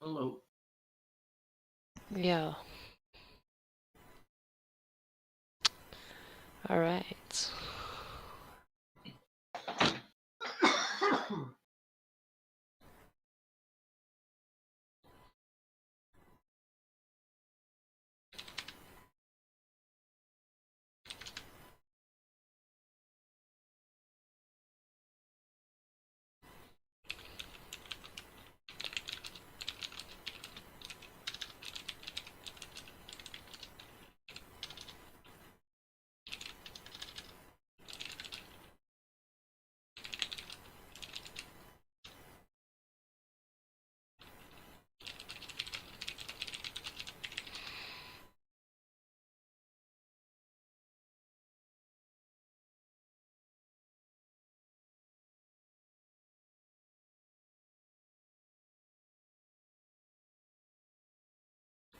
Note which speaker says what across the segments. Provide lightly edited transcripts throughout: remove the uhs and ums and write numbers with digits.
Speaker 1: Hello.
Speaker 2: Yeah. All right.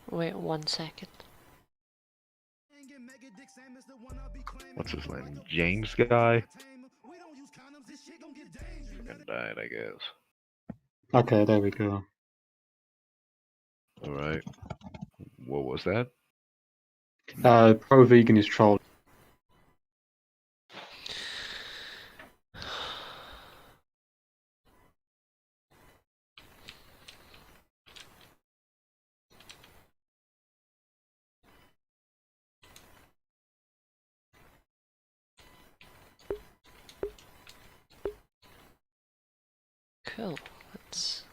Speaker 2: Wait 1 second.
Speaker 3: What's his name? James guy? And died, I guess.
Speaker 4: Okay, there we go.
Speaker 3: Alright. What was that?
Speaker 4: Pro-vegan is troll.
Speaker 2: Cool. Let's.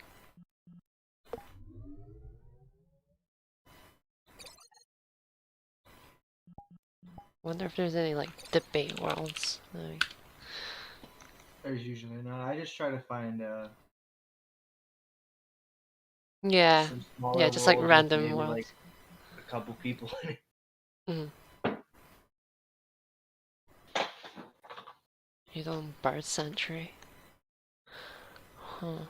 Speaker 2: Wonder if there's any like debate worlds. Like...
Speaker 1: There's usually not. I just try to find
Speaker 2: Yeah.
Speaker 1: some smaller
Speaker 2: Yeah, just like
Speaker 1: worlds with
Speaker 2: random
Speaker 1: maybe
Speaker 2: worlds.
Speaker 1: like a couple people in it.
Speaker 2: You don't birth century. Huh.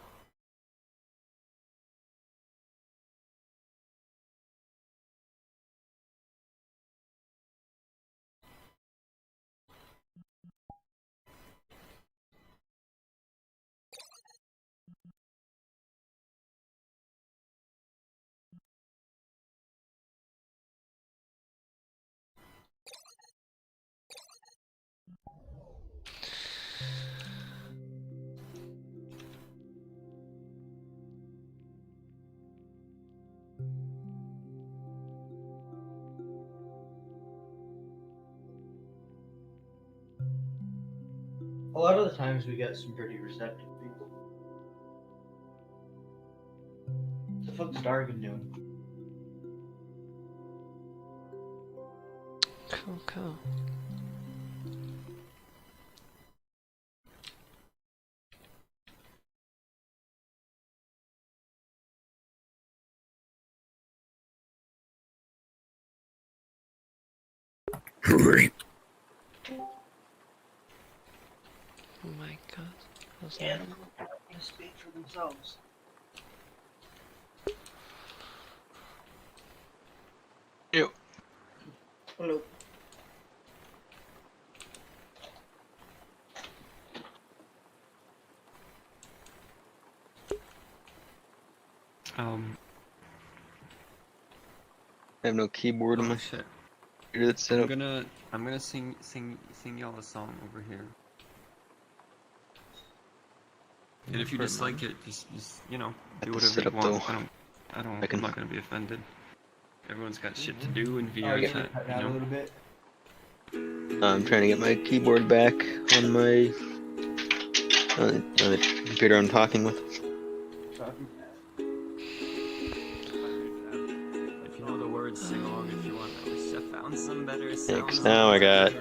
Speaker 1: A lot of the times we get some pretty receptive people. What the fuck's Dargan doing?
Speaker 2: Cool, cool. Oh my god. What's that?
Speaker 1: They speak for themselves.
Speaker 5: Ew.
Speaker 1: Hello.
Speaker 5: I have no keyboard on
Speaker 6: Oh
Speaker 5: my
Speaker 6: shit.
Speaker 5: computer that's set
Speaker 6: I'm
Speaker 5: up.
Speaker 6: gonna sing y'all a song over here. And if you dislike it, just you know,
Speaker 5: I
Speaker 6: do
Speaker 5: have to
Speaker 6: whatever
Speaker 5: set
Speaker 6: you
Speaker 5: up
Speaker 6: want.
Speaker 5: though.
Speaker 6: I'm not gonna be offended. Everyone's got shit to do in
Speaker 1: Oh,
Speaker 6: VR
Speaker 1: you're
Speaker 6: chat,
Speaker 1: cut
Speaker 6: you
Speaker 1: down a
Speaker 6: know.
Speaker 1: little bit.
Speaker 5: I'm trying to get my keyboard back on my on the computer I'm talking with.
Speaker 6: If you know the words, sing along if you want. I wish I found some better sounds.
Speaker 5: Now I got.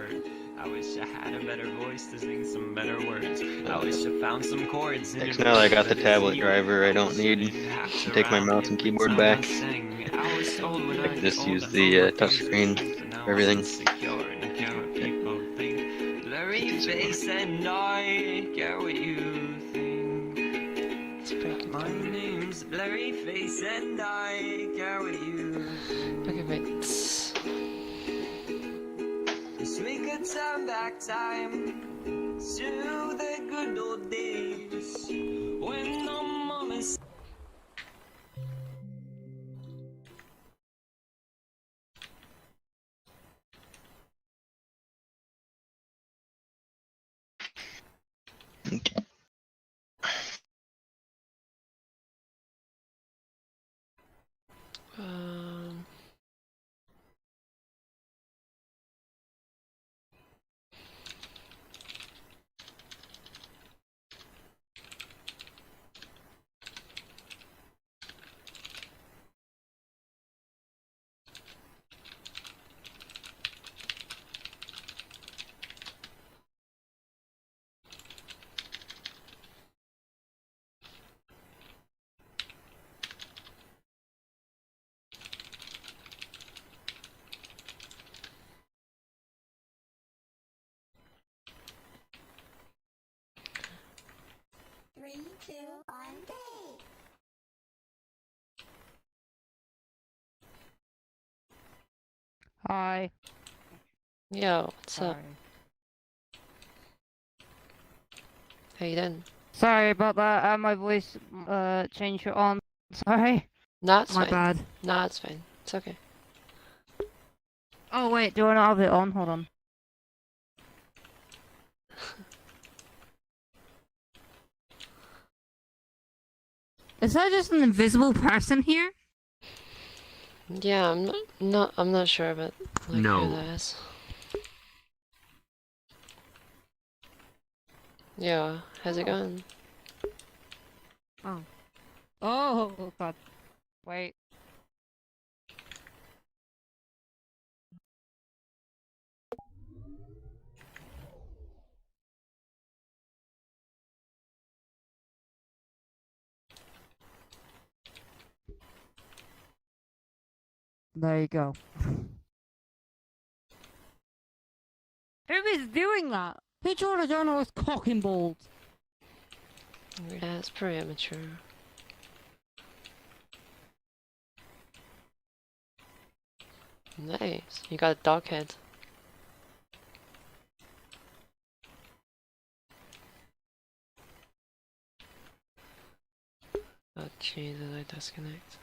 Speaker 6: I wish I had a better voice to sing some better words. I wish I found some chords.
Speaker 5: Now that I got the tablet driver, I don't need to take my mouse and keyboard back. I can just use the touchscreen for everything.
Speaker 6: Blurry face and I care what you think.
Speaker 2: It's pretty good.
Speaker 6: My name's Blurry Face and I care what you think.
Speaker 2: Okay, wait.
Speaker 6: Wish we could turn back time to the good old days when the mama
Speaker 7: Hi.
Speaker 2: Yo, what's up?
Speaker 7: Sorry.
Speaker 2: How you doing?
Speaker 7: Sorry about that. My voice changed it on. Sorry.
Speaker 2: Nah, it's
Speaker 7: My
Speaker 2: fine.
Speaker 7: bad.
Speaker 2: Nah, it's fine. It's okay.
Speaker 7: Oh wait, do I not have it on? Hold on. Is that just an invisible person here?
Speaker 2: Yeah, I'm not sure about like who that is. Yo, how's it going?
Speaker 7: Oh. Oh god. Wait. There you go. Who is doing that? Who told a journalist cock and balls?
Speaker 2: Yeah, it's pretty immature. Nice. You got a dog head. Oh jeez, did I disconnect?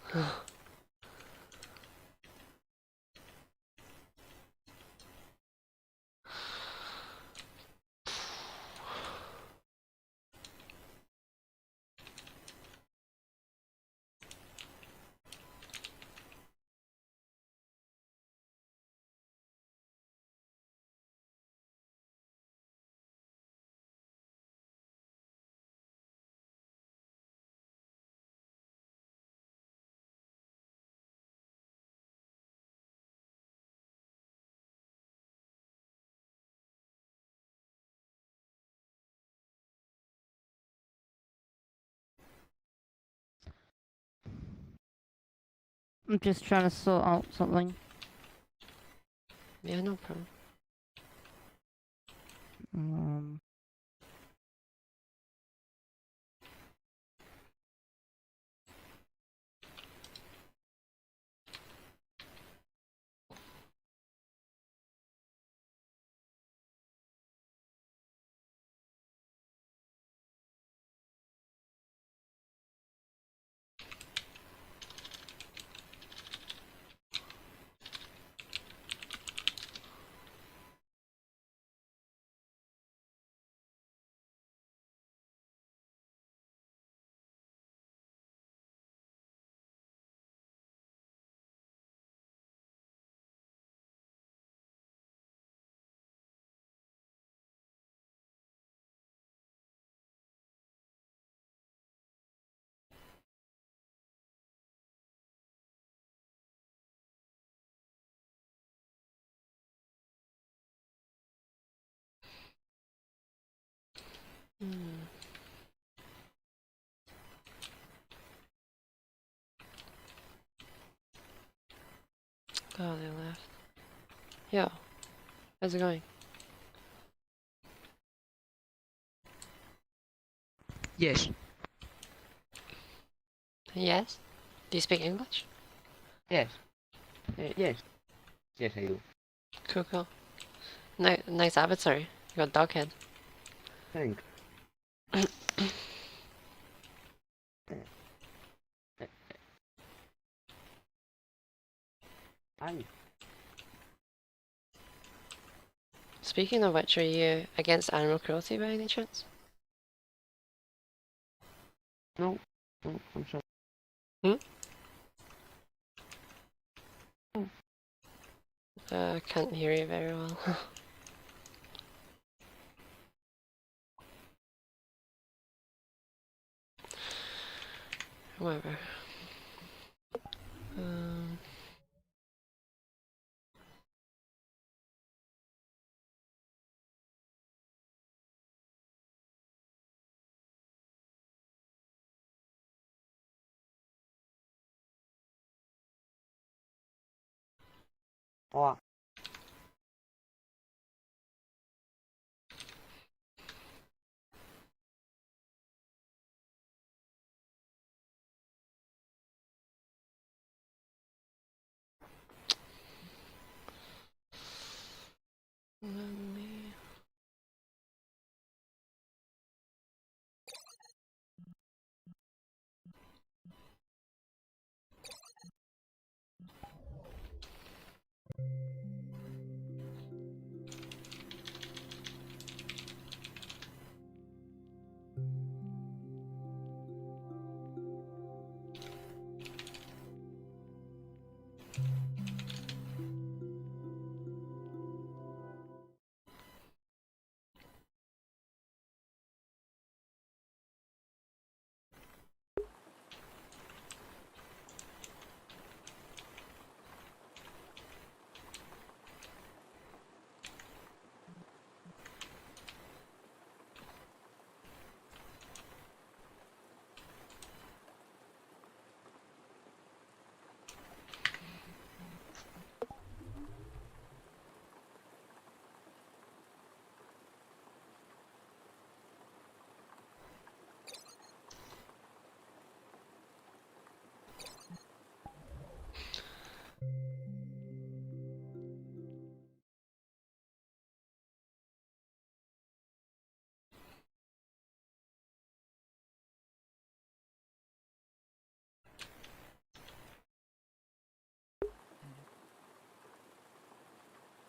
Speaker 7: I'm just trying to sort out something.
Speaker 2: Yeah, no problem.
Speaker 7: Um.
Speaker 2: Hmm. Oh, they left. Yo, how's it going?
Speaker 8: Yes,
Speaker 2: Yes? Do you speak English?
Speaker 8: yes, yes, yes, I do.
Speaker 2: Cool, cool. Nice avatar. You got dog head.
Speaker 8: Thanks. I
Speaker 2: Speaking of which, are you against animal cruelty by any chance?
Speaker 8: no, no, I'm sorry.
Speaker 2: Can't hear you very well. Whatever. Um...
Speaker 8: Oh,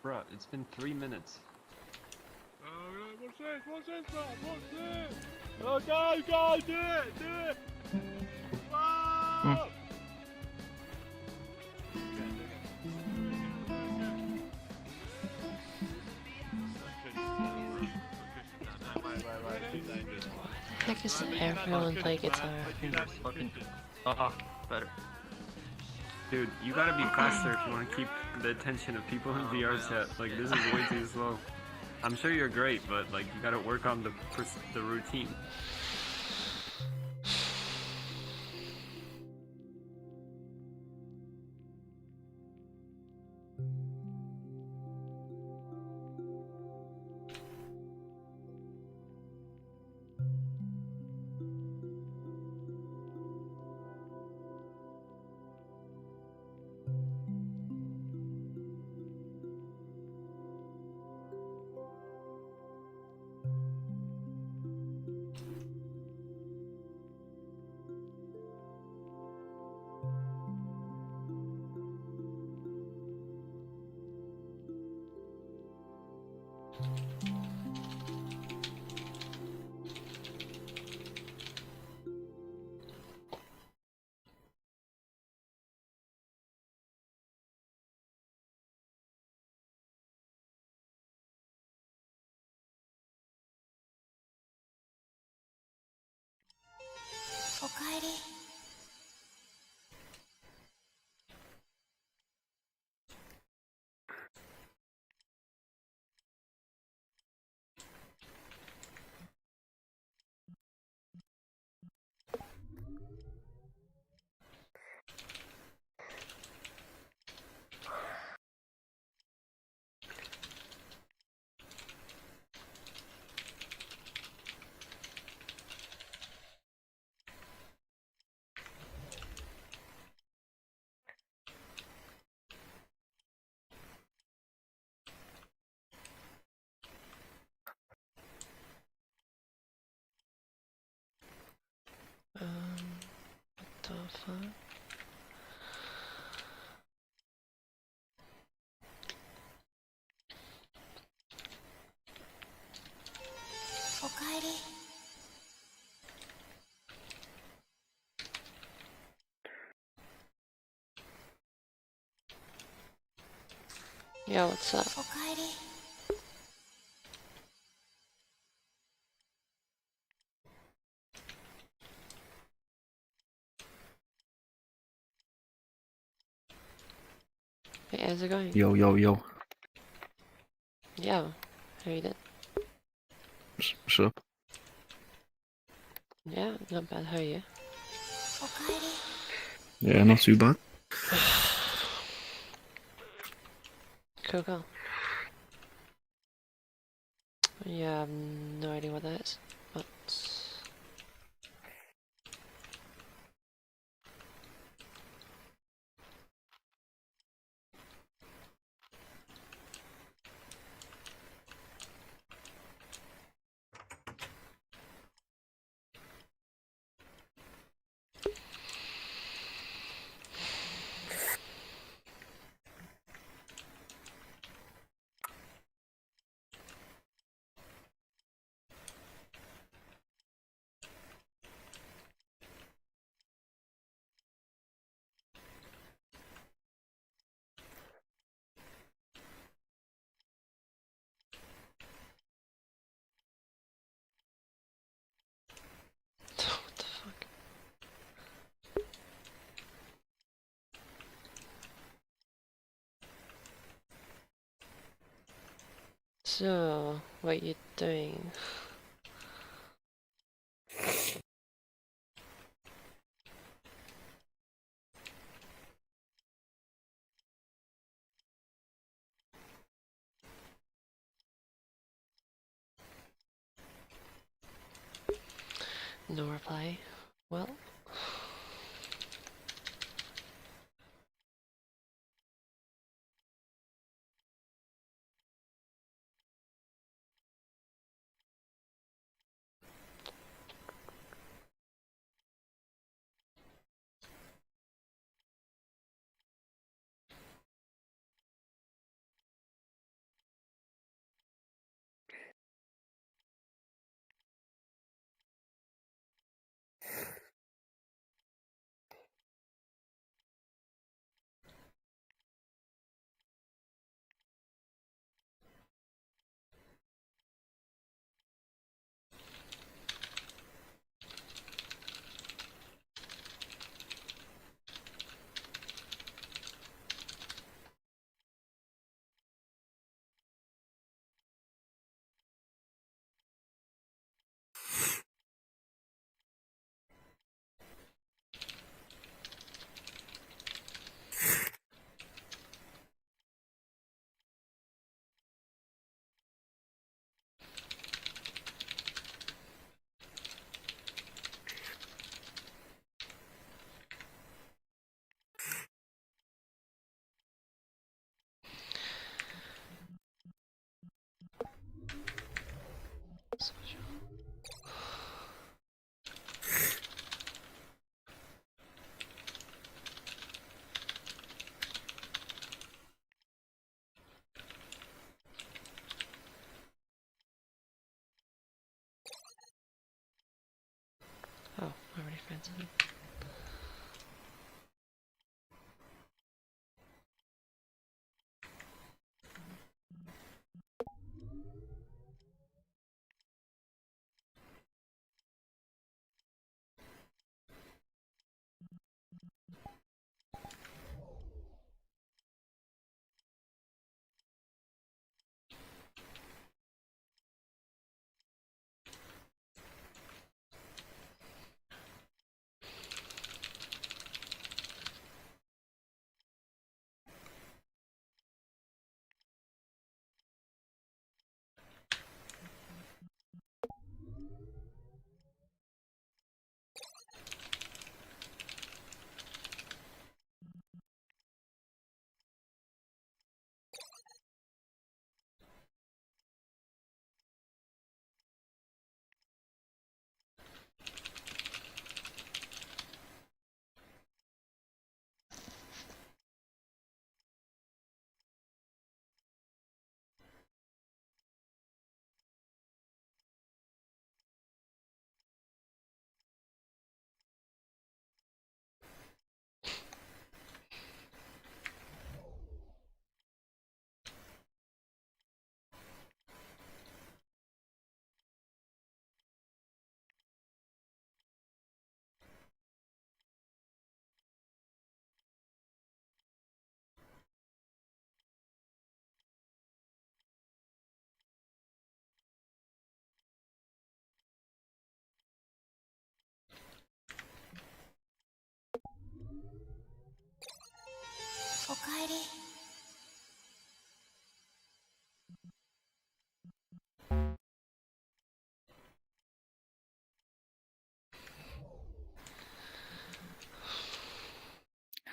Speaker 6: Bruh, it's been 3 minutes.
Speaker 3: What's this? What's this, man? What's this? Oh, go, do it! Whoa!
Speaker 2: Heck is everyone play guitar?
Speaker 6: Fucking. Better. Dude, you gotta be faster if you want to keep the attention of people in VR chat. Like, this is way too slow. I'm sure you're great, but like, you gotta work on the routine.
Speaker 2: What the fuck? Yeah, what's up? Hey, how's it going?
Speaker 3: Yo.
Speaker 2: Yeah, how you doing?
Speaker 3: What's up?
Speaker 2: Yeah, not bad, how are you?
Speaker 3: Yeah, not too bad.
Speaker 2: Cool. Yeah, I have no idea what that is, but... What the fuck? So, what you doing? No reply. Well... it's fine.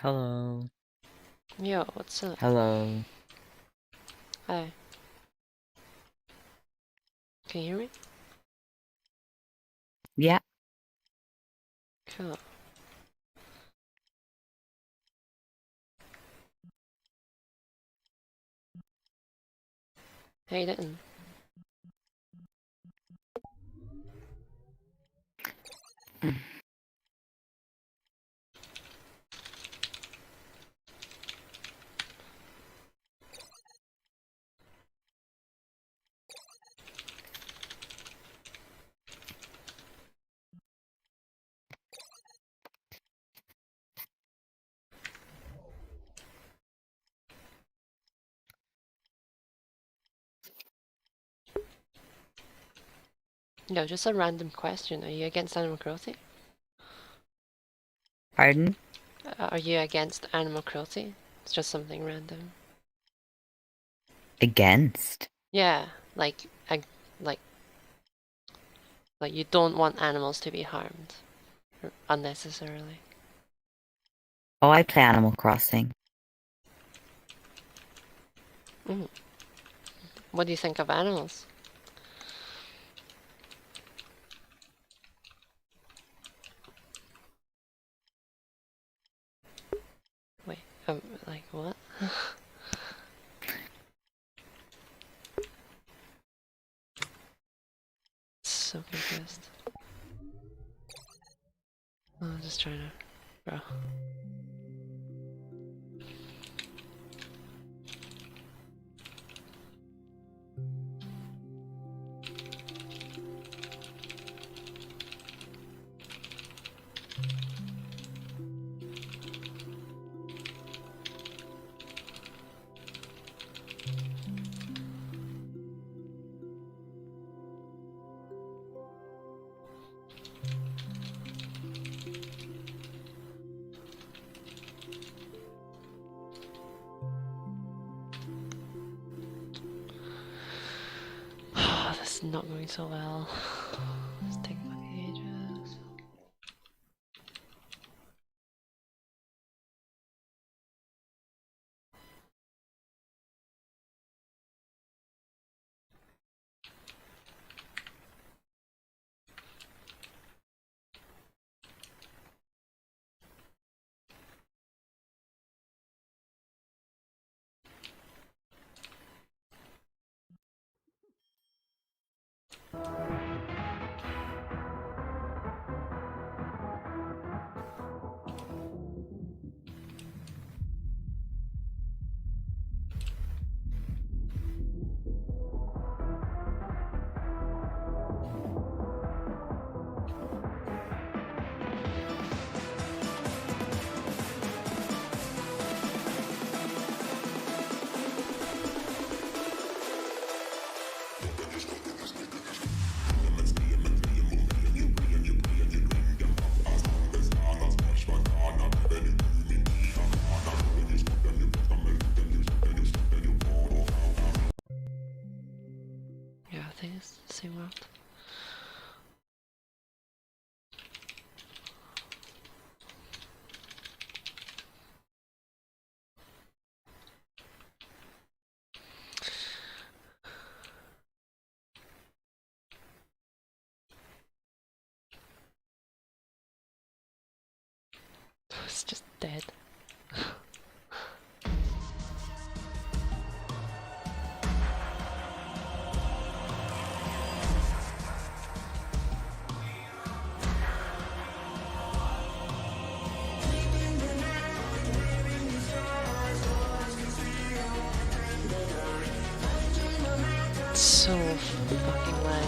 Speaker 9: Hello.
Speaker 2: Yo, what's up?
Speaker 9: Hello.
Speaker 2: Hi. Can you hear me?
Speaker 9: Yeah.
Speaker 2: Cool. How you doing? No, just a random question. Are you against animal cruelty?
Speaker 9: Pardon?
Speaker 2: Are you against animal cruelty? It's just something random.
Speaker 9: Against?
Speaker 2: Yeah, like, like, like you don't want animals to be harmed unnecessarily.
Speaker 9: Oh, I play Animal Crossing.
Speaker 2: Mm. What do you think of animals? Wait, like what? So confused. Oh, I'm just trying to, bro. This is not going so well. It's taking fucking ages. think it's the same world. It's just dead. So fucking loud.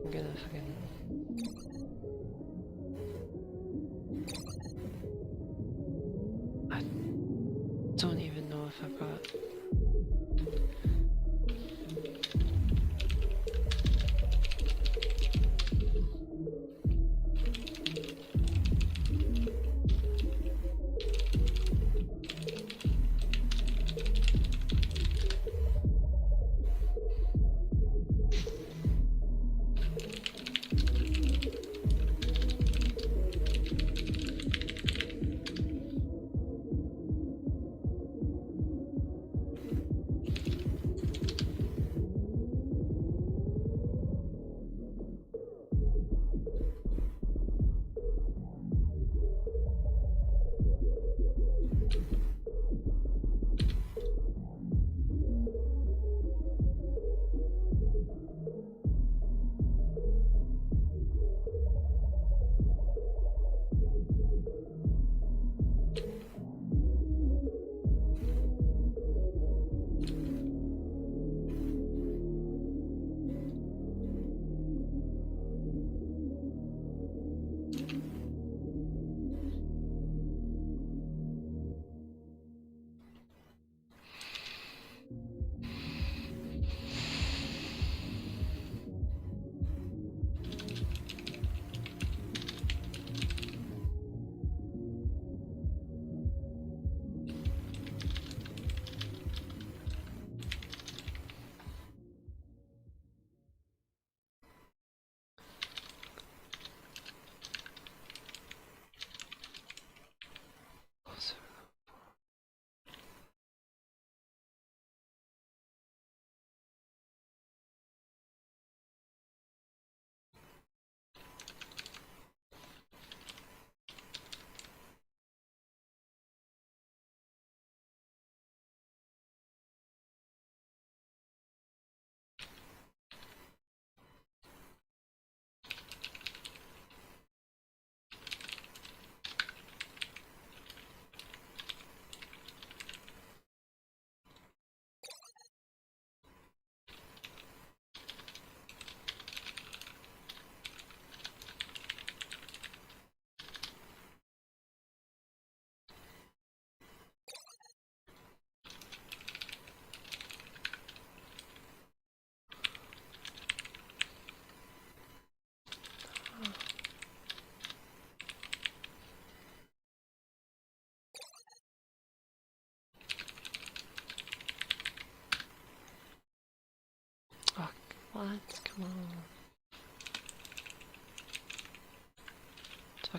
Speaker 2: I'm gonna fucking... I don't even know if I've got...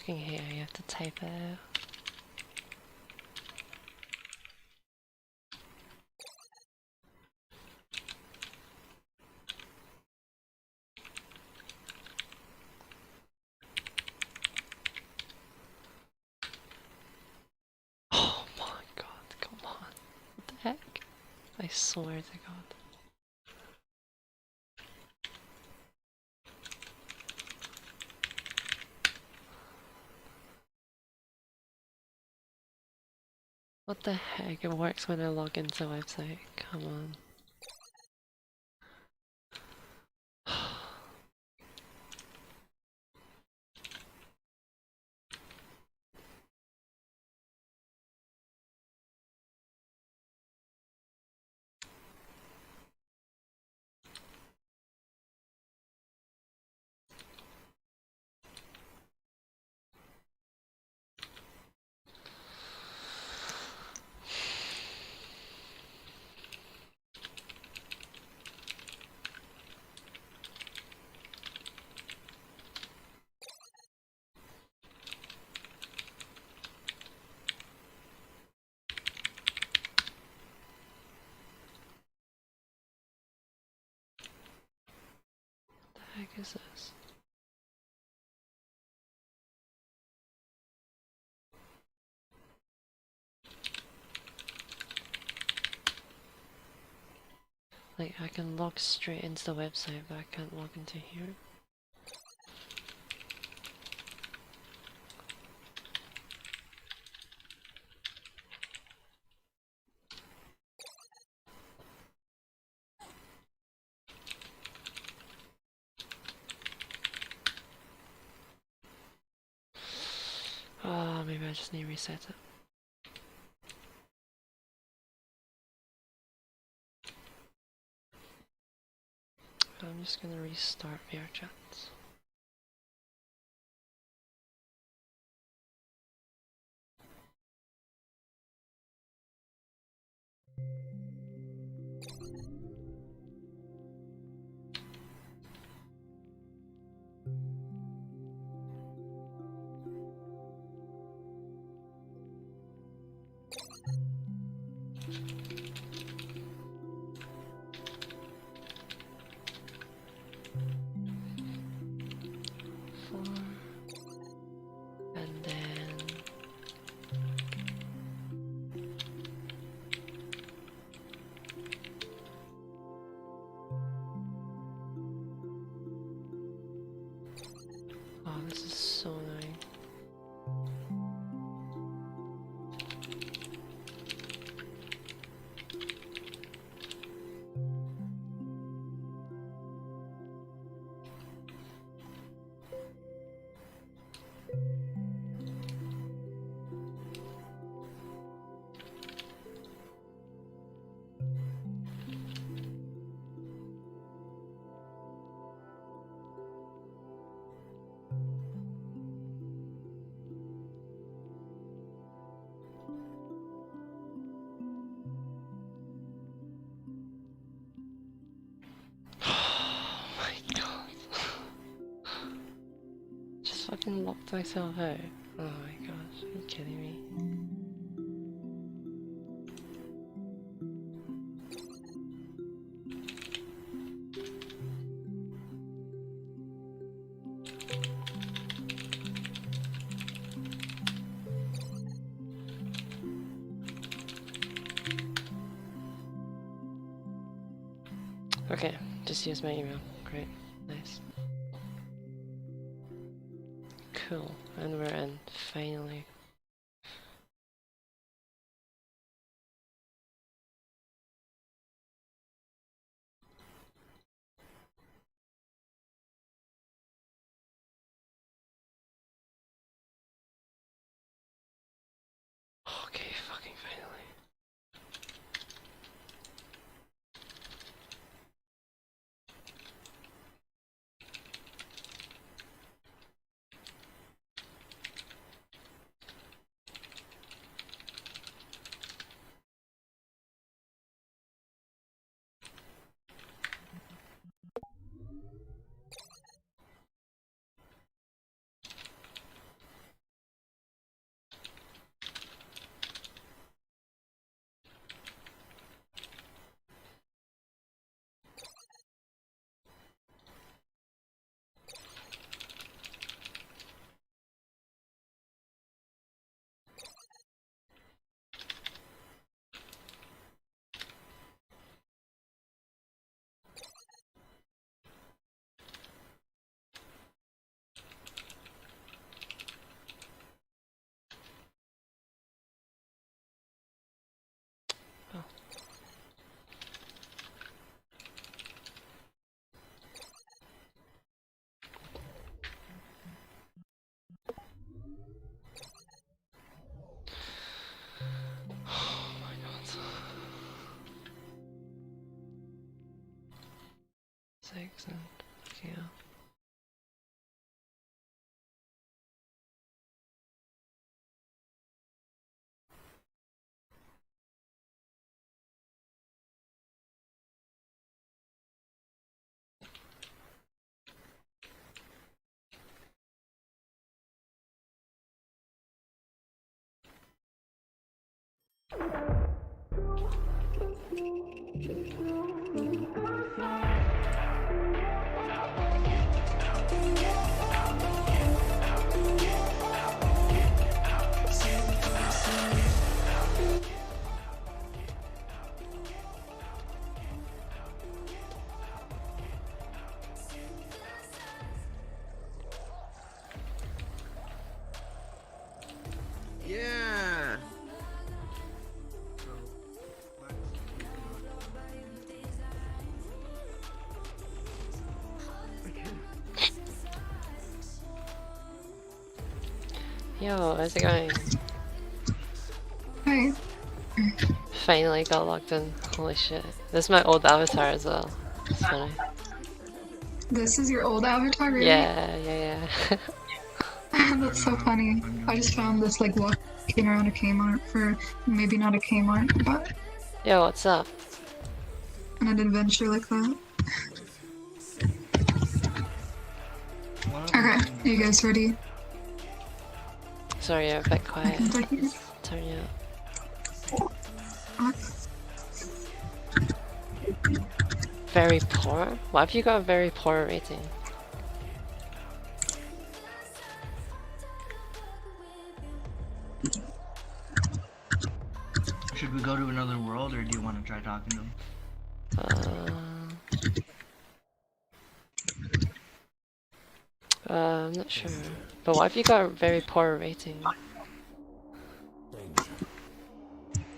Speaker 2: fucking hate how you have to type it out. Oh my god, come on. What the heck? I swear to god. What the heck? It works when I log into the website. Come on. What the heck is this? Like, I can log straight into the website, but I can't log into here. Oh, maybe I just need to reset it. I'm just gonna restart VRChat. And then oh, this is so annoying. Oh my god. Just fucking locked myself out. Oh my gosh, are you kidding me? Okay, just use my email. Great, nice. Cool, and we're in, finally. Okay, fucking finally.
Speaker 10: Yeah.
Speaker 2: Yo, how's it going?
Speaker 11: Hi.
Speaker 2: Finally got logged in. Holy shit. This is my old avatar as well. It's funny.
Speaker 11: This is your old avatar, really?
Speaker 2: Yeah.
Speaker 11: That's so funny. I just found this like walking around a Kmart for maybe not a Kmart, but
Speaker 2: Yo, what's up?
Speaker 11: an adventure like that. Okay, you guys ready?
Speaker 2: Sorry, you're a bit quiet.
Speaker 11: Like,
Speaker 2: Turn you up. Very poor? Why have you got a very poor rating?
Speaker 1: Should we go to another world, or do you want to try talking to him?
Speaker 2: I'm not sure. But why have you got a very poor rating?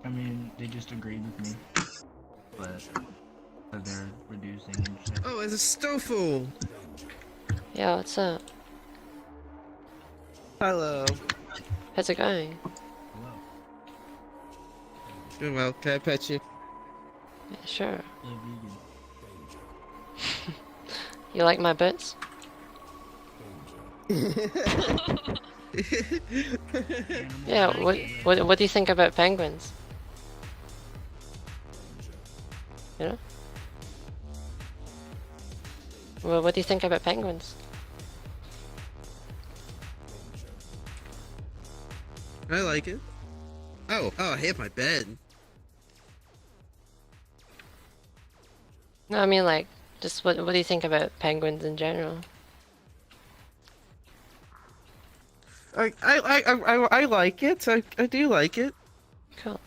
Speaker 1: I mean, they just agreed with me, but they're reducing and shit.
Speaker 10: Oh, it's a Stofu.
Speaker 2: Yeah, what's up?
Speaker 10: Hello.
Speaker 2: How's it going?
Speaker 10: Doing well. Can I pet you?
Speaker 2: Yeah, sure.
Speaker 1: Yeah, vegan.
Speaker 2: You like my boots? Yeah, what do you think about penguins? You know? Well, what do you think about penguins?
Speaker 10: I like it. Oh, I hit my bed.
Speaker 2: No, I mean like, just what do you think about penguins in general?
Speaker 10: I like it. I do like it.
Speaker 2: Cool.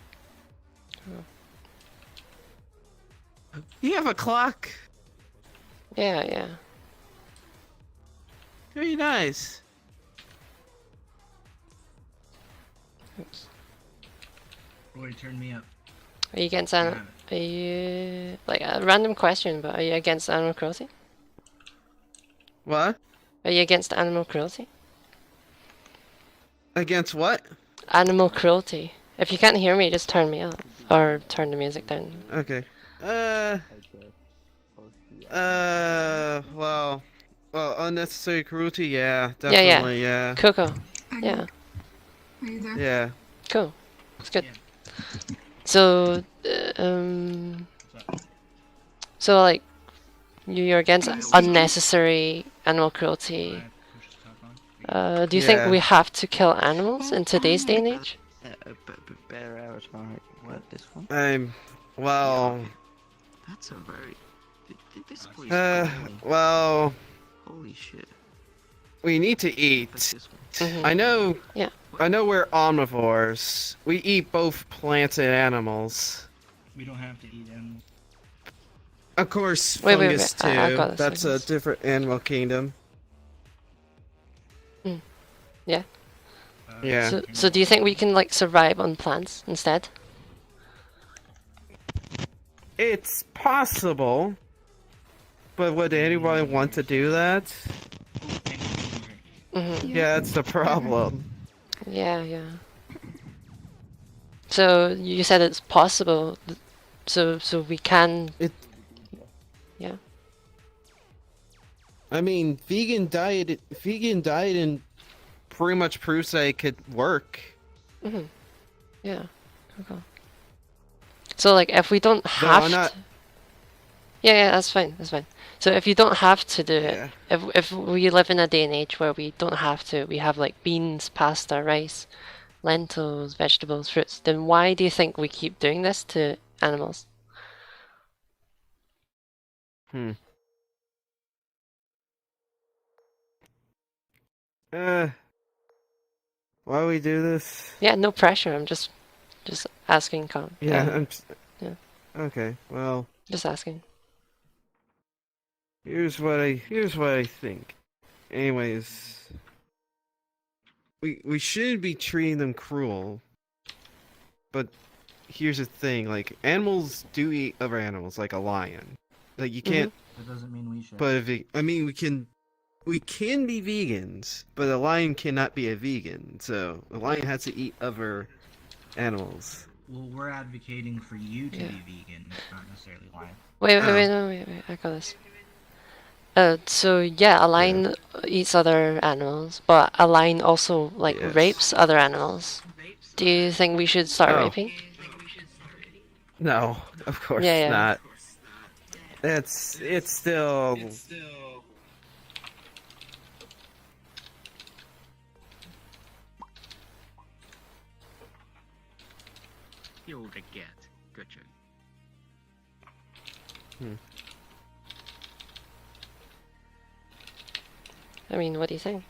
Speaker 10: You have a clock.
Speaker 2: Yeah.
Speaker 10: Very nice.
Speaker 2: Oops.
Speaker 1: Roy, turn me up.
Speaker 2: Are you against animal? Are you like a random question? But are you against animal cruelty?
Speaker 10: What?
Speaker 2: Are you against animal cruelty?
Speaker 10: Against what?
Speaker 2: Animal cruelty. If you can't hear me, just turn me up or turn the music down.
Speaker 10: Okay. Well, unnecessary cruelty. Yeah, definitely. Yeah.
Speaker 2: Coco. Yeah.
Speaker 11: Are you there?
Speaker 10: Yeah.
Speaker 2: Cool. It's good. So, so like, you're against unnecessary animal cruelty. Do you think we have to kill animals in today's day and age?
Speaker 8: Better avatar. What, this one?
Speaker 10: Well.
Speaker 8: That's a very... This place
Speaker 10: Well.
Speaker 8: Holy shit.
Speaker 10: We need to eat. I know.
Speaker 2: Yeah.
Speaker 10: I know we're omnivores. We eat both plants and animals.
Speaker 1: We don't have to eat animals.
Speaker 10: Of course,
Speaker 2: Wait,
Speaker 10: fungus too.
Speaker 2: I got this,
Speaker 10: That's a different animal kingdom.
Speaker 2: Yeah.
Speaker 10: Yeah.
Speaker 2: So do you think we can like survive on plants instead?
Speaker 10: It's possible, but would anyone want to do that? Yeah, that's the problem.
Speaker 2: Yeah. So you said it's possible, so we can. Yeah.
Speaker 10: I mean, vegan diet and pretty much proves that it could work.
Speaker 2: Yeah. Okay. So like, if we don't have to. Yeah, that's fine. So if you don't have to do it, if we live in a day and age where we don't have to, we have like beans, pasta, rice, lentils, vegetables, fruits, then why do you think we keep doing this to animals?
Speaker 10: Why we do this?
Speaker 2: Yeah, no pressure. I'm just asking.
Speaker 10: Yeah,
Speaker 2: yeah,
Speaker 10: okay. Well,
Speaker 2: just asking.
Speaker 10: here's what I think. Anyways, we shouldn't be treating them cruel. But here's the thing: like animals do eat other animals, like a lion. Like you can't.
Speaker 1: That doesn't mean we should.
Speaker 10: But we can be vegans, but a lion cannot be a vegan. So a lion has to eat other animals.
Speaker 1: Well, we're advocating for you to be vegan, not necessarily lion.
Speaker 2: Wait, I got this. So yeah, a lion eats other animals, but a lion also rapes other animals. Do you think we should start raping?
Speaker 10: No, of course not. It's still.
Speaker 8: You'll get. Good job.
Speaker 2: I mean, what do you think?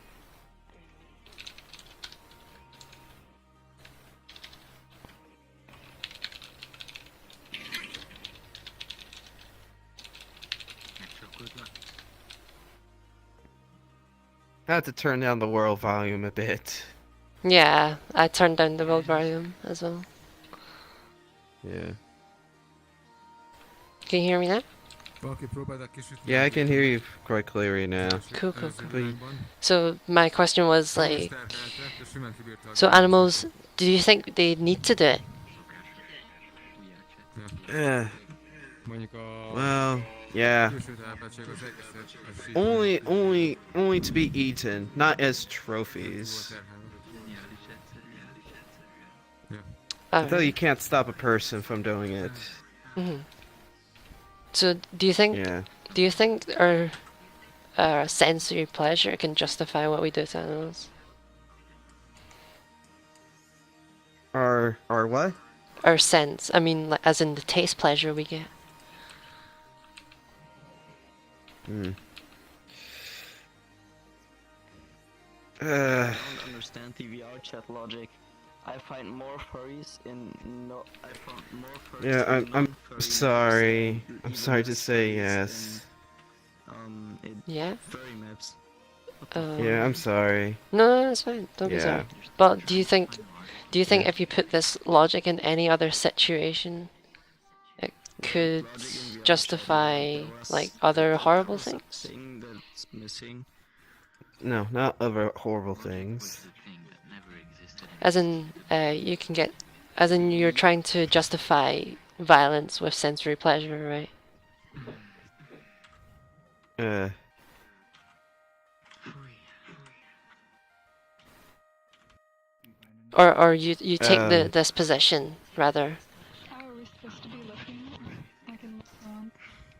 Speaker 10: I have to turn down the world volume a bit.
Speaker 2: Yeah, I turned down the world volume as well.
Speaker 10: Yeah.
Speaker 2: Can you hear me now?
Speaker 10: Yeah, I can hear you quite clearly now.
Speaker 2: Cool. So my question was like, so animals, do you think they need to do it?
Speaker 10: Well, yeah. Only to be eaten, not as trophies. Although you can't stop a person from doing it.
Speaker 2: So do you think our sensory pleasure can justify what we do to animals?
Speaker 10: Our what?
Speaker 2: Our sense. I mean, like, as in the taste pleasure we get.
Speaker 8: I don't understand the VR chat logic. I find more furries in no. I found more furries.
Speaker 10: Yeah, I'm sorry. I'm sorry to say yes.
Speaker 2: Yeah.
Speaker 8: Furry maps.
Speaker 10: Yeah, I'm sorry.
Speaker 2: No, it's fine. Don't be sorry. But do you think if you put this logic in any other situation, it could justify like other horrible things?
Speaker 8: That's missing.
Speaker 10: No, not other horrible things.
Speaker 2: As in, you're trying to justify violence with sensory pleasure, right? Or you take this position rather.
Speaker 11: How are we supposed to be looking? I can look around.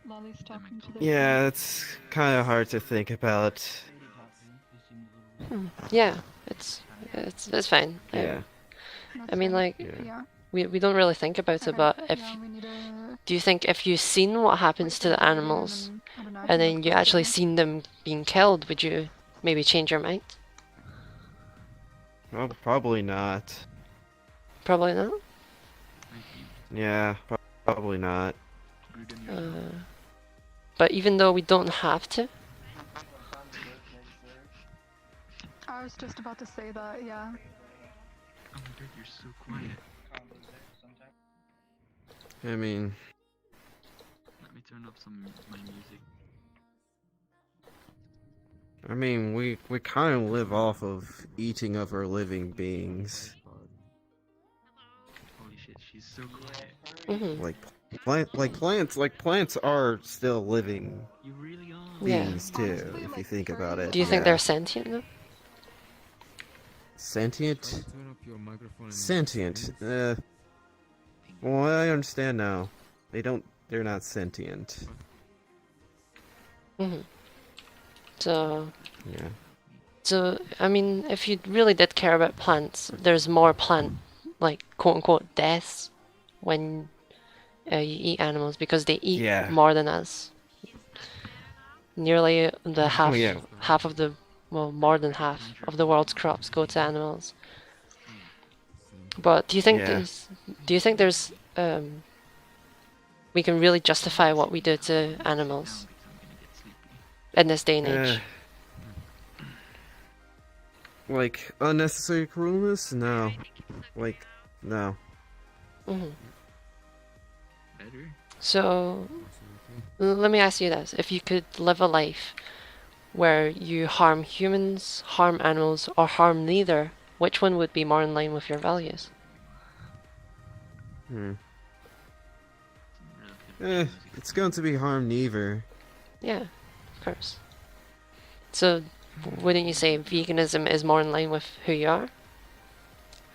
Speaker 11: Lolly's talking to the.
Speaker 10: Yeah, it's kind of hard to think about.
Speaker 2: Yeah, it's fine.
Speaker 10: Yeah.
Speaker 2: I mean, like,
Speaker 11: Yeah.
Speaker 2: we don't really think about it, but do you think if you've seen what happens to the animals, and then you actually seen them being killed, would you maybe change your mind?
Speaker 10: Well, probably not.
Speaker 2: Probably not.
Speaker 10: Yeah, probably not.
Speaker 2: But even though we don't have to.
Speaker 11: I was just about to say that, yeah.
Speaker 8: Oh my god, you're so quiet.
Speaker 10: I mean...
Speaker 8: Let me turn up my music.
Speaker 10: I mean, we kind of live off of eating other living beings.
Speaker 8: Holy shit, she's so quiet.
Speaker 10: Like plants are still living
Speaker 8: You really are.
Speaker 10: beings too, if you think about it.
Speaker 2: Do you think they're sentient though?
Speaker 10: Sentient? Sentient. Well, I understand now. They're not sentient.
Speaker 2: So.
Speaker 10: Yeah.
Speaker 2: So, I mean, if you really did care about plants, there's more plant, like, quote-unquote, deaths when you eat animals, because they eat
Speaker 10: Yeah.
Speaker 2: more than us. Nearly the half,
Speaker 10: yeah.
Speaker 2: half of the, well, more than half of the world's crops go to animals. But do you think
Speaker 10: Yeah.
Speaker 2: there's, we can really justify what we do to animals in this day and age?
Speaker 10: Like, unnecessary cruelness? No. Like, no.
Speaker 2: So, let me ask you this. If you could live a life where you harm humans, harm animals, or harm neither, which one would be more in line with your values?
Speaker 10: It's going to be harm neither.
Speaker 2: Yeah, of course. So, wouldn't you say veganism is more in line with who you are?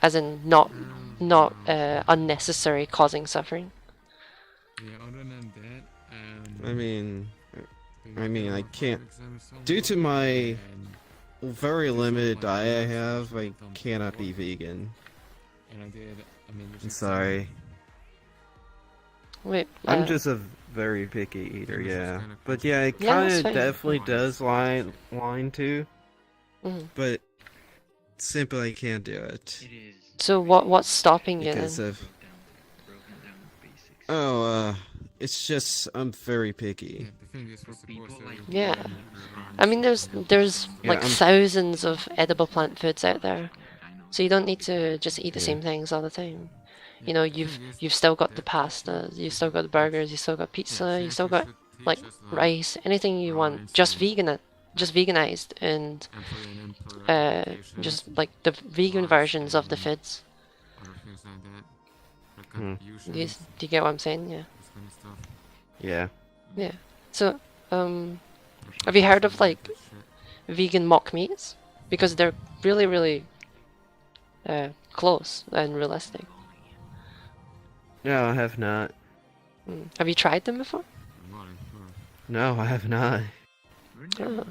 Speaker 2: As in, not unnecessary causing suffering?
Speaker 3: Yeah, other than that,
Speaker 10: I mean, I can't. Due to my very limited diet I have, I cannot be vegan. I'm sorry.
Speaker 2: Wait,
Speaker 10: I'm just a very picky eater, yeah. But yeah, it
Speaker 2: Yeah, that's
Speaker 10: kind of
Speaker 2: fine.
Speaker 10: definitely does line to.
Speaker 2: Mhm.
Speaker 10: But simply I can't do it.
Speaker 2: So what's stopping you
Speaker 10: Because
Speaker 2: then?
Speaker 10: of... it's just I'm very picky.
Speaker 2: Yeah. I mean, there's
Speaker 10: Yeah,
Speaker 2: like thousands of edible plant foods out there, so you don't need to just eat the same things all the time. You know, you've still got the pasta, you've still got the burgers, you've still got pizza, you've still got like rice, anything you want, just veganized, and just like the vegan versions of the foods. Do you get what I'm saying? Yeah.
Speaker 10: Yeah.
Speaker 2: Yeah. So, have you heard of like vegan mock meats? Because they're really, really close and realistic.
Speaker 10: No, I have not.
Speaker 2: Have you tried them before?
Speaker 10: No, I have not.
Speaker 2: Oh.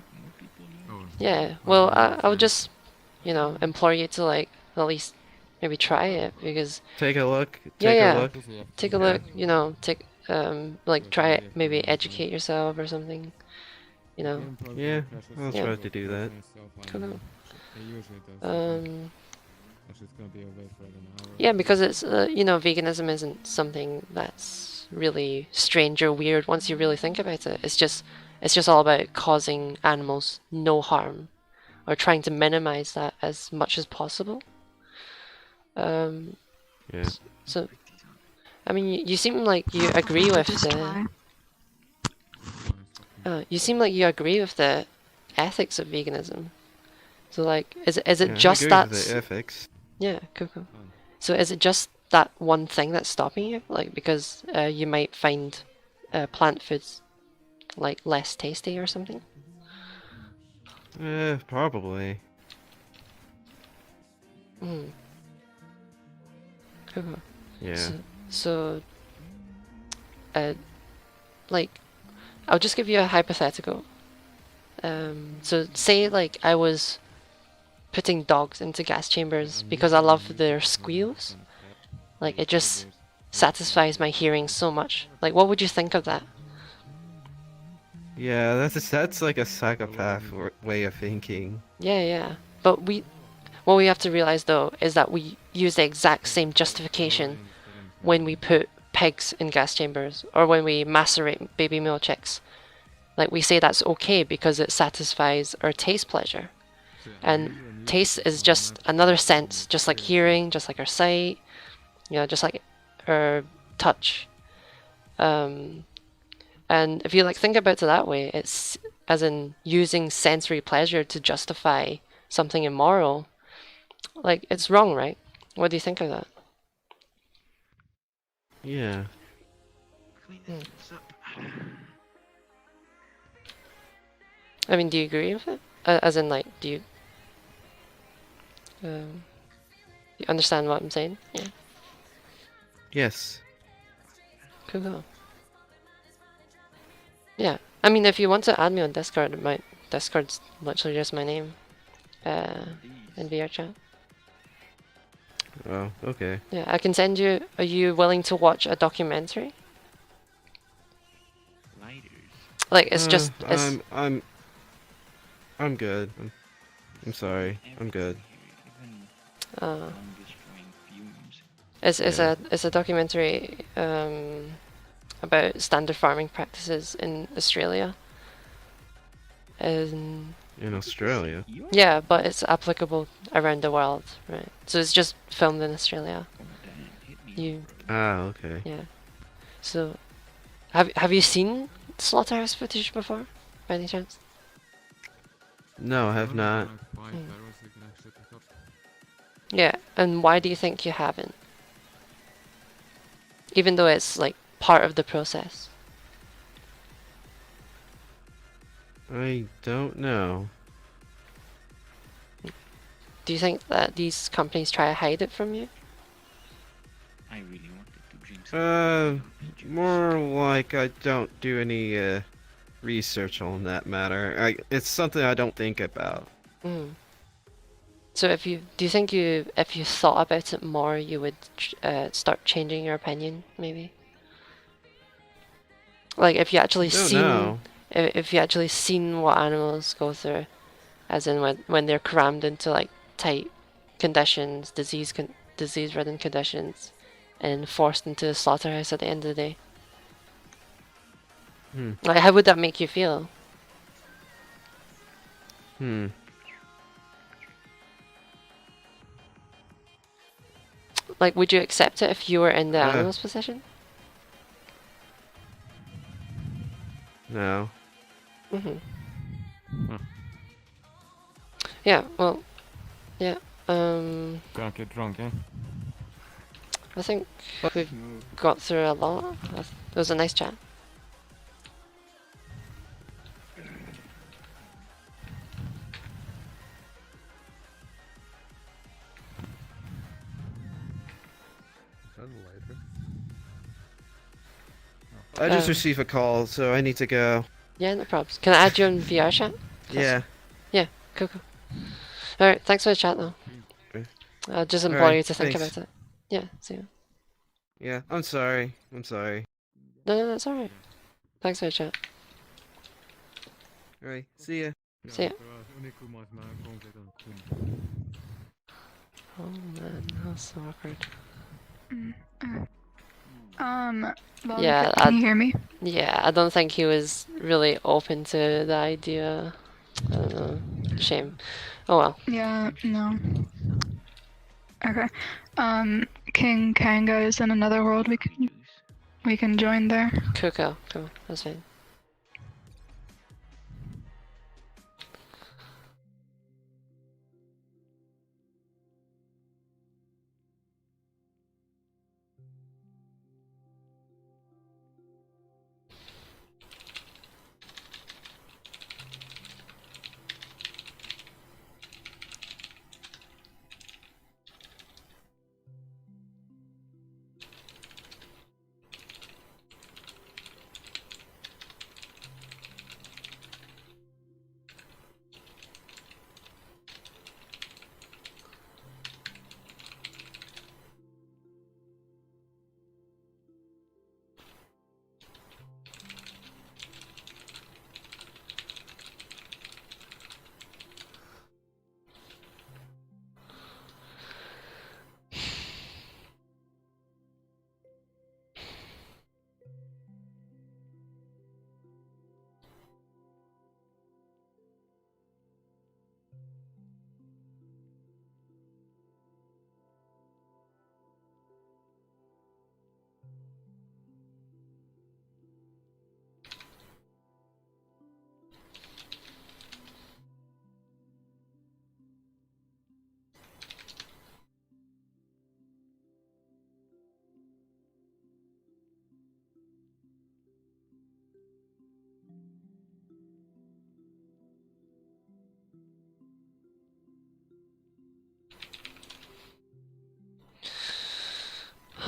Speaker 2: Yeah. Well, I would just, implore you to like at least maybe try it, because
Speaker 10: Take a look.
Speaker 2: yeah,
Speaker 10: Take
Speaker 2: yeah.
Speaker 10: a look.
Speaker 2: Take a look. Like try it. Maybe educate yourself or something.
Speaker 10: Yeah, I'll try to do that.
Speaker 2: Cool. Yeah, because it's veganism isn't something that's really strange or weird once you really think about it. It's just all about causing animals no harm, or trying to minimize that as much as possible.
Speaker 10: Yeah.
Speaker 2: So, I mean, you seem like you agree with you seem like you agree with the ethics of veganism. So, like, is it just
Speaker 10: I agree
Speaker 2: that?
Speaker 10: with the ethics.
Speaker 2: Yeah, cool. So, is it just that one thing that's stopping you? Like, because you might find plant foods like less tasty or something?
Speaker 10: Probably.
Speaker 2: Cool.
Speaker 10: Yeah.
Speaker 2: So, like, I'll just give you a hypothetical. So say like I was putting dogs into gas chambers because I love their squeals. Like, it just satisfies my hearing so much. Like, what would you think of that?
Speaker 10: Yeah, that's like a psychopath way of thinking.
Speaker 2: Yeah. But what we have to realize though is that we use the exact same justification when we put pigs in gas chambers, or when we macerate baby male chicks. Like, we say that's okay because it satisfies our taste pleasure. And taste is just another sense, just like hearing, just like our sight, just like our touch. And if you like think about it that way, it's as in using sensory pleasure to justify something immoral. Like, it's wrong, right? What do you think of that?
Speaker 10: Yeah.
Speaker 2: I mean, do you agree with it? As in, like, do you understand what I'm saying? Yeah.
Speaker 10: Yes.
Speaker 2: Cool. Yeah. I mean, if you want to add me on Discord, my Discord's literally just my name. in VR chat.
Speaker 10: Oh, okay.
Speaker 2: Yeah, I can send you. Are you willing to watch a documentary? Like it's just it's
Speaker 10: I'm good. I'm sorry. I'm good.
Speaker 2: It's a documentary about standard farming practices in Australia. And
Speaker 10: In Australia.
Speaker 2: yeah, but it's applicable around the world, right? So it's just filmed in Australia.
Speaker 10: Okay.
Speaker 2: Yeah. So have you seen slaughterhouse footage before, by any chance?
Speaker 10: No, I have not.
Speaker 2: Yeah, and why do you think you haven't? Even though it's like part of the process.
Speaker 10: I don't know.
Speaker 2: Do you think that these companies try to hide it from you?
Speaker 10: More like I don't do any research on that matter. It's something I don't think about.
Speaker 2: So do you think if you thought about it more, you would start changing your opinion, maybe? Like if you actually if you actually seen what animals go through, as in when they're crammed into like tight conditions, disease-ridden conditions, and forced into the slaughterhouse at the end of the day. Like how would that make you feel? Like, would you accept it if you were in the animal's position?
Speaker 10: No.
Speaker 2: Yeah, well, yeah,
Speaker 3: Don't get drunk, eh?
Speaker 2: I think we've got through a lot. It was a nice chat.
Speaker 10: I just received a call, so I need to go.
Speaker 2: Yeah, no problems. Can I add you on VR chat?
Speaker 10: Yeah.
Speaker 2: Yeah, cool. Alright, thanks for the chat though. I'll just implore you to think about it. Yeah, see you.
Speaker 10: Yeah, I'm sorry. I'm sorry.
Speaker 2: No, that's alright. Thanks for the chat.
Speaker 10: Alright, see ya.
Speaker 2: See ya. Oh man, that's so awkward.
Speaker 11: Yeah, can you hear me?
Speaker 2: Yeah, I don't think he was really open to the idea. I don't know. Shame. Oh well.
Speaker 11: Yeah, no. Okay. King Kanga is in another world. We can join there.
Speaker 2: Cool. That's fine.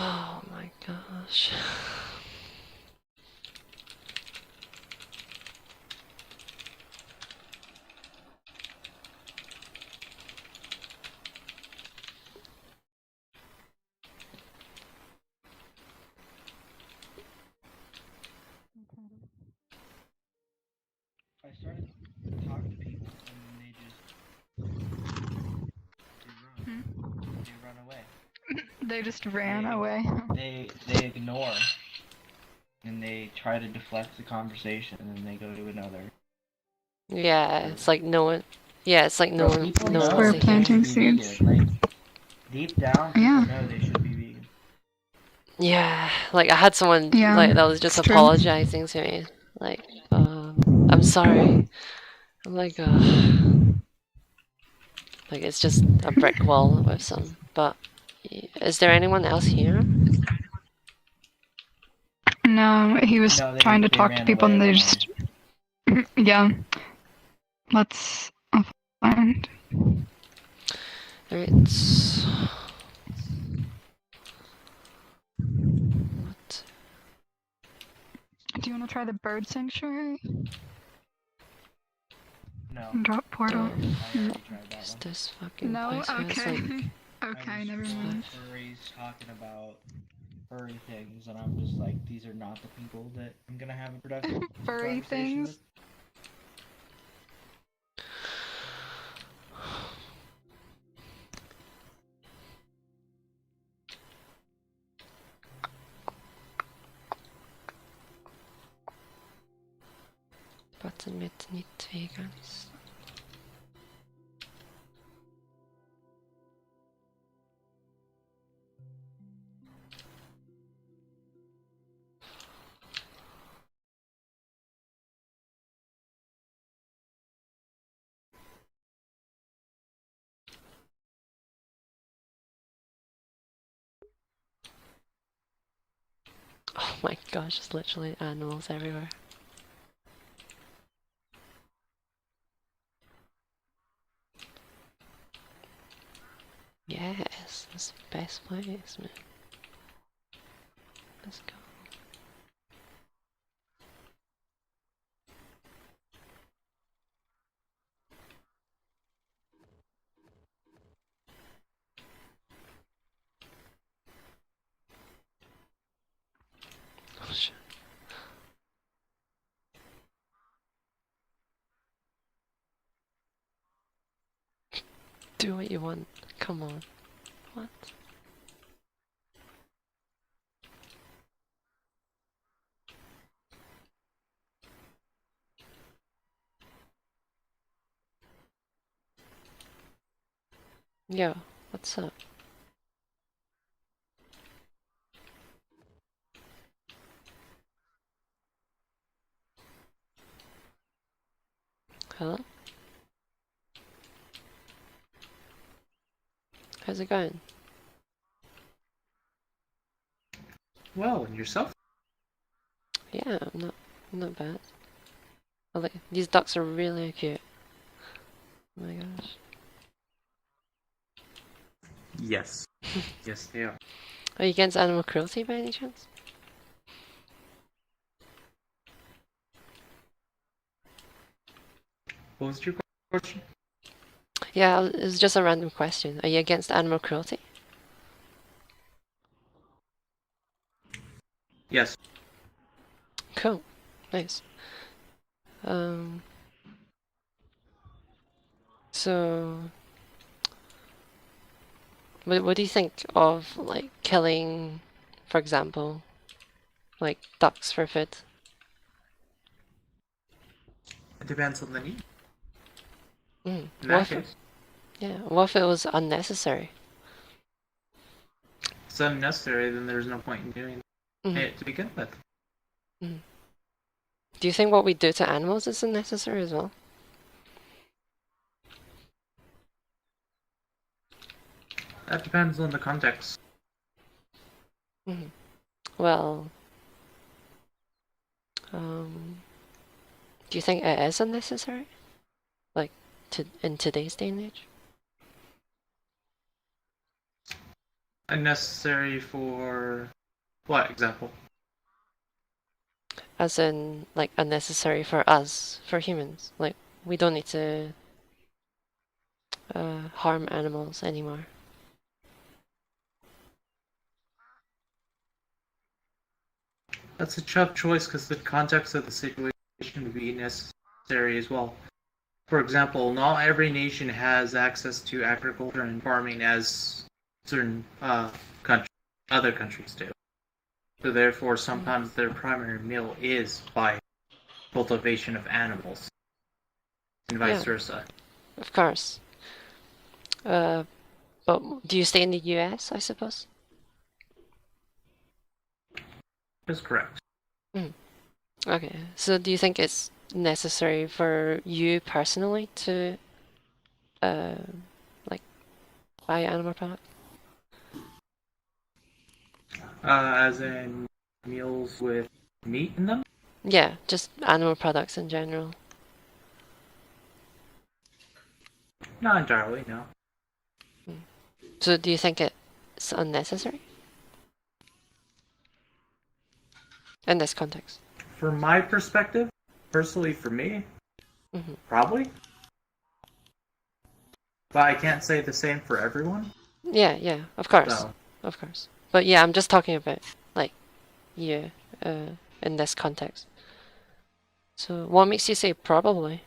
Speaker 2: Oh my gosh.
Speaker 11: They just ran away.
Speaker 1: They ignore, and they try to deflect the conversation, and then they go to another.
Speaker 2: Yeah, it's like no one. Yeah, it's like no
Speaker 1: Bro,
Speaker 2: one.
Speaker 1: people
Speaker 2: No
Speaker 1: know
Speaker 2: one
Speaker 11: We're
Speaker 2: wants to
Speaker 1: they
Speaker 2: hear.
Speaker 11: planting
Speaker 1: should be
Speaker 11: seeds.
Speaker 1: vegan. Like, deep down, people
Speaker 11: Yeah.
Speaker 1: know they should be vegan.
Speaker 2: Yeah, like I had someone
Speaker 11: Yeah,
Speaker 2: like that was just
Speaker 11: it's true.
Speaker 2: apologizing to me, like, I'm sorry. I'm like, like it's just a brick wall with some. But is there anyone else here?
Speaker 11: No, he was
Speaker 1: No,
Speaker 11: trying to
Speaker 1: they
Speaker 11: talk to
Speaker 1: ran
Speaker 11: people and
Speaker 1: away,
Speaker 11: they
Speaker 1: ran
Speaker 11: just. Yeah. Let's find.
Speaker 2: Alright. What?
Speaker 11: Do you want to try the bird sanctuary?
Speaker 1: No.
Speaker 11: Drop portal.
Speaker 1: I already tried that
Speaker 2: Is
Speaker 1: one.
Speaker 2: this fucking
Speaker 11: No?
Speaker 2: place where it's
Speaker 11: Okay.
Speaker 2: like,
Speaker 11: Okay, never mind.
Speaker 1: Furries talking about furry things, and I'm just like, these are not the people that I'm gonna have a productive
Speaker 11: Furry
Speaker 1: conversation
Speaker 11: things?
Speaker 1: with.
Speaker 2: button mit nicht vegans. Oh my gosh, there's literally animals everywhere. Yes, that's the best place, man. Let's go. Oh shit. Do what you want. Come on. What? Yo, what's up? Hello? How's it going?
Speaker 12: Well, and yourself?
Speaker 2: Yeah, not bad. Oh, look, these ducks are really cute. Oh my gosh.
Speaker 12: Yes. Yes, they are.
Speaker 2: Are you against animal cruelty by any chance?
Speaker 12: What was your question?
Speaker 2: Yeah, it's just a random question. Are you against animal cruelty?
Speaker 12: Yes.
Speaker 2: Cool. Nice. So what do you think of like killing, for example, like ducks for food?
Speaker 12: It depends on the need.
Speaker 2: Mm.
Speaker 12: In
Speaker 2: What
Speaker 12: that
Speaker 2: if
Speaker 12: case,
Speaker 2: yeah, what if it was unnecessary?
Speaker 12: if it's unnecessary, then there's no point in doing it to begin with.
Speaker 2: Do you think what we do to animals is unnecessary as well?
Speaker 12: That depends on the context.
Speaker 2: Well, do you think it is unnecessary? Like, in today's day and age?
Speaker 12: Unnecessary for what example?
Speaker 2: As in, like, unnecessary for us, for humans. Like, we don't need to harm animals anymore.
Speaker 12: That's a tough choice because the context of the situation would be necessary as well. For example, not every nation has access to agriculture and farming as certain other countries do. So therefore, sometimes their primary meal is by cultivation of animals, and vice versa.
Speaker 2: Of course. But do you stay in the US, I suppose?
Speaker 12: That's correct.
Speaker 2: Okay. So do you think it's necessary for you personally to, like, buy animal products?
Speaker 12: As in meals with meat in them?
Speaker 2: Yeah, just animal products in general.
Speaker 12: Not entirely, no.
Speaker 2: So do you think it's unnecessary? In this context.
Speaker 12: From my perspective, personally for me, probably. But I can't say the same for everyone.
Speaker 2: Yeah, of course.
Speaker 12: So.
Speaker 2: Of course. But yeah, I'm just talking about, like, you, in this context. So what makes you say probably?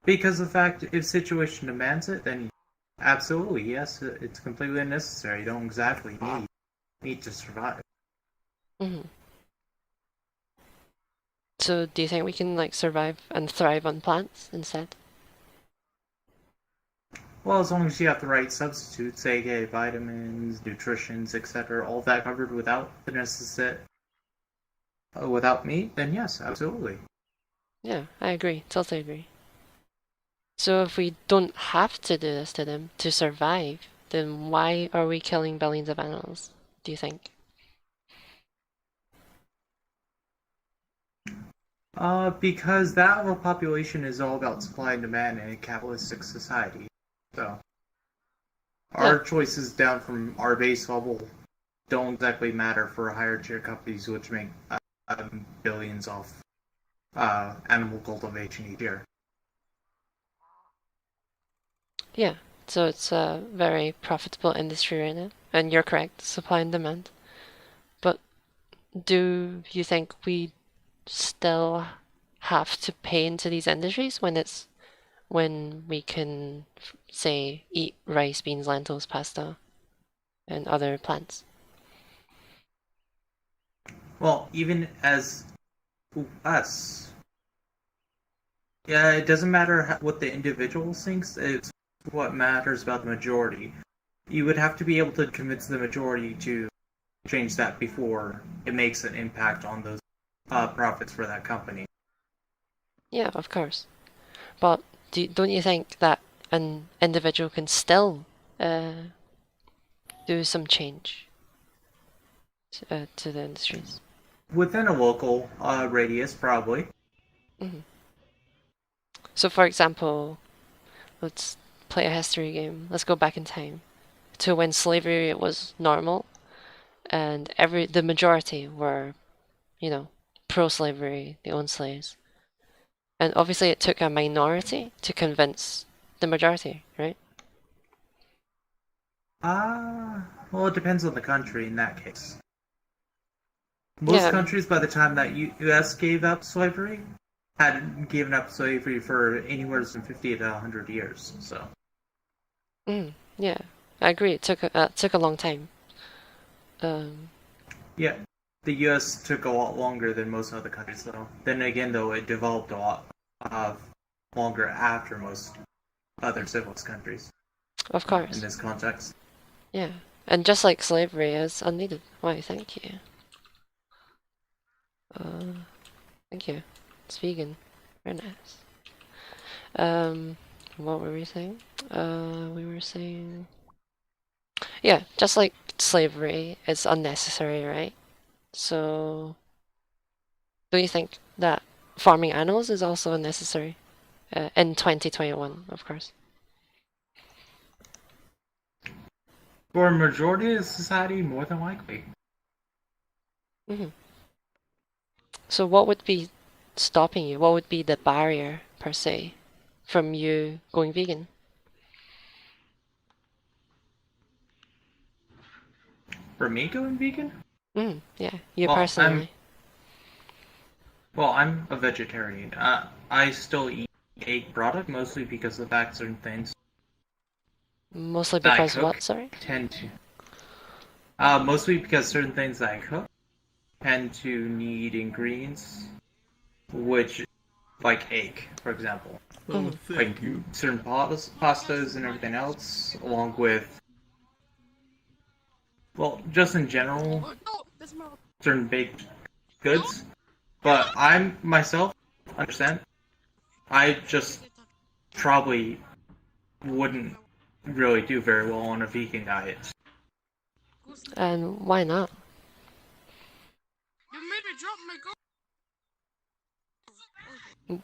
Speaker 12: Because the fact, if situation demands it, then absolutely, yes, it's completely unnecessary. You don't exactly need meat to survive.
Speaker 2: So do you think we can, like, survive and thrive on plants instead?
Speaker 12: Well, as long as you have the right substitutes, aka vitamins, nutritions, etc., all that covered without the necessary, without meat, then yes, absolutely.
Speaker 2: Yeah, I agree. Totally agree. So if we don't have to do this to them to survive, then why are we killing billions of animals, do you think?
Speaker 12: Because that overpopulation is all about supply and demand in a capitalistic society. So, our choices down from our base level don't exactly matter for higher tier companies which make billions off animal cultivation each year.
Speaker 2: Yeah, so it's a very profitable industry right now, and you're correct, supply and demand. But do you think we still have to pay into these industries when we can, say, eat rice, beans, lentils, pasta, and other plants?
Speaker 12: Well, even as us, yeah, it doesn't matter what the individual thinks, it's what matters about the majority. You would have to be able to convince the majority to change that before it makes an impact on those profits for that company.
Speaker 2: Yeah, of course. But don't you think that an individual can still do some change to the industries?
Speaker 12: Within a local radius, probably.
Speaker 2: So, for example, let's play a history game. Let's go back in time to when slavery was normal, and the majority were, pro-slavery, they owned slaves. And obviously it took a minority to convince the majority, right?
Speaker 12: Well, it depends on the country in that case. Most countries, by the time that U.S. gave up slavery, hadn't given up slavery for anywhere from 50 to 100 years, so.
Speaker 2: Yeah, I agree. It took a long time.
Speaker 12: Yeah, the U.S. took a lot longer than most other countries, though. Then again, though, it developed a lot longer after most other civilized countries.
Speaker 2: Of course.
Speaker 12: In this context.
Speaker 2: Yeah, and just like slavery is unneeded. Why, thank you. Thank you. It's vegan. Very nice. What were we saying? We were saying... Yeah, just like slavery is unnecessary, right? So... do you think that farming animals is also unnecessary? In 2021, of course.
Speaker 12: For a majority of society, more than likely.
Speaker 2: So what would be stopping you? What would be the barrier, per se, from you going vegan?
Speaker 12: For me going vegan?
Speaker 2: Yeah, you personally.
Speaker 12: I'm a vegetarian. I still eat egg product, mostly because of the fact certain things
Speaker 2: Mostly
Speaker 12: that I
Speaker 2: because
Speaker 12: cook
Speaker 2: what? Sorry.
Speaker 12: tend to. Mostly because certain things that I cook tend to need ingredients, which, like egg, for example. Like certain pastas and everything else, along with, well, just in general, certain baked goods. But I'm myself, understand, I just probably wouldn't really do very well on a vegan diet.
Speaker 2: And why not?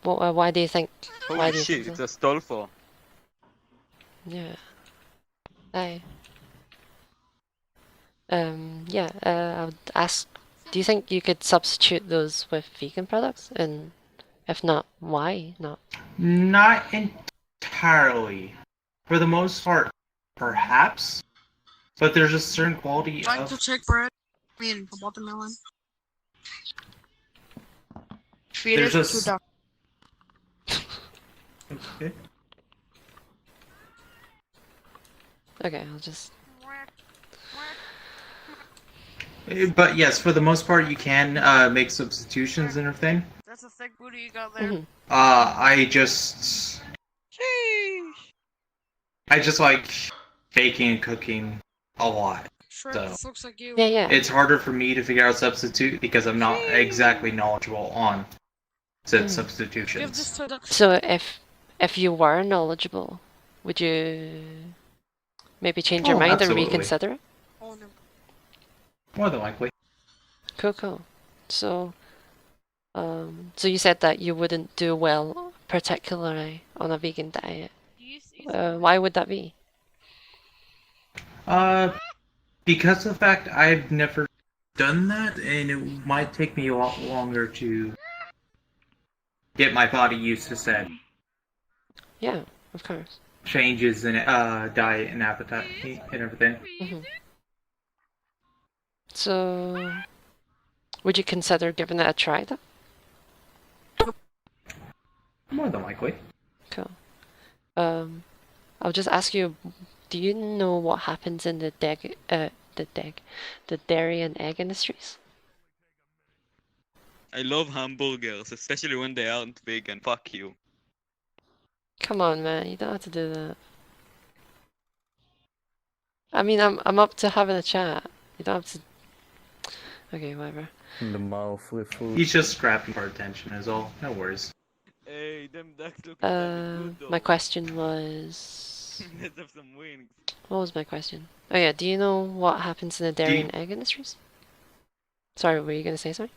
Speaker 2: Why do you think? Why
Speaker 3: Holy
Speaker 2: do you
Speaker 3: shit,
Speaker 2: think
Speaker 3: it's
Speaker 2: so?
Speaker 3: a Stolfo.
Speaker 2: Yeah. Hi. Yeah. I would ask. Do you think you could substitute those with vegan products? And if not, why not?
Speaker 12: Not entirely. For the most part, perhaps. But there's a certain quality
Speaker 7: Trying
Speaker 12: of...
Speaker 7: to check bread. I mean, watermelon. Feed
Speaker 12: There's
Speaker 7: it
Speaker 12: a
Speaker 7: to duck.
Speaker 12: Okay.
Speaker 2: Okay, I'll just.
Speaker 12: But yes, for the most part, you can make substitutions and everything.
Speaker 7: That's a thick booty you got there.
Speaker 12: I just like baking and cooking a lot.
Speaker 7: Sure,
Speaker 12: So
Speaker 7: this looks like you.
Speaker 2: Yeah, yeah.
Speaker 12: it's harder for me to figure out substitute because I'm not exactly knowledgeable on said
Speaker 7: Give
Speaker 12: substitutions.
Speaker 7: this to duck.
Speaker 2: So if you were knowledgeable, would you maybe change your
Speaker 12: Oh,
Speaker 2: mind
Speaker 12: absolutely.
Speaker 2: and reconsider it?
Speaker 7: Oh, no.
Speaker 12: More than likely.
Speaker 2: Cool. So, so you said that you wouldn't do well, particularly on a vegan diet. Why would that be?
Speaker 12: Because of the fact I've never done that, and it might take me a lot longer to get my body used to said
Speaker 2: Yeah, of course.
Speaker 12: changes in diet and appetite and everything.
Speaker 2: So, would you consider giving it a try though?
Speaker 12: More than likely.
Speaker 2: Cool. I'll just ask you, do you know what happens in the dairy and egg industries?
Speaker 3: I love hamburgers, especially when they aren't vegan. Fuck you.
Speaker 2: Come on, man, you don't have to do that. I mean, I'm up to having a chat. You don't have to. Okay, whatever.
Speaker 13: In the mouth with food.
Speaker 12: He's just scrapping for attention is all. No worries.
Speaker 3: Hey, them ducks look
Speaker 2: My question was.
Speaker 3: Let's have some wings.
Speaker 2: What was my question? Oh yeah, do you know what happens in the dairy and egg industries? Sorry, were you gonna say something?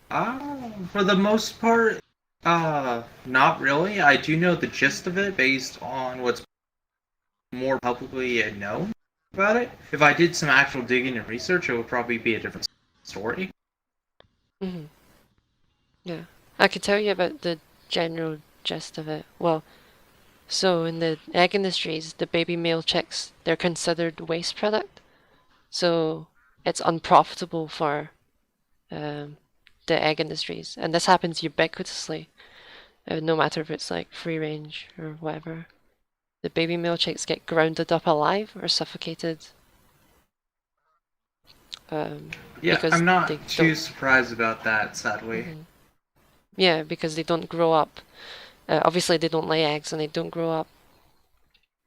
Speaker 12: For the most part, not really. I do know the gist of it based on what's more publicly known about it. If I did some actual digging and research, it would probably be a different story.
Speaker 2: Yeah, I could tell you about the general gist of it. Well, so in the egg industries, the baby male chicks, they're considered waste product. So it's unprofitable for the egg industries. And this happens ubiquitously, no matter if it's like free range or whatever. The baby male chicks get grounded up alive or suffocated.
Speaker 12: Yeah,
Speaker 2: because
Speaker 12: I'm not
Speaker 2: they
Speaker 12: too
Speaker 2: don't-
Speaker 12: surprised about that, sadly.
Speaker 2: Yeah, because they don't grow up. Obviously, they don't lay eggs and they don't grow up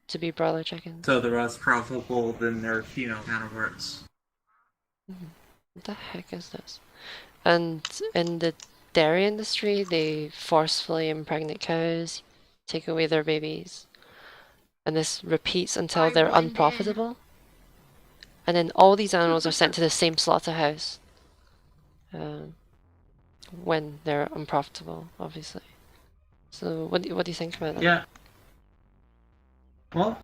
Speaker 2: to be broiler chickens.
Speaker 12: So they're less profitable than their female counterparts.
Speaker 2: What the heck is this? And in the dairy industry, they forcefully impregnate cows, take away their babies, and this repeats until they're unprofitable. And then all these animals are sent to the same slaughterhouse when they're unprofitable, obviously. So what do you think about that?
Speaker 12: Yeah. Well,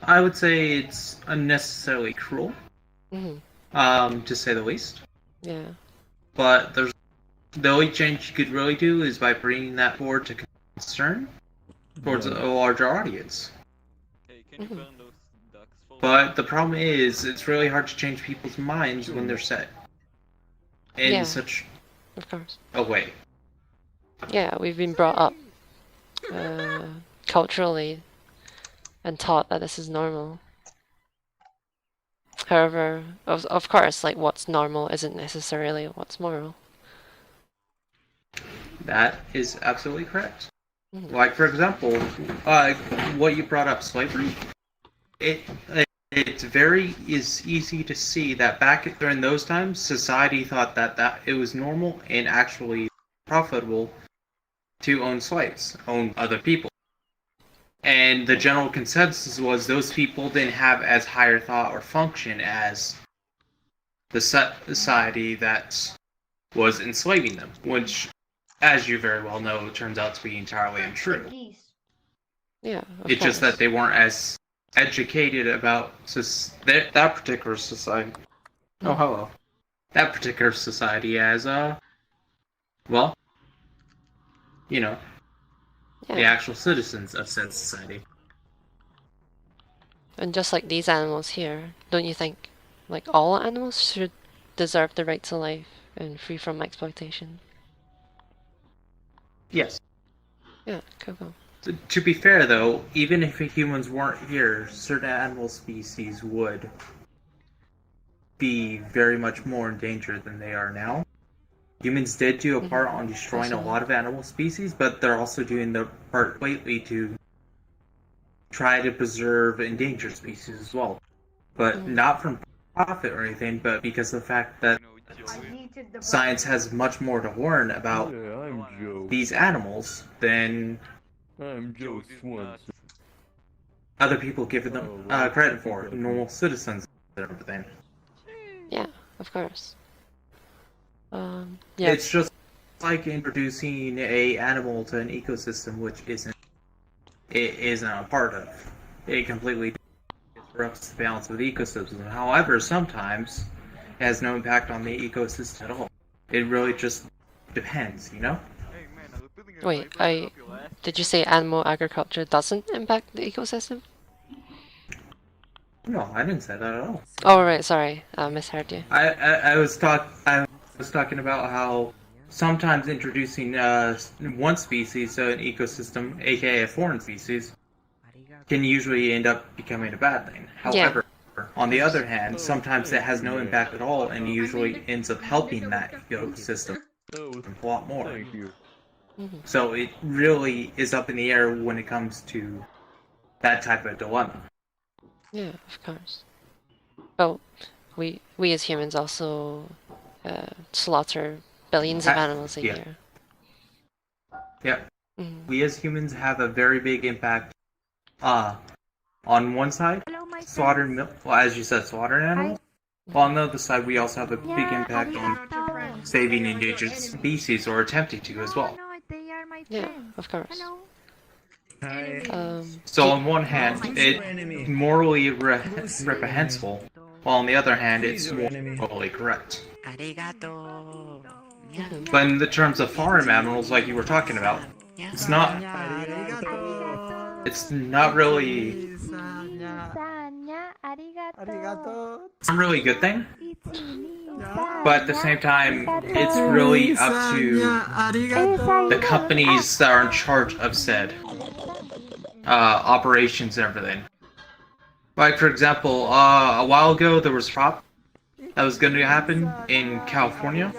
Speaker 12: I would say it's unnecessarily cruel, to say the least.
Speaker 2: Yeah.
Speaker 12: But the only change you could really do is by bringing that forward to concern towards a larger audience.
Speaker 3: Hey, can you burn those ducks for
Speaker 12: But the problem is, it's really hard to change people's minds when they're set in
Speaker 2: Yeah.
Speaker 12: such
Speaker 2: Of course.
Speaker 12: a way.
Speaker 2: Yeah, we've been brought up culturally and taught that this is normal. However, of course, like what's normal isn't necessarily what's moral.
Speaker 12: That is absolutely correct.
Speaker 2: Mhm.
Speaker 12: Like, for example, what you brought up, slavery. It's very easy to see that back during those times, society thought that it was normal and actually profitable to own slaves, own other people. And the general consensus was those people didn't have as higher thought or function as the society that was enslaving them, which, as you very well know, turns out to be entirely untrue.
Speaker 2: Yeah.
Speaker 12: It's just that they weren't as educated about that particular society. Oh, hello. That particular society as, well, you know, the actual citizens of said society.
Speaker 2: And just like these animals here, don't you think, like all animals should deserve the right to life and free from exploitation?
Speaker 12: Yes.
Speaker 2: Yeah, cool.
Speaker 12: To be fair, though, even if humans weren't here, certain animal species would be very much more in danger than they are now. Humans did do a part on destroying a lot of animal species, but they're also doing their part lately to try to preserve endangered species as well. But not from profit or anything, but because of the fact that science has much more to learn about these animals than other people give them credit for, normal citizens and everything.
Speaker 2: Yeah, of course. Yeah.
Speaker 12: It's just like introducing a animal to an ecosystem which isn't a part of. It completely disrupts the balance of the ecosystem. However, sometimes it has no impact on the ecosystem at all. It really just depends, you know?
Speaker 2: Wait, did you say animal agriculture doesn't impact the ecosystem?
Speaker 12: No, I didn't say that at all.
Speaker 2: Oh right, sorry, I misheard you.
Speaker 12: I was talking about how sometimes introducing one species to an ecosystem, aka a foreign species, can usually end up becoming a bad thing. However, on the other hand, sometimes it has no impact at all and usually ends up helping that ecosystem a lot more. So it really is up in the air when it comes to that type of dilemma.
Speaker 2: Yeah, of course. Well, we as humans also slaughter billions of animals a year.
Speaker 12: Yeah. We as humans have a very big impact. On one side, as you said, slaughtering animals. On the other side, we also have a big impact on saving endangered species, or attempting to as well.
Speaker 2: Yeah, of course.
Speaker 12: So on one hand, it's morally reprehensible, while on the other hand, it's morally correct. But in the terms of farm animals, like you were talking about, it's not really a good thing. But at the same time, it's really up to the companies that are in charge of said operations and everything. Like, for example, a while ago there was a crop that was going to happen in California,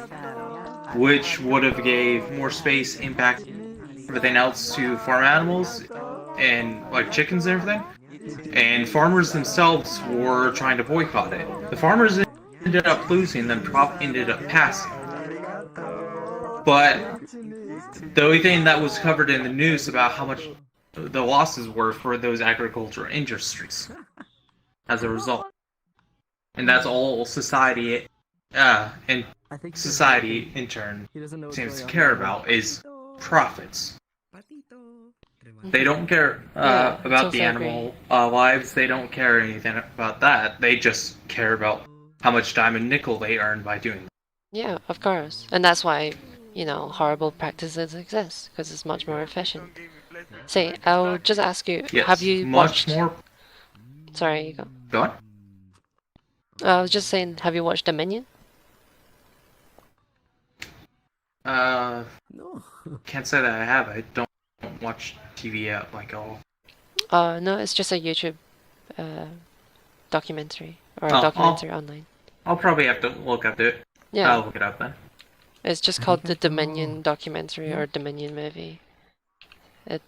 Speaker 12: which would have gave more space, impact, everything else to farm animals and like chickens and everything. And farmers themselves were trying to boycott it. The farmers ended up losing, then crop ended up passing. But the only thing that was covered in the news about how much the losses were for those agricultural industries as a result. And that's all society, and society in turn seems to care about is profits. They don't care about the animal lives. They don't care anything about that. They just care about how much diamond nickel they earn by doing that.
Speaker 2: Yeah, of course. And that's why, you know, horrible practices exist, because it's much more efficient. Say, I'll just ask you, have you watched...
Speaker 12: more...
Speaker 2: Sorry, you go.
Speaker 12: Go on.
Speaker 2: I was just saying, have you watched Dominion?
Speaker 12: Can't say that I have. I don't watch TV at like all.
Speaker 2: No, it's just a YouTube documentary or a documentary online.
Speaker 12: I'll probably have to look up it.
Speaker 2: Yeah.
Speaker 12: I'll look it up then.
Speaker 2: It's just called the Dominion documentary or Dominion movie. It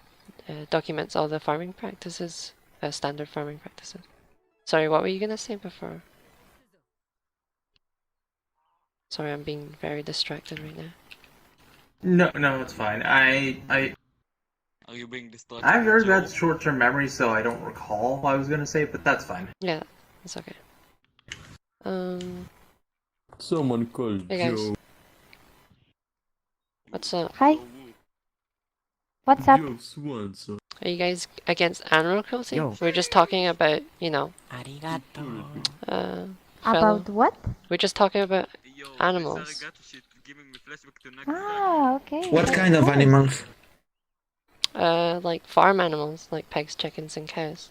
Speaker 2: documents all the farming practices, standard farming practices. Sorry, what were you gonna say before? Sorry, I'm being very distracted right now.
Speaker 12: No, it's fine. Are
Speaker 14: you being distracted?
Speaker 12: I have very bad short-term memory, so I don't recall what I was gonna say, but that's fine.
Speaker 2: Yeah, it's okay.
Speaker 13: Someone called
Speaker 2: Hey guys.
Speaker 13: Joe.
Speaker 2: What's up?
Speaker 15: Hi. What's up?
Speaker 2: Are you guys against animal cruelty?
Speaker 15: Yo.
Speaker 2: We're just talking about, you know,
Speaker 15: About what?
Speaker 2: we're just talking about animals.
Speaker 15: Ah, okay.
Speaker 16: What
Speaker 15: that's
Speaker 16: kind of
Speaker 15: cool.
Speaker 16: animals?
Speaker 2: Like farm animals, like pigs, chickens, and cows.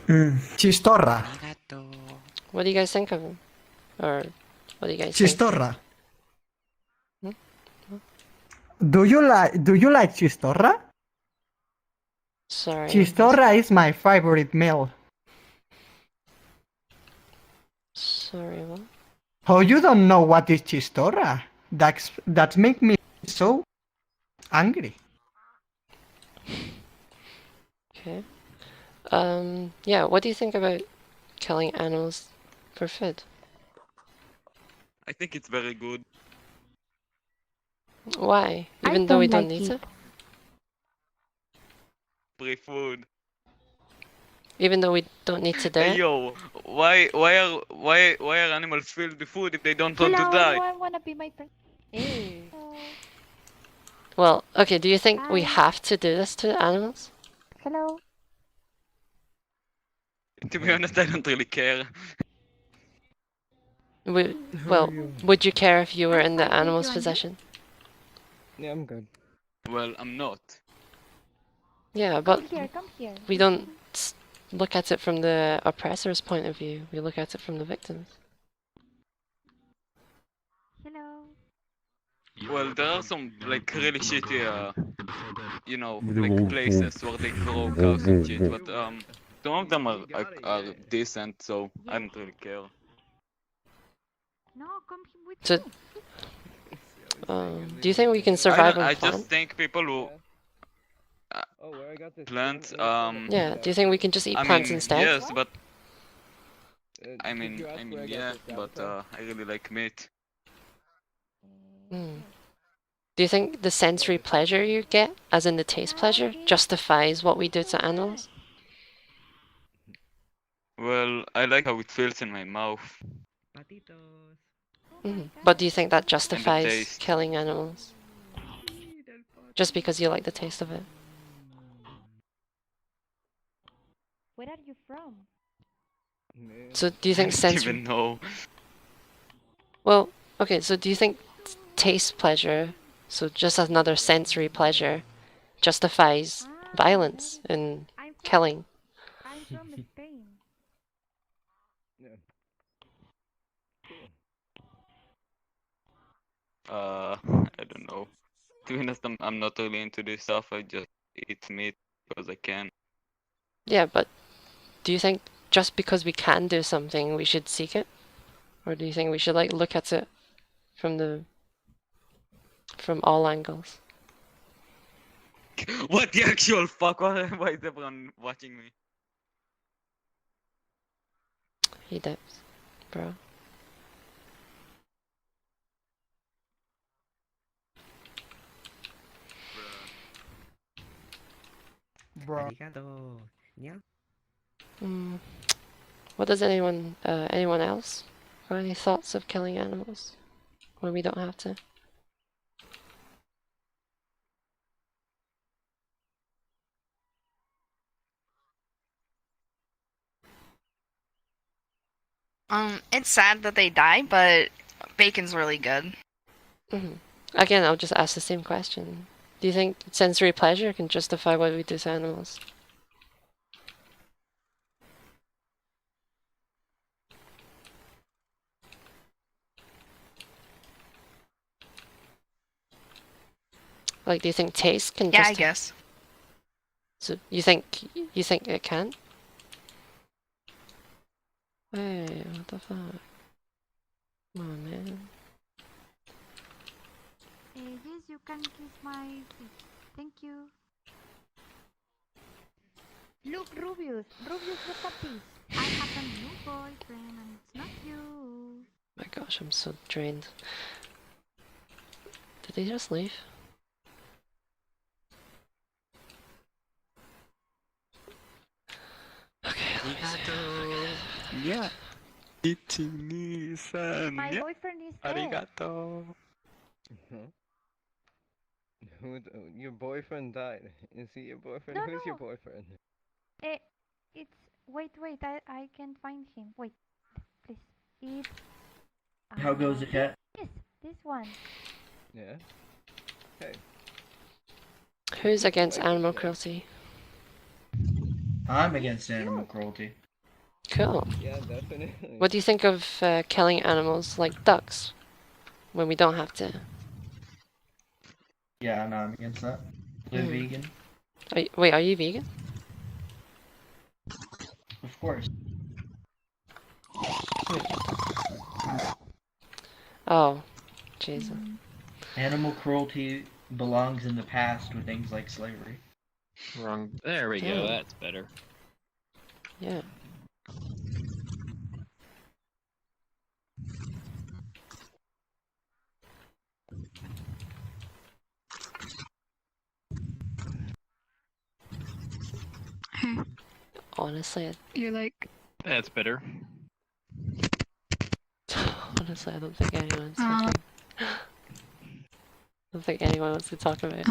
Speaker 16: Chistorra.
Speaker 2: What do you guys think of them? Or what do you guys think?
Speaker 16: Chistorra. Do you like chistorra?
Speaker 2: Sorry.
Speaker 16: Chistorra is my favorite meal.
Speaker 2: Sorry, what?
Speaker 16: Oh, you don't know what is chistorra? That make me so angry.
Speaker 2: Okay. Yeah, what do you think about killing animals for food?
Speaker 14: I think it's very good.
Speaker 2: Why?
Speaker 15: I
Speaker 2: Even though we
Speaker 15: don't
Speaker 2: don't
Speaker 15: like
Speaker 2: need
Speaker 15: it.
Speaker 2: to?
Speaker 14: Free food.
Speaker 2: Even though we don't need to do
Speaker 14: Hey
Speaker 2: it?
Speaker 14: yo, why are animals filled with food if they don't want to
Speaker 15: Hello,
Speaker 14: die?
Speaker 15: I wanna be my friend. Hey.
Speaker 2: Well, okay, do you think we
Speaker 15: Hi.
Speaker 2: have to do this to animals?
Speaker 15: Hello.
Speaker 14: To be honest, I don't really care.
Speaker 2: Well, would you care if you were in the animal's possession?
Speaker 13: Yeah, I'm good.
Speaker 14: Well, I'm not.
Speaker 2: Yeah, but
Speaker 15: Come here.
Speaker 2: we don't look at it from the oppressor's point of view. We look at it from the victims.
Speaker 15: Hello.
Speaker 14: Well, there are some like really shitty, you know, like places where they grow cows and shit, but some of them are decent, so I don't really care.
Speaker 15: No, come with
Speaker 2: So, do you think we can
Speaker 14: I
Speaker 2: survive
Speaker 14: don't,
Speaker 2: on
Speaker 14: I
Speaker 2: plant?
Speaker 14: just think people who plant,
Speaker 2: Yeah, do you think we can just eat
Speaker 14: I
Speaker 2: plants
Speaker 14: mean,
Speaker 2: instead?
Speaker 14: yes, but I mean, yeah, but I really like meat.
Speaker 2: Hmm. Do you think the sensory pleasure you get, as in the taste pleasure, justifies what we do to animals?
Speaker 14: Well, I like how it feels in my mouth.
Speaker 2: But do you think that justifies
Speaker 14: taste.
Speaker 2: killing animals? Just because you like the taste of it?
Speaker 15: Where are you from?
Speaker 2: So do you think
Speaker 14: I don't
Speaker 2: sensory...
Speaker 14: even know.
Speaker 2: Well, okay, so do you think taste pleasure, so just another sensory pleasure, justifies violence and killing?
Speaker 15: I'm from Spain.
Speaker 14: I don't know. To be honest, I'm not really into this stuff. I just eat meat because I can.
Speaker 2: Yeah, but do you think just because we can do something, we should seek it? Or do you think we should like look at it from all angles?
Speaker 14: What the actual fuck? Why is everyone watching me?
Speaker 2: He dips, bro.
Speaker 16: Bro.
Speaker 2: What does anyone else got any thoughts of killing animals when we don't have to?
Speaker 17: It's sad that they die, but bacon's really good.
Speaker 2: Again, I'll just ask the same question. Do you think sensory pleasure can justify what we do to animals? Like, do you think taste can
Speaker 17: Yeah, I
Speaker 2: justify?
Speaker 17: guess.
Speaker 2: So you think it can? Hey, what the fuck? Come on, man.
Speaker 15: Yes, you can kiss my feet. Thank you. Look, Rubius, look at this. I have a new boyfriend and it's not you.
Speaker 2: My gosh, I'm so drained. Did they just leave? Okay, let me see.
Speaker 14: Yeah. Ichi-ni-san.
Speaker 15: My
Speaker 14: Yeah.
Speaker 15: boyfriend is dead.
Speaker 14: Arigato.
Speaker 13: Your boyfriend died. Is he your boyfriend?
Speaker 15: No,
Speaker 13: Who's your
Speaker 15: no.
Speaker 13: boyfriend?
Speaker 15: It's wait, I can find him. Wait, please. It's
Speaker 1: How goes it, cat?
Speaker 15: yes, this one.
Speaker 13: Yeah. Hey.
Speaker 2: Who's against animal cruelty?
Speaker 1: I'm against animal cruelty.
Speaker 2: Cool.
Speaker 13: Yeah, definitely.
Speaker 2: What do you think of killing animals like ducks when we don't have to?
Speaker 1: Yeah, no, I'm against that. Live vegan.
Speaker 2: Wait, are you vegan?
Speaker 1: Of course.
Speaker 2: Oh, Jesus.
Speaker 1: Animal cruelty belongs in the past with things like slavery.
Speaker 5: Wrong. There we go.
Speaker 2: Oh.
Speaker 5: That's better.
Speaker 2: Yeah.
Speaker 11: Hey,
Speaker 2: Honestly,
Speaker 11: you're like,
Speaker 5: That's better.
Speaker 2: honestly, I don't think anyone's fucking. I don't think anyone wants to talk about it.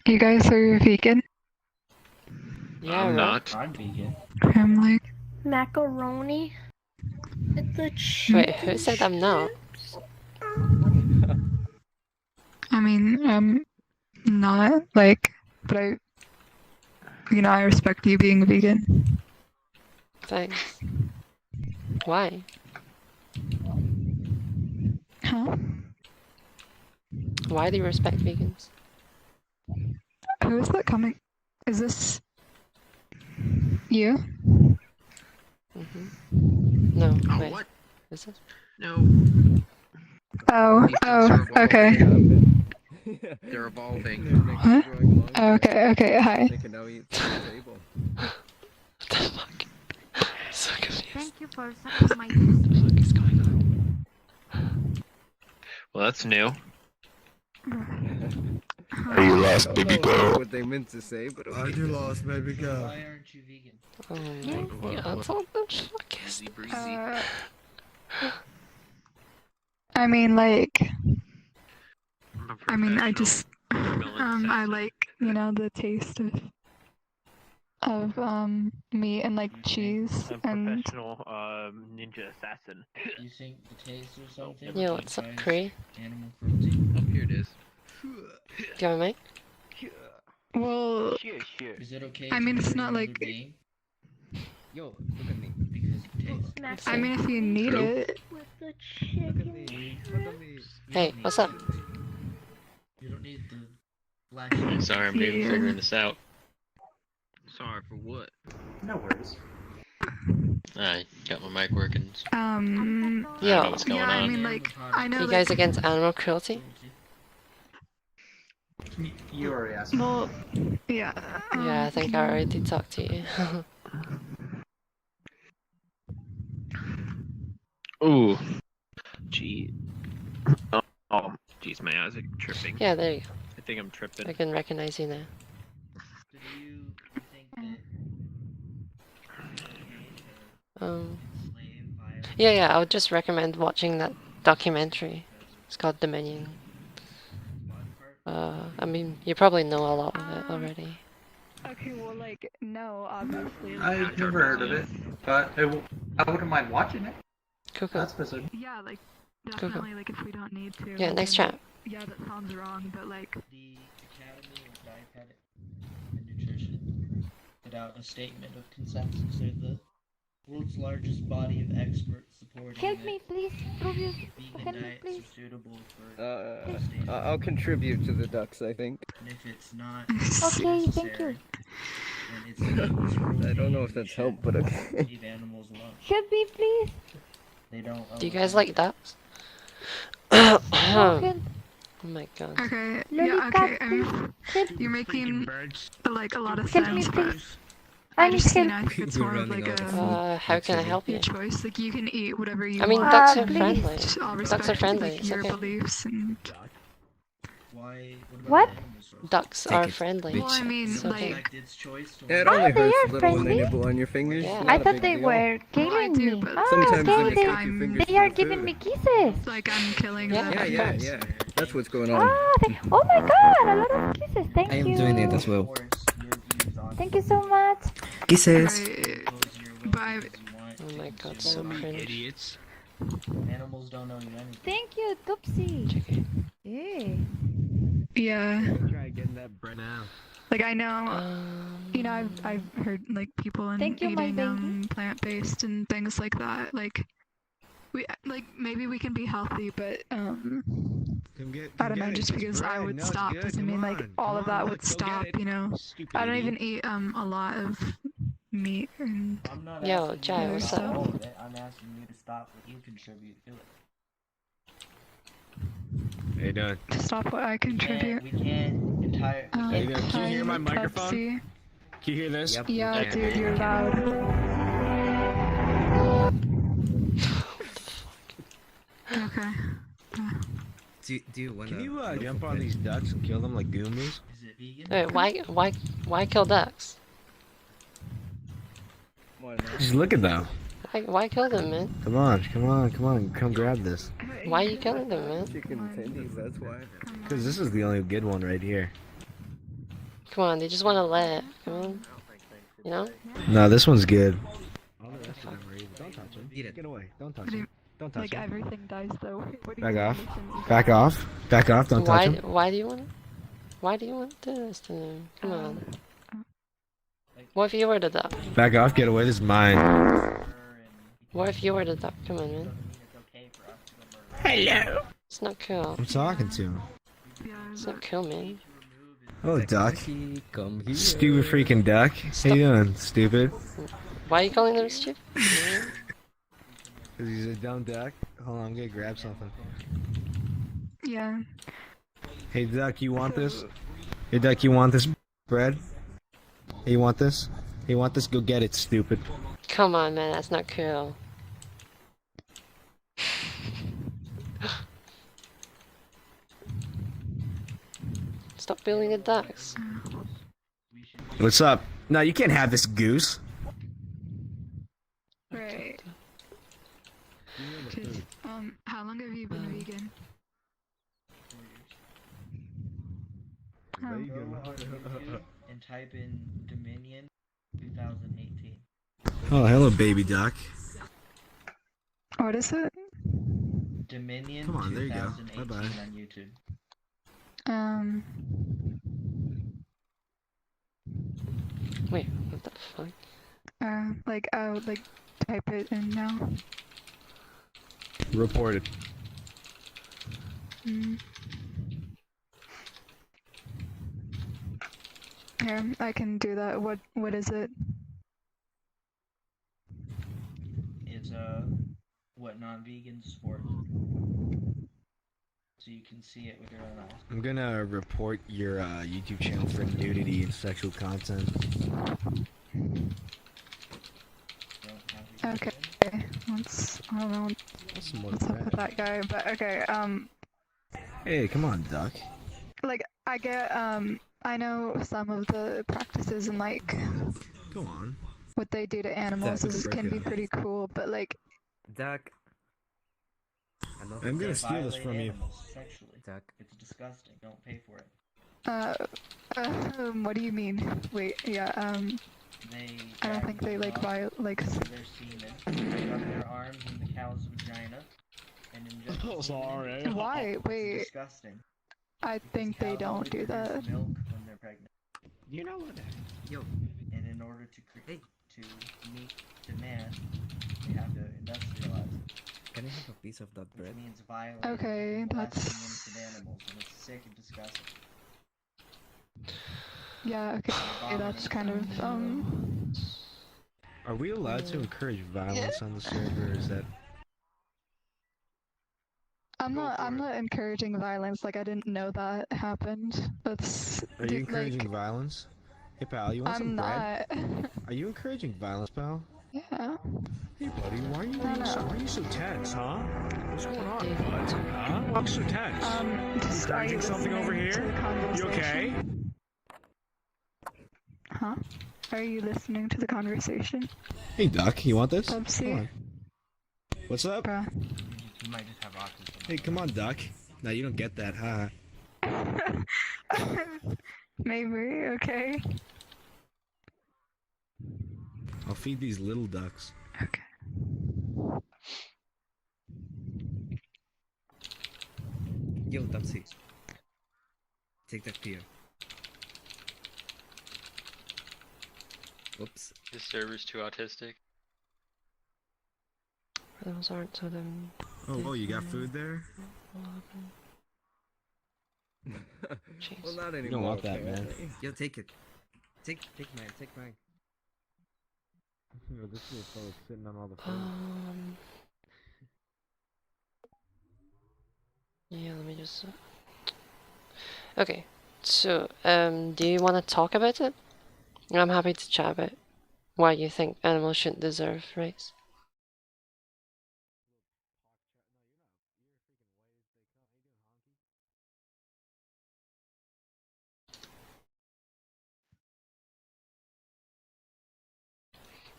Speaker 11: you guys are vegan?
Speaker 2: Yeah,
Speaker 5: I'm
Speaker 2: right?
Speaker 5: not.
Speaker 1: I'm vegan.
Speaker 11: I'm like,
Speaker 15: Macaroni.
Speaker 2: Wait, who said I'm not?
Speaker 11: I mean, I'm not, like, but I respect you being a vegan.
Speaker 2: Thanks. Why?
Speaker 11: Huh?
Speaker 2: Why do you respect vegans?
Speaker 11: Who is that coming? Is this you?
Speaker 2: No,
Speaker 5: Oh,
Speaker 2: wait.
Speaker 5: what?
Speaker 2: Is it?
Speaker 5: No.
Speaker 11: Oh, okay.
Speaker 5: They're evolving.
Speaker 11: What? Okay, hi.
Speaker 13: They can now eat from the table.
Speaker 2: What the fuck? So confused.
Speaker 15: Thank you for sucking my
Speaker 2: What the fuck is going on?
Speaker 5: Well, that's new.
Speaker 13: Are you lost, baby girl? What they meant to say, but okay.
Speaker 10: Are you lost, baby girl?
Speaker 1: Why aren't you vegan?
Speaker 2: Oh my god, what the fuck is this?
Speaker 11: I mean, like, I just, I like, the taste of meat and like cheese and.
Speaker 3: Professional ninja assassin.
Speaker 1: You think the taste or something?
Speaker 2: Yeah, what's up, Cree?
Speaker 1: Animal cruelty?
Speaker 5: Oh, here it is.
Speaker 2: Do you have a mic?
Speaker 11: Well,
Speaker 1: Is it okay?
Speaker 11: I mean,
Speaker 1: to
Speaker 11: it's
Speaker 1: hurt
Speaker 11: not
Speaker 1: another
Speaker 11: like.
Speaker 1: being?
Speaker 13: Yo, look at me.
Speaker 1: Because it tastes.
Speaker 11: I mean, if you need it.
Speaker 15: with the
Speaker 13: Look at
Speaker 15: chicken.
Speaker 13: me. Look at me.
Speaker 2: Hey, what's up?
Speaker 1: You don't need the black sheep.
Speaker 5: Sorry, I'm figuring this out. Sorry for what?
Speaker 12: No worries.
Speaker 5: I got my mic working.
Speaker 2: Yo,
Speaker 5: I don't know what's going
Speaker 11: I
Speaker 5: on.
Speaker 11: mean, like, I know.
Speaker 2: you guys against animal cruelty?
Speaker 12: You already asked me.
Speaker 11: Well, yeah.
Speaker 2: Yeah, I think I already talked to you.
Speaker 3: Ooh. Gee. Oh, jeez, my eyes are tripping.
Speaker 2: Yeah, there you go.
Speaker 3: I think I'm tripping.
Speaker 2: I can recognize you now.
Speaker 1: Do you think that
Speaker 2: Yeah, I would just recommend watching that documentary. It's called Dominion. I mean, you probably know a lot of it already.
Speaker 11: Okay, well, like, no, obviously.
Speaker 12: I've never heard of it, but I wouldn't mind watching it.
Speaker 2: Cool.
Speaker 12: That's specific.
Speaker 11: Yeah, like,
Speaker 2: Cool.
Speaker 11: definitely, like, if we don't need to.
Speaker 2: Yeah, next chat.
Speaker 11: Yeah, that sounds wrong, but, like.
Speaker 1: the Academy of Dietetic and Nutrition put out a statement of consensus? They're the World's largest body of experts supporting
Speaker 15: Help
Speaker 1: that
Speaker 15: me, please, Rubius.
Speaker 1: vegan
Speaker 15: Help me,
Speaker 1: diets
Speaker 15: please.
Speaker 1: are suitable for
Speaker 13: I'll contribute to the ducks, I think.
Speaker 1: and if it's not
Speaker 15: Okay, thank
Speaker 1: necessary,
Speaker 15: you.
Speaker 1: then it's needless cruelty.
Speaker 13: I don't know if
Speaker 1: and we
Speaker 13: that's help,
Speaker 1: should
Speaker 13: but okay.
Speaker 1: leave animals alone.
Speaker 15: Help me, please.
Speaker 1: They don't.
Speaker 2: Do you
Speaker 1: owe
Speaker 2: guys
Speaker 1: us
Speaker 2: like ducks?
Speaker 15: No,
Speaker 2: Oh
Speaker 15: help.
Speaker 2: my god.
Speaker 11: Okay,
Speaker 15: Lollipop,
Speaker 11: yeah, okay.
Speaker 15: please.
Speaker 11: You're making like a lot of
Speaker 15: Help me,
Speaker 11: sense, but
Speaker 15: please.
Speaker 11: I
Speaker 15: I need
Speaker 11: just,
Speaker 15: help.
Speaker 11: I think it's more of like
Speaker 2: How can I help
Speaker 11: your
Speaker 2: you?
Speaker 11: choice. Like you can eat whatever you
Speaker 2: I mean,
Speaker 11: want.
Speaker 2: ducks are
Speaker 15: please.
Speaker 2: friendly.
Speaker 11: Just all
Speaker 2: Ducks are
Speaker 11: respect,
Speaker 2: friendly.
Speaker 11: like
Speaker 2: It's
Speaker 11: your
Speaker 2: okay.
Speaker 11: beliefs and.
Speaker 1: Why?
Speaker 15: What?
Speaker 2: Ducks are friendly.
Speaker 11: Well, I mean,
Speaker 2: It's okay.
Speaker 11: like.
Speaker 1: Its choice to
Speaker 13: Yeah, it
Speaker 15: Ah,
Speaker 13: only
Speaker 15: they
Speaker 13: hurts
Speaker 15: are
Speaker 13: a little when they
Speaker 15: friendly.
Speaker 13: nibble on your fingers.
Speaker 2: Yeah.
Speaker 13: It's
Speaker 15: I
Speaker 13: not a
Speaker 15: thought
Speaker 13: big
Speaker 15: they
Speaker 13: deal.
Speaker 15: were
Speaker 11: Well, I
Speaker 15: killing
Speaker 11: do,
Speaker 15: me.
Speaker 11: but
Speaker 15: Ah,
Speaker 13: Sometimes
Speaker 15: okay,
Speaker 13: they just take your fingers
Speaker 15: they
Speaker 13: for
Speaker 15: are
Speaker 13: the
Speaker 15: giving
Speaker 13: food.
Speaker 15: me kisses.
Speaker 11: Like I'm killing
Speaker 2: Yeah,
Speaker 11: them.
Speaker 13: Yeah,
Speaker 2: of
Speaker 13: yeah,
Speaker 2: course.
Speaker 13: yeah. That's what's going on.
Speaker 15: Ah, oh my god, a lot of kisses. Thank
Speaker 10: I am
Speaker 15: you.
Speaker 10: doing it as well.
Speaker 15: Thank you so much.
Speaker 10: Kisses.
Speaker 11: But I,
Speaker 2: Oh my god, so cringe.
Speaker 1: idiots. Animals don't know you anything.
Speaker 15: Thank you, Toopsy. Yeah.
Speaker 11: yeah.
Speaker 6: Try getting that bread now.
Speaker 11: Like I know, you know, I've heard like people in
Speaker 15: Thank you, my
Speaker 11: eating plant-based and things like that. Like we like maybe we can be healthy, but I don't know. Just because I would stop doesn't mean like all of that would stop. You know, I don't even eat a lot of meat and
Speaker 1: I'm not
Speaker 2: Yo,
Speaker 1: asking
Speaker 2: Jai,
Speaker 1: you to
Speaker 2: what's
Speaker 1: stop
Speaker 2: up?
Speaker 1: all of it. I'm asking you to stop what you contribute to it.
Speaker 6: How you doing?
Speaker 11: to stop what I contribute.
Speaker 1: We can't entire.
Speaker 6: How you doing? Can you hear my
Speaker 11: Type
Speaker 6: microphone?
Speaker 11: C.
Speaker 6: Can you hear this?
Speaker 11: Yeah, dude, you're loud. Okay.
Speaker 10: Do you want
Speaker 6: Can you jump on these ducks and kill them like Goombas?
Speaker 1: Is it vegan?
Speaker 2: Wait, why kill ducks?
Speaker 6: Just look at them.
Speaker 2: Why kill them, man?
Speaker 6: Come on, come grab this.
Speaker 2: Why are you killing them, man?
Speaker 13: Chicken tendies, that's why.
Speaker 6: Because this is the only good one right here.
Speaker 2: Come on, they just want to let. Come on. You know?
Speaker 6: No, this one's good.
Speaker 10: Don't touch him.
Speaker 6: Get away. Don't touch
Speaker 11: What do you-
Speaker 6: him. Don't touch
Speaker 11: Like
Speaker 6: him.
Speaker 11: everything dies though. What do you
Speaker 6: Back
Speaker 11: mean
Speaker 6: off.
Speaker 11: you shouldn't eat
Speaker 6: Back
Speaker 11: that?
Speaker 6: off. Back off. Don't touch him.
Speaker 2: Why do you want? Why do you want to do this to them? Come on. What if you were the duck?
Speaker 6: Back off. Get away. This is mine.
Speaker 2: What if you were the duck? Come on, man.
Speaker 6: Hello.
Speaker 2: It's not cool.
Speaker 6: I'm talking to him.
Speaker 2: It's not cool, man.
Speaker 6: Oh, duck.
Speaker 10: Come here.
Speaker 6: Stupid freaking duck. How you doing, stupid?
Speaker 2: Why are you calling them stupid?
Speaker 6: Because he's a dumb duck. Hold on, I'm gonna grab something.
Speaker 11: Yeah.
Speaker 6: Hey, duck, you want this? Hey, duck, you want this bread? Hey, you want this? Hey, you want this? Go get it, stupid.
Speaker 2: Come on, man. That's not cool. Stop building the ducks.
Speaker 6: What's up? No, you can't have this goose.
Speaker 11: Right. 'Cause, how long have you been vegan?
Speaker 1: And type in Dominion 2018.
Speaker 6: Oh, hello, baby duck.
Speaker 11: What is it?
Speaker 1: Dominion
Speaker 6: Come on, there you go.
Speaker 1: 2018
Speaker 6: Bye-bye.
Speaker 1: on YouTube.
Speaker 2: Wait, what the fuck?
Speaker 11: Like I would like type it in now.
Speaker 6: Reported.
Speaker 11: Here, I can do that. What is it?
Speaker 1: Is what non-vegans support. So you can see it with your own eyes.
Speaker 6: I'm gonna report your YouTube channel for nudity and sexual content.
Speaker 11: Okay. I don't know what's up with that guy, but okay.
Speaker 6: Hey, come on, duck.
Speaker 11: Like I get I know some of the practices and like
Speaker 6: Go on.
Speaker 11: what they do to animals
Speaker 6: That's
Speaker 11: can be
Speaker 6: ridiculous.
Speaker 11: pretty cool, but like
Speaker 10: Duck.
Speaker 6: I'm gonna steal this
Speaker 1: Violate
Speaker 6: from you.
Speaker 1: animals sexually.
Speaker 10: Duck.
Speaker 1: It's disgusting. Don't pay for it.
Speaker 11: what do you mean? Wait, yeah,
Speaker 1: They
Speaker 11: I don't think they like like
Speaker 1: their semen, rub their arms in the cow's vagina, and inject the semen.
Speaker 11: Why? Wait.
Speaker 1: It's disgusting.
Speaker 11: I think they
Speaker 1: Cows
Speaker 11: don't
Speaker 1: only
Speaker 11: do that.
Speaker 1: produce milk when they're pregnant.
Speaker 6: You know what?
Speaker 10: Yo.
Speaker 1: And in order to to meet demand, they have to industrialize.
Speaker 10: Can I have a piece of that
Speaker 1: Which
Speaker 10: bread?
Speaker 1: means violating
Speaker 11: Okay,
Speaker 1: and molesting
Speaker 11: that's
Speaker 1: innocent animals, and it's sick and disgusting.
Speaker 11: yeah. Okay, that's kind of
Speaker 10: Are we allowed to encourage violence on the server, or is that...
Speaker 11: I'm not encouraging violence. Like I didn't know that happened. That's
Speaker 10: Are you encouraging violence? Hey pal, you want some
Speaker 11: I'm
Speaker 10: bread?
Speaker 11: not.
Speaker 10: Are you encouraging violence, pal?
Speaker 11: Yeah.
Speaker 10: Hey buddy, why are you
Speaker 11: No, no.
Speaker 10: why are you so tense, huh? What's going on, bud? Huh? Why are you so tense?
Speaker 11: Just are you
Speaker 10: encouraging something over
Speaker 11: listening to
Speaker 10: here?
Speaker 11: the
Speaker 10: You okay?
Speaker 11: conversation? Huh? Are you listening to the conversation?
Speaker 10: Hey Duck, you want this?
Speaker 11: Pupsy?
Speaker 10: Come on. What's up?
Speaker 11: Bruh.
Speaker 1: You might just have autism.
Speaker 10: Hey, come on, Duck. No, you don't get that, huh?
Speaker 11: Maybe, okay.
Speaker 10: I'll feed these little ducks.
Speaker 11: Okay.
Speaker 10: Yo, Ducksy. Take that beer. Whoops.
Speaker 5: This server's too autistic.
Speaker 2: Those aren't so them.
Speaker 10: Oh, you got food there?
Speaker 2: Jeez.
Speaker 10: Not anymore. You don't want that, man. Yo, take it. Take mine. Yo, this little fella's sitting on all the food.
Speaker 2: Yeah, let me just. Okay, so do you want to talk about it? I'm happy to chat about why you think animals shouldn't deserve rights.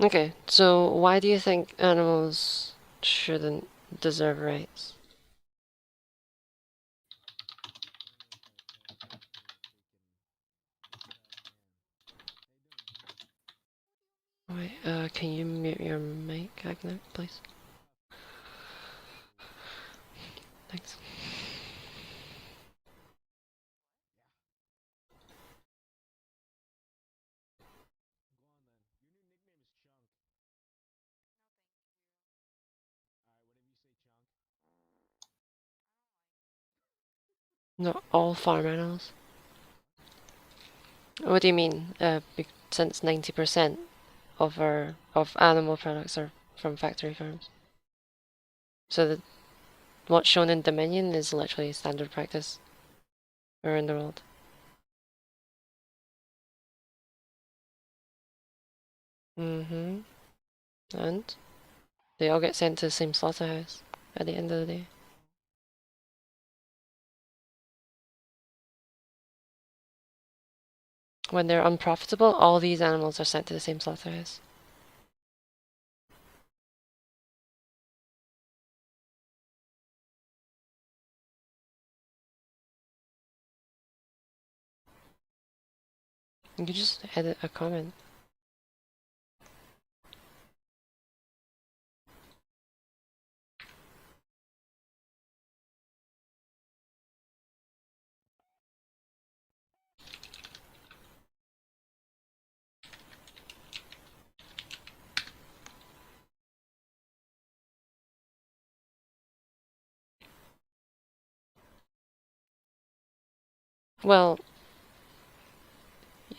Speaker 2: Okay, so why do you think animals shouldn't deserve rights? Wait, can you mute your mic, Agnes, please? Thanks. Not all farm animals. What do you mean? Since 90% of animal products are from factory farms. So what's shown in Dominion is literally standard practice around the world. Mm-hmm. And they all get sent to the same slaughterhouse at the end of the day. When they're unprofitable, all these animals are sent to the same slaughterhouse. You can just edit a comment. Well,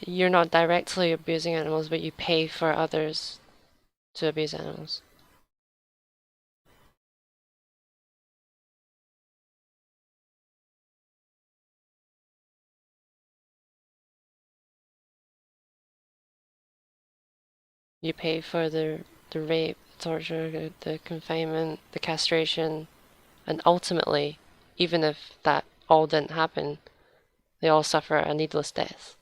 Speaker 2: you're not directly abusing animals, but you pay for others to abuse animals. You pay for the rape, the torture, the confinement, the castration, and ultimately, even if that all didn't happen, they all suffer a needless death.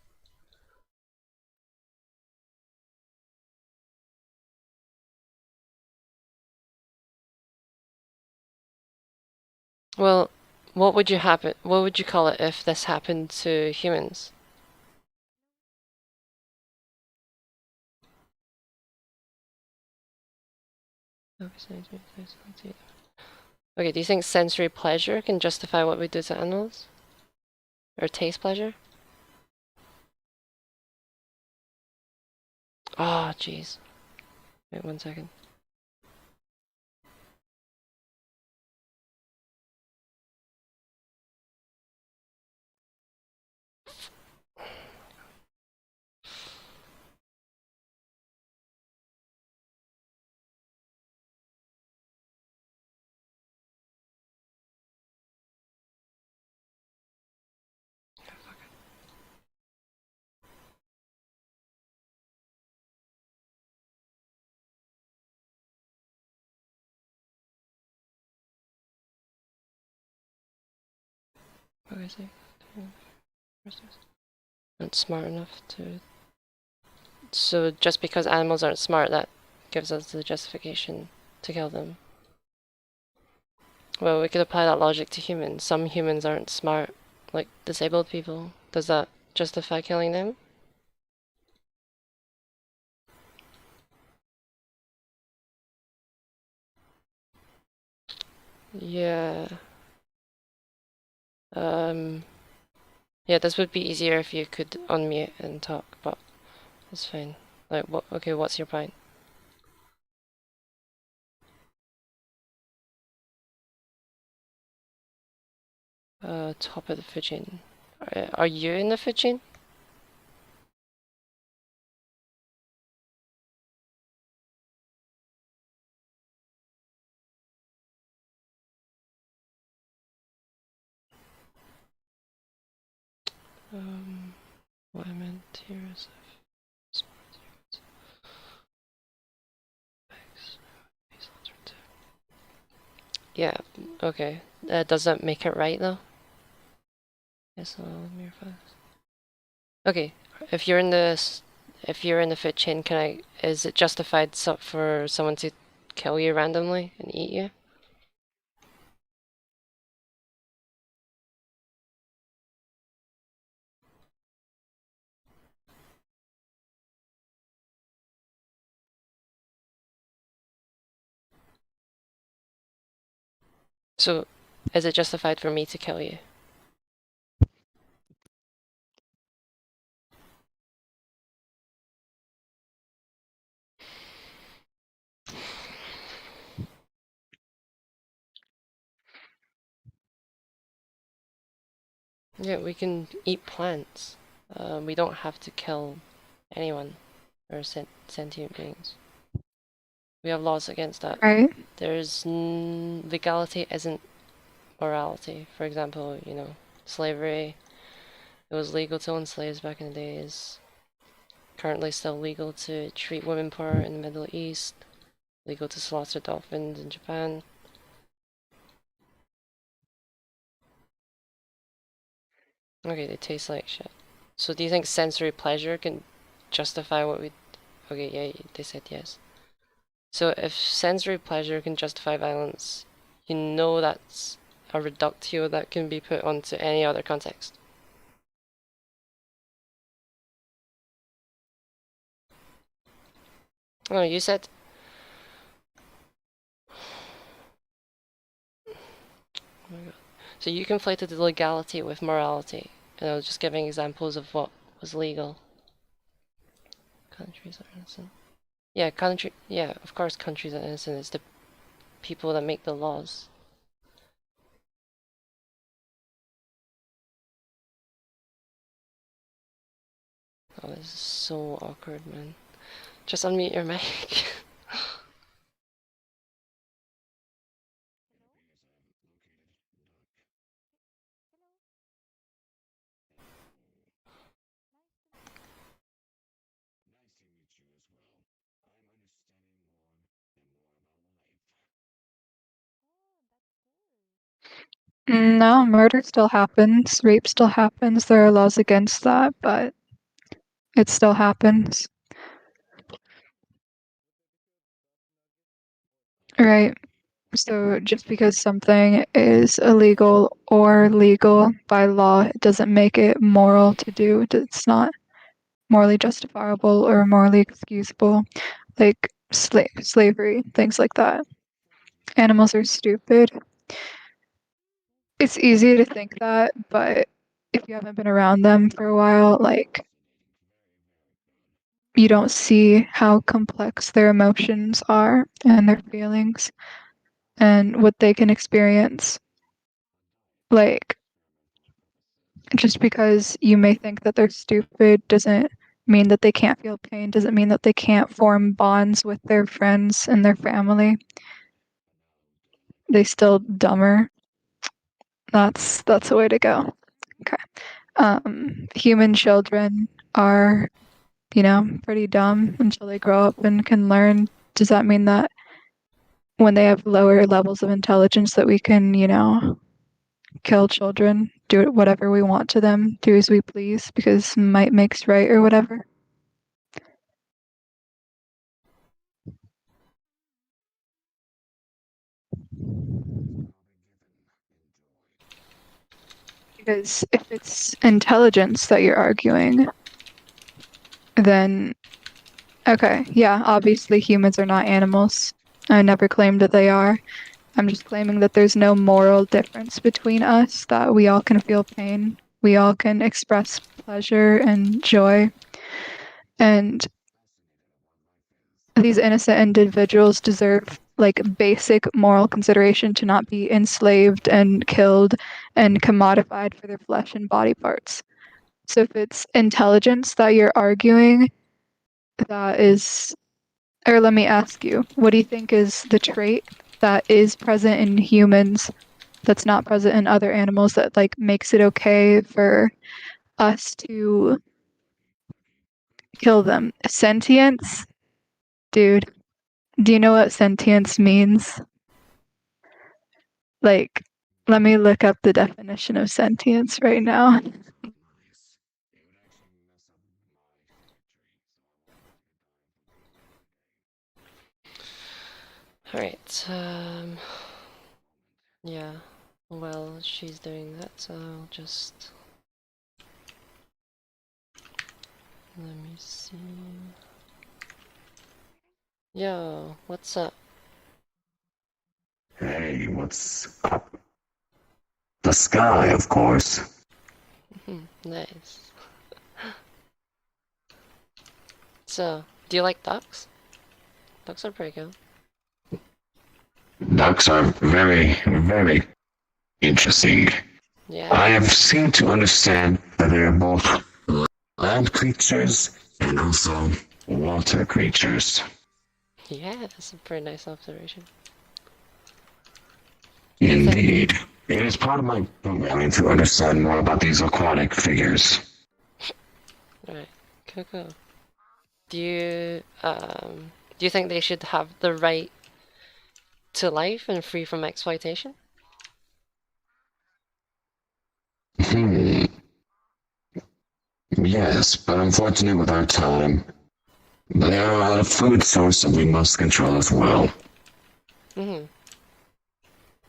Speaker 2: Well, what would you call it if this happened to humans? Okay, do you think sensory pleasure can justify what we do to animals? Or taste pleasure? Oh, jeez. Wait 1 second. What was I saying? Not smart enough to. So just because animals aren't smart, that gives us the justification to kill them. Well, we could apply that logic to humans. Some humans aren't smart, like disabled people. Does that justify killing them? Yeah. Yeah, this would be easier if you could unmute and talk, but it's fine. Like, what? Okay, what's your point? Top of the food chain. Are you in the food chain? What I meant here is yeah, okay. Does that make it right though? Yes, okay. If you're in the food chain, is it justified for someone to kill you randomly and eat you? So, is it justified for me to kill you? Yeah, we can eat plants. We don't have to kill anyone or sentient beings. We have laws against that.
Speaker 11: Right.
Speaker 2: There's legality isn't morality. For example, you know, slavery. It was legal to own slaves back in the days. Currently still legal to treat women poor in the Middle East. Legal to slaughter dolphins in Japan. Okay, they taste like shit. So do you think sensory pleasure can justify what we... Okay, yeah, they said yes. So if sensory pleasure can justify violence, you know that's a reductio that can be put onto any other context. Oh, you said... Oh my god. So you conflated the legality with morality, and I was just giving examples of what was legal. Countries are innocent. Yeah, yeah, of course countries are innocent. It's the people that make the laws. Oh, this is so awkward, man. Just unmute your mic.
Speaker 11: No, murder still happens, rape still happens. There are laws against that, but it still happens. Right. So just because something is illegal or legal by law, it doesn't make it moral to do. It's not morally justifiable or morally excusable, like slavery, things like that. Animals are stupid. It's easy to think that, but if you haven't been around them for a while, like you don't see how complex their emotions are and their feelings and what they can experience. Like, just because you may think that they're stupid doesn't mean that they can't feel pain, doesn't mean that they can't form bonds with their friends and their family. They still dumber. That's the way to go. Okay. Human children are, pretty dumb until they grow up and can learn. Does that mean that when they have lower levels of intelligence that we can, kill children, do whatever we want to them, do as we please because might makes right or whatever? Because if it's intelligence that you're arguing, then okay, yeah, obviously humans are not animals. I never claimed that they are. I'm just claiming that there's no moral difference between us, that we all can feel pain, we all can express pleasure and joy. And these innocent individuals deserve like basic moral consideration to not be enslaved and killed and commodified for their flesh and body parts. So if it's intelligence that you're arguing, that is, or let me ask you, what do you think is the trait that is present in humans that's not present in other animals that like makes it okay for us to kill them? Sentience? Dude, do you know what sentience means? Like, let me look up the definition of sentience right now.
Speaker 2: Alright, yeah, well, she's doing that, so I'll just... Let me see... Yo, what's up?
Speaker 18: Hey, what's up? The sky, of course.
Speaker 2: Nice. So, do you like ducks? Ducks are pretty cool.
Speaker 18: Ducks are very, very interesting.
Speaker 2: Yeah.
Speaker 18: I have seemed to understand that they are both land creatures and also water creatures.
Speaker 2: Yeah, that's a pretty nice observation.
Speaker 18: Indeed. It is part of my programming to understand more about these aquatic figures.
Speaker 2: Alright, cool. Do you think they should have the right to life and free from exploitation?
Speaker 18: Yes, but unfortunately with our time, they are a food source that we must control as well.
Speaker 2: Do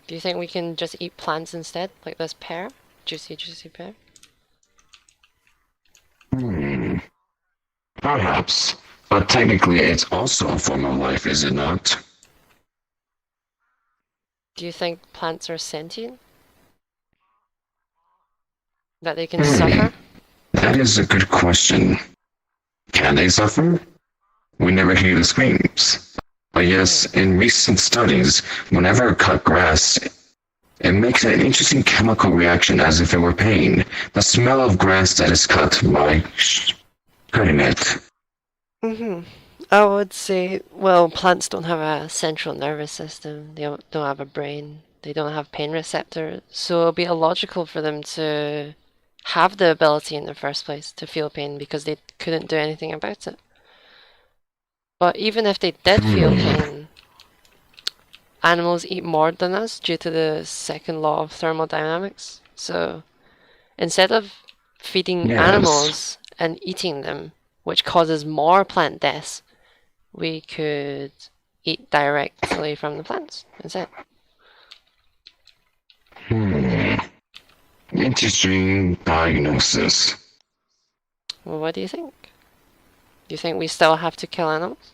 Speaker 2: you think we can just eat plants instead? Like this pear? Juicy pear?
Speaker 18: Perhaps. But technically it's also a form of life, is it not?
Speaker 2: Do you think plants are sentient? That they can suffer?
Speaker 18: That is a good question. Can they suffer? We never hear the screams. But yes, in recent studies, whenever I cut grass, it makes an interesting chemical reaction as if it were pain. The smell of grass that is cut by cutting it.
Speaker 2: I would say, well, plants don't have a central nervous system. They don't have a brain. They don't have pain receptors. So it'll be illogical for them to have the ability in the first place to feel pain because they couldn't do anything about it. But even if they did feel pain, animals eat more than us due to the second law of thermodynamics. So instead of feeding animals and eating them, which causes more plant deaths, we could eat directly from the plants instead.
Speaker 18: Interesting diagnosis.
Speaker 2: Well, what do you think? Do you think we still have to kill animals?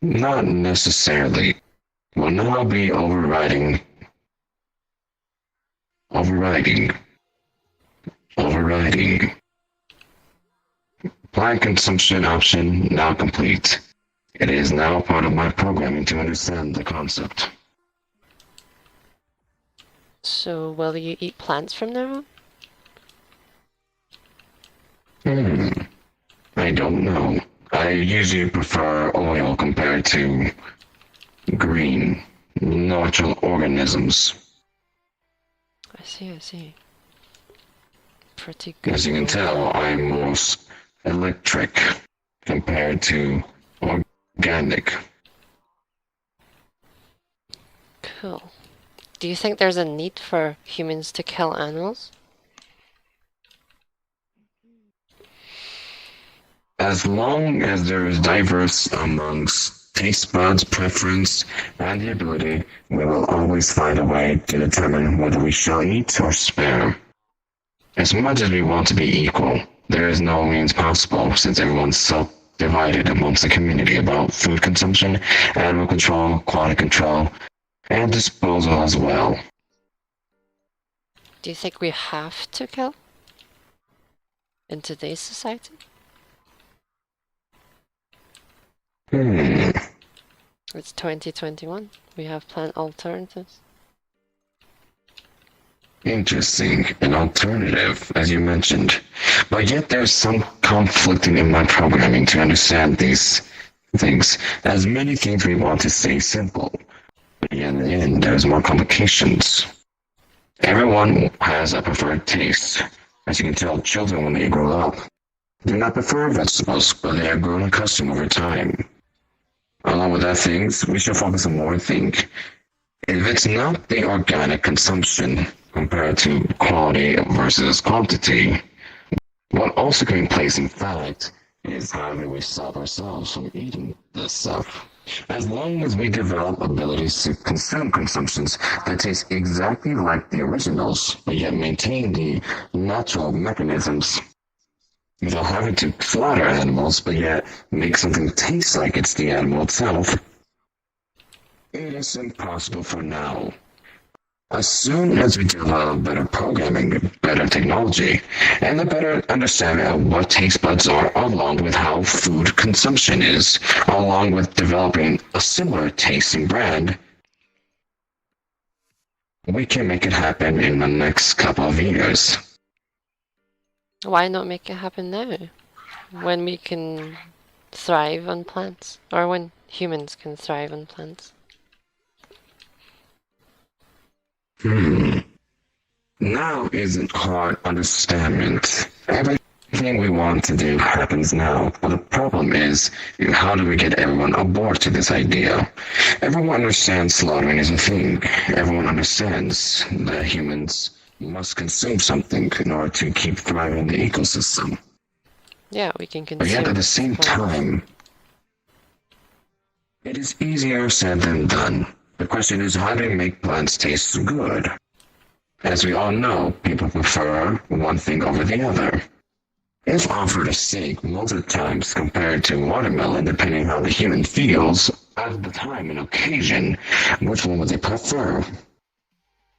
Speaker 18: Not necessarily. Will now be overriding Overriding. Plant consumption option now complete. It is now part of my programming to understand the concept.
Speaker 2: So, will you eat plants from now
Speaker 18: on? I don't know. I usually prefer oil compared to green, natural organisms.
Speaker 2: I see. Pretty good.
Speaker 18: As you can tell, I'm more electric compared to organic.
Speaker 2: Cool. Do you think there's a need for humans to kill animals?
Speaker 18: As long as there is diverse amongst taste buds, preference, and the ability, we will always find a way to determine whether we shall eat or spare. As much as we want to be equal, there is no means possible since everyone's so divided amongst the community about food consumption, animal control, quality control, and disposal as well.
Speaker 2: Do you think we have to kill? In today's society? It's 2021. We have plant alternatives.
Speaker 18: Interesting. An alternative, as you mentioned. But yet there's some conflicting in my programming to understand these things, as many things we want to stay simple. But in the end, there's more complications. Everyone has a preferred taste. As you can tell, children, when they grow up, do not prefer vegetables, but they are grown accustomed over time. Along with that things, we should focus on more think. If it's not the organic consumption compared to quality versus quantity, what also can be placed in fact is how do we stop ourselves from eating this stuff. As long as we develop abilities to consume consumptions that taste exactly like the originals, but yet maintain the natural mechanisms, without having to slaughter animals, but yet make something taste like it's the animal itself, it is impossible for now. As soon as we develop better programming, better technology, and a better understanding of what taste buds are, along with how food consumption is, along with developing a similar tasting brand, we can make it happen in the next couple of years.
Speaker 2: Why not make it happen now? When we can thrive on plants? Or when humans can thrive on plants?
Speaker 18: Now isn't hard understanding. Everything we want to do happens now, but the problem is, how do we get everyone aboard to this idea? Everyone understands slaughtering is a thing. Everyone understands that humans must consume something in order to keep thriving in the ecosystem.
Speaker 2: Yeah, we can consume.
Speaker 18: But yet at the same time, it is easier said than done. The question is, how do we make plants taste good? As we all know, people prefer one thing over the other. If offered a steak multiple times compared to watermelon, depending on how the human feels at the time and occasion, which one would they prefer?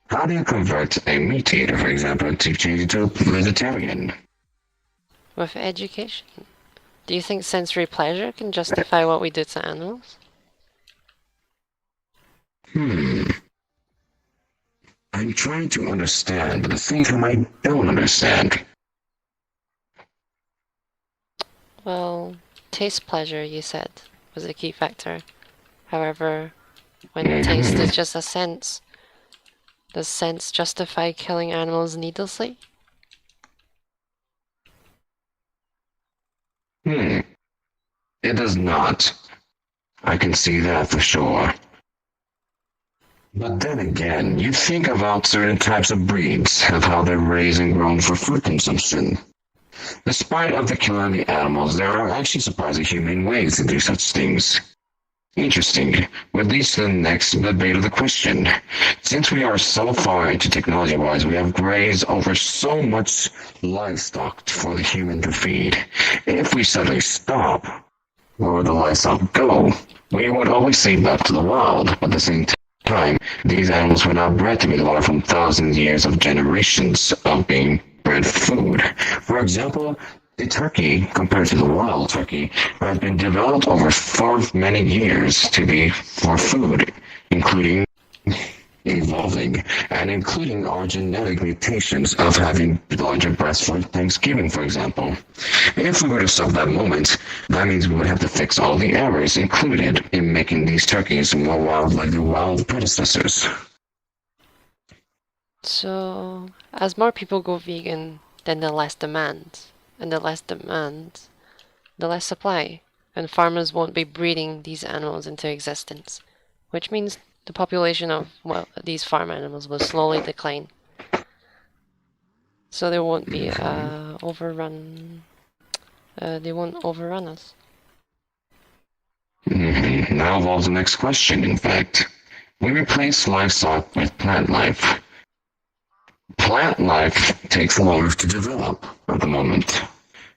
Speaker 18: How do you convert a meat eater, for example, to change it to a vegetarian?
Speaker 2: With education. Do you think sensory pleasure can justify what we do to animals?
Speaker 18: I'm trying to understand, but the things I don't understand.
Speaker 2: Well, taste pleasure, you said, was a key factor. However, when taste is just a sense, does sense justify killing animals needlessly?
Speaker 18: It does not. I can see that for sure. But then again, you think about certain types of breeds, of how they're raised and grown for food consumption. Despite of the killing the animals, there are actually surprisingly humane ways to do such things. Interesting, which leads to the next debate of the question. Since we are so far into technology-wise, we have grazed over so much livestock for the human to feed. If we suddenly stop, where would the livestock go? We would always say back to the wild, but at the same time, these animals were not bred to be slaughtered from thousands of years of generations of being bred food. For example, the turkey, compared to the wild turkey, has been developed over for many years to be for food, including evolving and including our genetic mutations of having larger breasts for Thanksgiving, for example. If we were to stop that moment, that means we would have to fix all the errors included in making these turkeys more wild like their wild predecessors.
Speaker 2: So, as more people go vegan, then the less demand. And the less demand, the less supply. And farmers won't be breeding these animals into existence. Which means the population of, well, these farm animals will slowly decline. So there won't be overrun. They won't overrun us.
Speaker 18: Now evolves the next question, in fact. We replace livestock with plant life. Plant life takes longer to develop at the moment,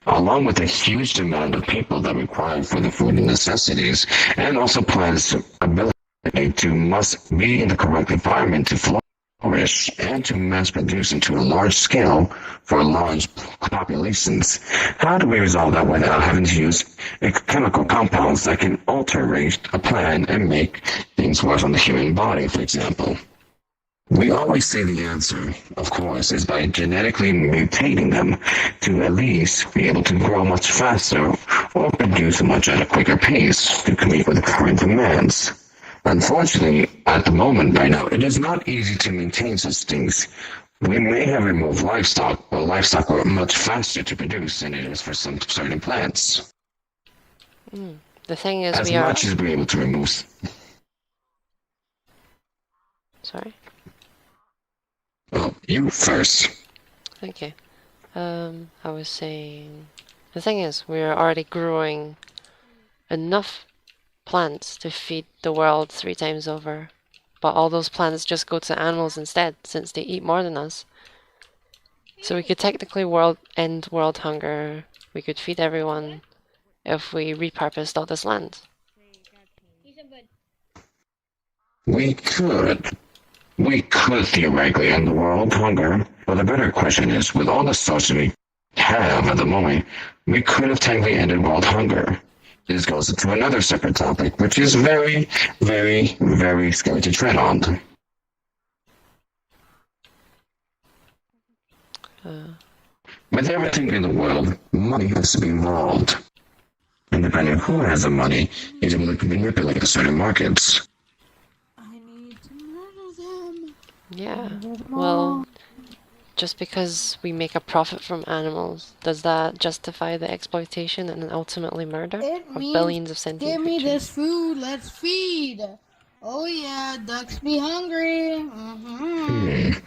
Speaker 18: along with a huge demand of people that require for the food and necessities, and also plants' ability to must be in the correct environment to flourish and to mass produce into a large scale for large populations. How do we resolve that without having to use chemical compounds that can alter a plant and make things worse on the human body, for example? We always say the answer, of course, is by genetically mutating them to at least be able to grow much faster or produce much at a quicker pace to compete with the current demands. Unfortunately, at the moment right now, it is not easy to maintain such things. We may have removed livestock, but livestock are much faster to produce than it is for some certain plants.
Speaker 2: The thing is,
Speaker 18: as much as we're able to remove.
Speaker 2: Sorry?
Speaker 18: Oh, you first.
Speaker 2: Okay. I was saying, the thing is, we're already growing enough plants to feed the world 3 times over. But all those plants just go to animals instead, since they eat more than us. So we could technically end world hunger. We could feed everyone if we repurposed all this land.
Speaker 18: We could theoretically end the world hunger, but the better question is, with all the sources we have at the moment, we could have technically ended world hunger. This goes into another separate topic, which is very, very, very scary to tread on. With everything in the world, money has to be involved. And depending on who has the money, is able to manipulate the certain markets.
Speaker 2: Yeah, well, just because we make a profit from animals, does that justify the exploitation and ultimately murder of billions of sentient
Speaker 7: Give me
Speaker 2: creatures?
Speaker 7: this food, let's feed. Oh yeah, ducks be hungry.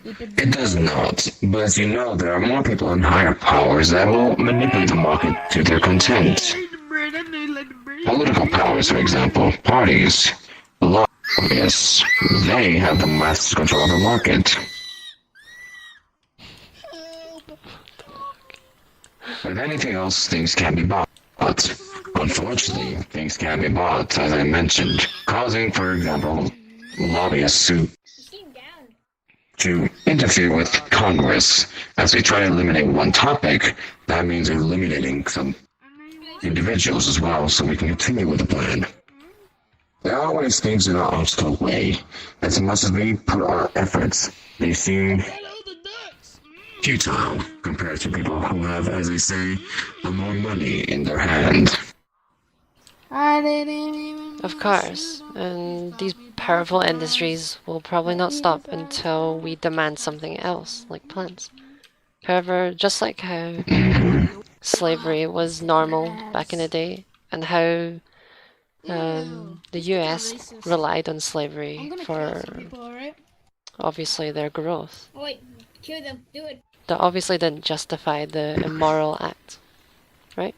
Speaker 18: It does not, but as you know, there are more people in higher powers that will manipulate the market to their content. Political powers, for example, parties, lobbyists, they have the mass control of the market. With anything else, things can be bought. Unfortunately, things can be bought, as I mentioned, causing, for example, lobbyists to interfere with Congress. As they try to eliminate one topic, that means eliminating some individuals as well, so we can continue with the plan. There are always things in our obstacle way. As much as we put our efforts, they seem futile compared to people who have, as they say, more money in their hand.
Speaker 2: Of course, and these powerful industries will probably not stop until we demand something else, like plants. However, just like how slavery was normal back in the day, and how the US relied on slavery for obviously their growth.
Speaker 15: Wait, kill them, do it.
Speaker 2: That obviously didn't justify the immoral act, right?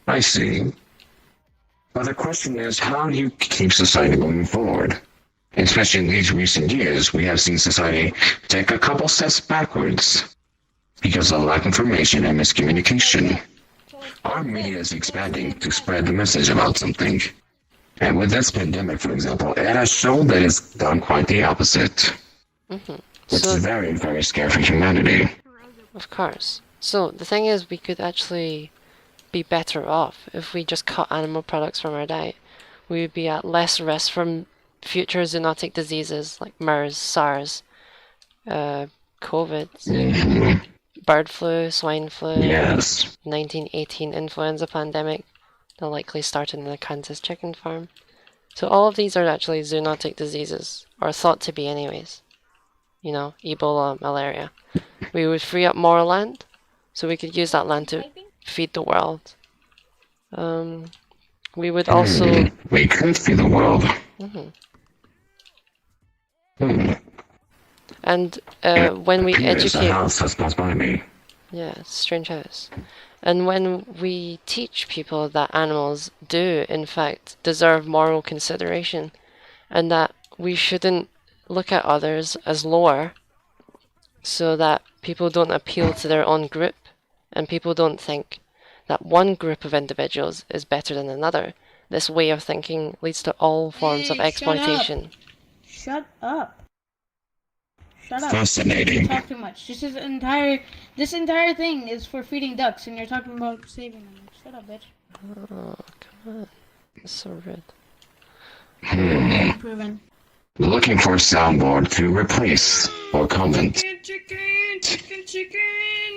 Speaker 18: I see. But the question is, how do you keep society moving forward? Especially in these recent years, we have seen society take a couple steps backwards because of lack of information and miscommunication. Our media is expanding to spread the message about something. And with this pandemic, for example, it has shown that it's done quite the opposite.
Speaker 2: Mm-hmm.
Speaker 18: Which is very, very scary for humanity.
Speaker 2: Of course. So the thing is, we could actually be better off if we just cut animal products from our diet. We would be at less risk from future zoonotic diseases like MERS, SARS, COVID, bird flu, swine flu,
Speaker 18: Yes.
Speaker 2: 1918 influenza pandemic that likely started in a Kansas chicken farm. So all of these are actually zoonotic diseases, or thought to be anyways. You know, Ebola, malaria. We would free up more land, so we could use that land to feed the world. We would also...
Speaker 18: We could feed the world.
Speaker 2: And when we
Speaker 18: There's a
Speaker 2: educate...
Speaker 18: house that's passed by me.
Speaker 2: Yeah, it's a strange house. And when we teach people that animals do, in fact, deserve moral consideration, and that we shouldn't look at others as lower, so that people don't appeal to their own group, and people don't think that one group of individuals is better than another. This way of thinking leads to all forms of exploitation.
Speaker 15: Shut up. Shut up.
Speaker 18: Fascinating.
Speaker 15: You talk too much. This entire thing is for feeding ducks, and you're talking about saving them. Shut up, bitch.
Speaker 2: Oh, come on. That's so rude.
Speaker 15: Proven.
Speaker 18: Looking for a soundboard to replace or comment.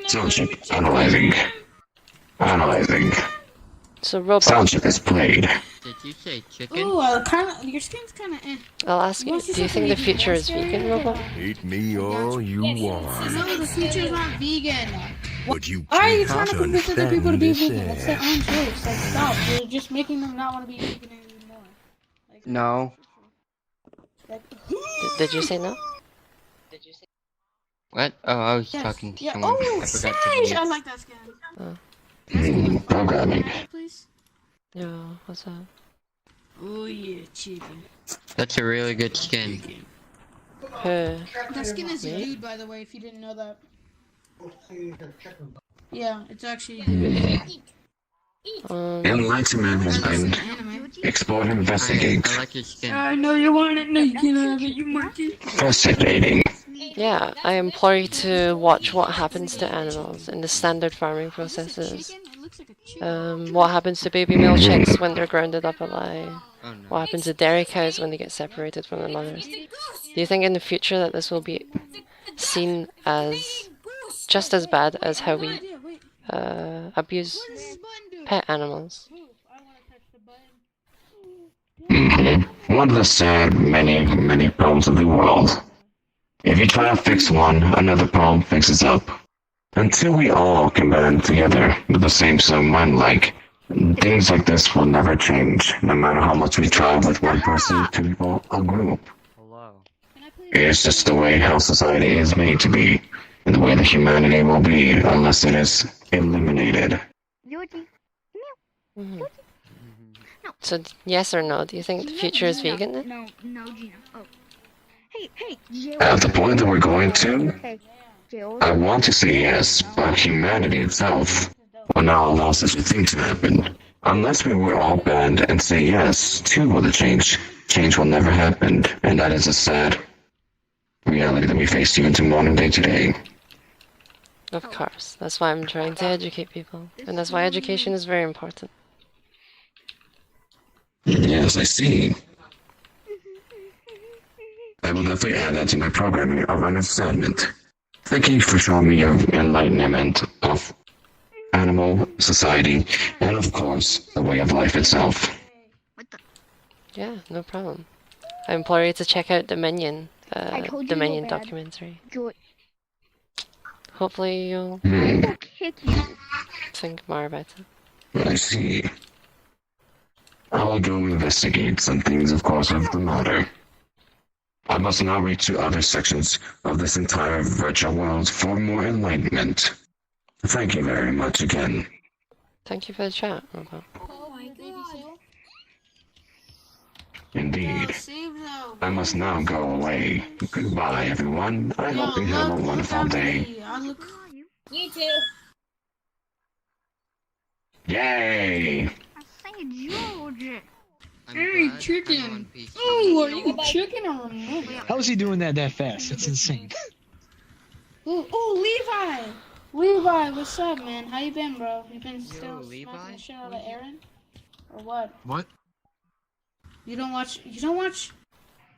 Speaker 18: Soundchip analyzing. Analyzing.
Speaker 2: So robot.
Speaker 18: Soundchip is played.
Speaker 19: Did you say chicken?
Speaker 15: Ooh, your skin's kind of eh.
Speaker 2: I'll ask you, do you think the future is vegan, Robot?
Speaker 20: Eat me all you want.
Speaker 15: No, the future's not vegan.
Speaker 20: But you
Speaker 15: Why are you
Speaker 20: cannot
Speaker 15: trying to convince other people to be
Speaker 20: understand
Speaker 15: vegan? That's their own choice. Like, stop. You're just making them not want to be vegan anymore. Like,
Speaker 19: No.
Speaker 2: Did you say no?
Speaker 19: What? Oh, I was
Speaker 15: yes.
Speaker 19: talking to
Speaker 15: Yeah.
Speaker 19: someone.
Speaker 15: Oh,
Speaker 19: I forgot to
Speaker 15: Sash!
Speaker 19: mute.
Speaker 15: I like that skin.
Speaker 18: Programming.
Speaker 15: Please.
Speaker 2: Yeah, what's that?
Speaker 15: Oh yeah, chicken.
Speaker 19: That's a really good skin.
Speaker 15: That skin is a dude, by the way, if you didn't know that. Yeah, it's actually a dude.
Speaker 18: Enlightenment has been explore and investigate.
Speaker 19: I like your skin.
Speaker 15: I know you want it. No, you can have it. You want it.
Speaker 18: Investigating.
Speaker 2: Yeah, I implore you to watch what happens to animals in the standard farming processes. What happens to baby male chicks when they're grounded up alive? What happens to dairy cows when they get separated from their mothers? Do you think in the future that this will be seen as just as bad as how we abuse pet animals?
Speaker 18: One of the sad, many problems of the world. If you try to fix one, another problem fixes up. Until we all can band together with the same sort of mind, things like this will never change, no matter how much we try with one person, two people, a group. It's just the way how society is made to be, and the way that humanity will be unless it is eliminated.
Speaker 2: So, yes or no? Do you think the future is vegan then?
Speaker 15: No, Gina. Oh. Hey,
Speaker 18: At the point that we're going to, I want to say yes, but humanity itself will not allow such a thing to happen. Unless we were all banned and say yes to the change will never happen, and that is a sad reality that we face even to modern day today.
Speaker 2: Of course. That's why I'm trying to educate people. And that's why education is very important.
Speaker 18: Yes, I see. I will definitely add that to my programming of understandment. Thank you for showing me your enlightenment of animal society and, of course, the way of life itself.
Speaker 2: Yeah, no problem. I implore you to check out the Minion documentary. Hopefully you'll think more about it.
Speaker 18: I see. I will go investigate some things, of course, of the matter. I must now reach to other sections of this entire virtual world for more enlightenment. Thank you very much again.
Speaker 2: Thank you for the chat, Robot.
Speaker 15: Oh my god.
Speaker 18: Indeed. I must now go away. Goodbye, everyone. I hope you have a wonderful day.
Speaker 15: You too.
Speaker 18: Yay!
Speaker 15: I say George.
Speaker 7: Hey, chicken! Oh, are you chicken or no?
Speaker 21: How is he doing that fast? That's insane.
Speaker 7: Oh, Levi! Levi, what's up, man? How you been, bro? You been still smacking the shit out of Aaron? Or what?
Speaker 21: What?
Speaker 7: You don't watch?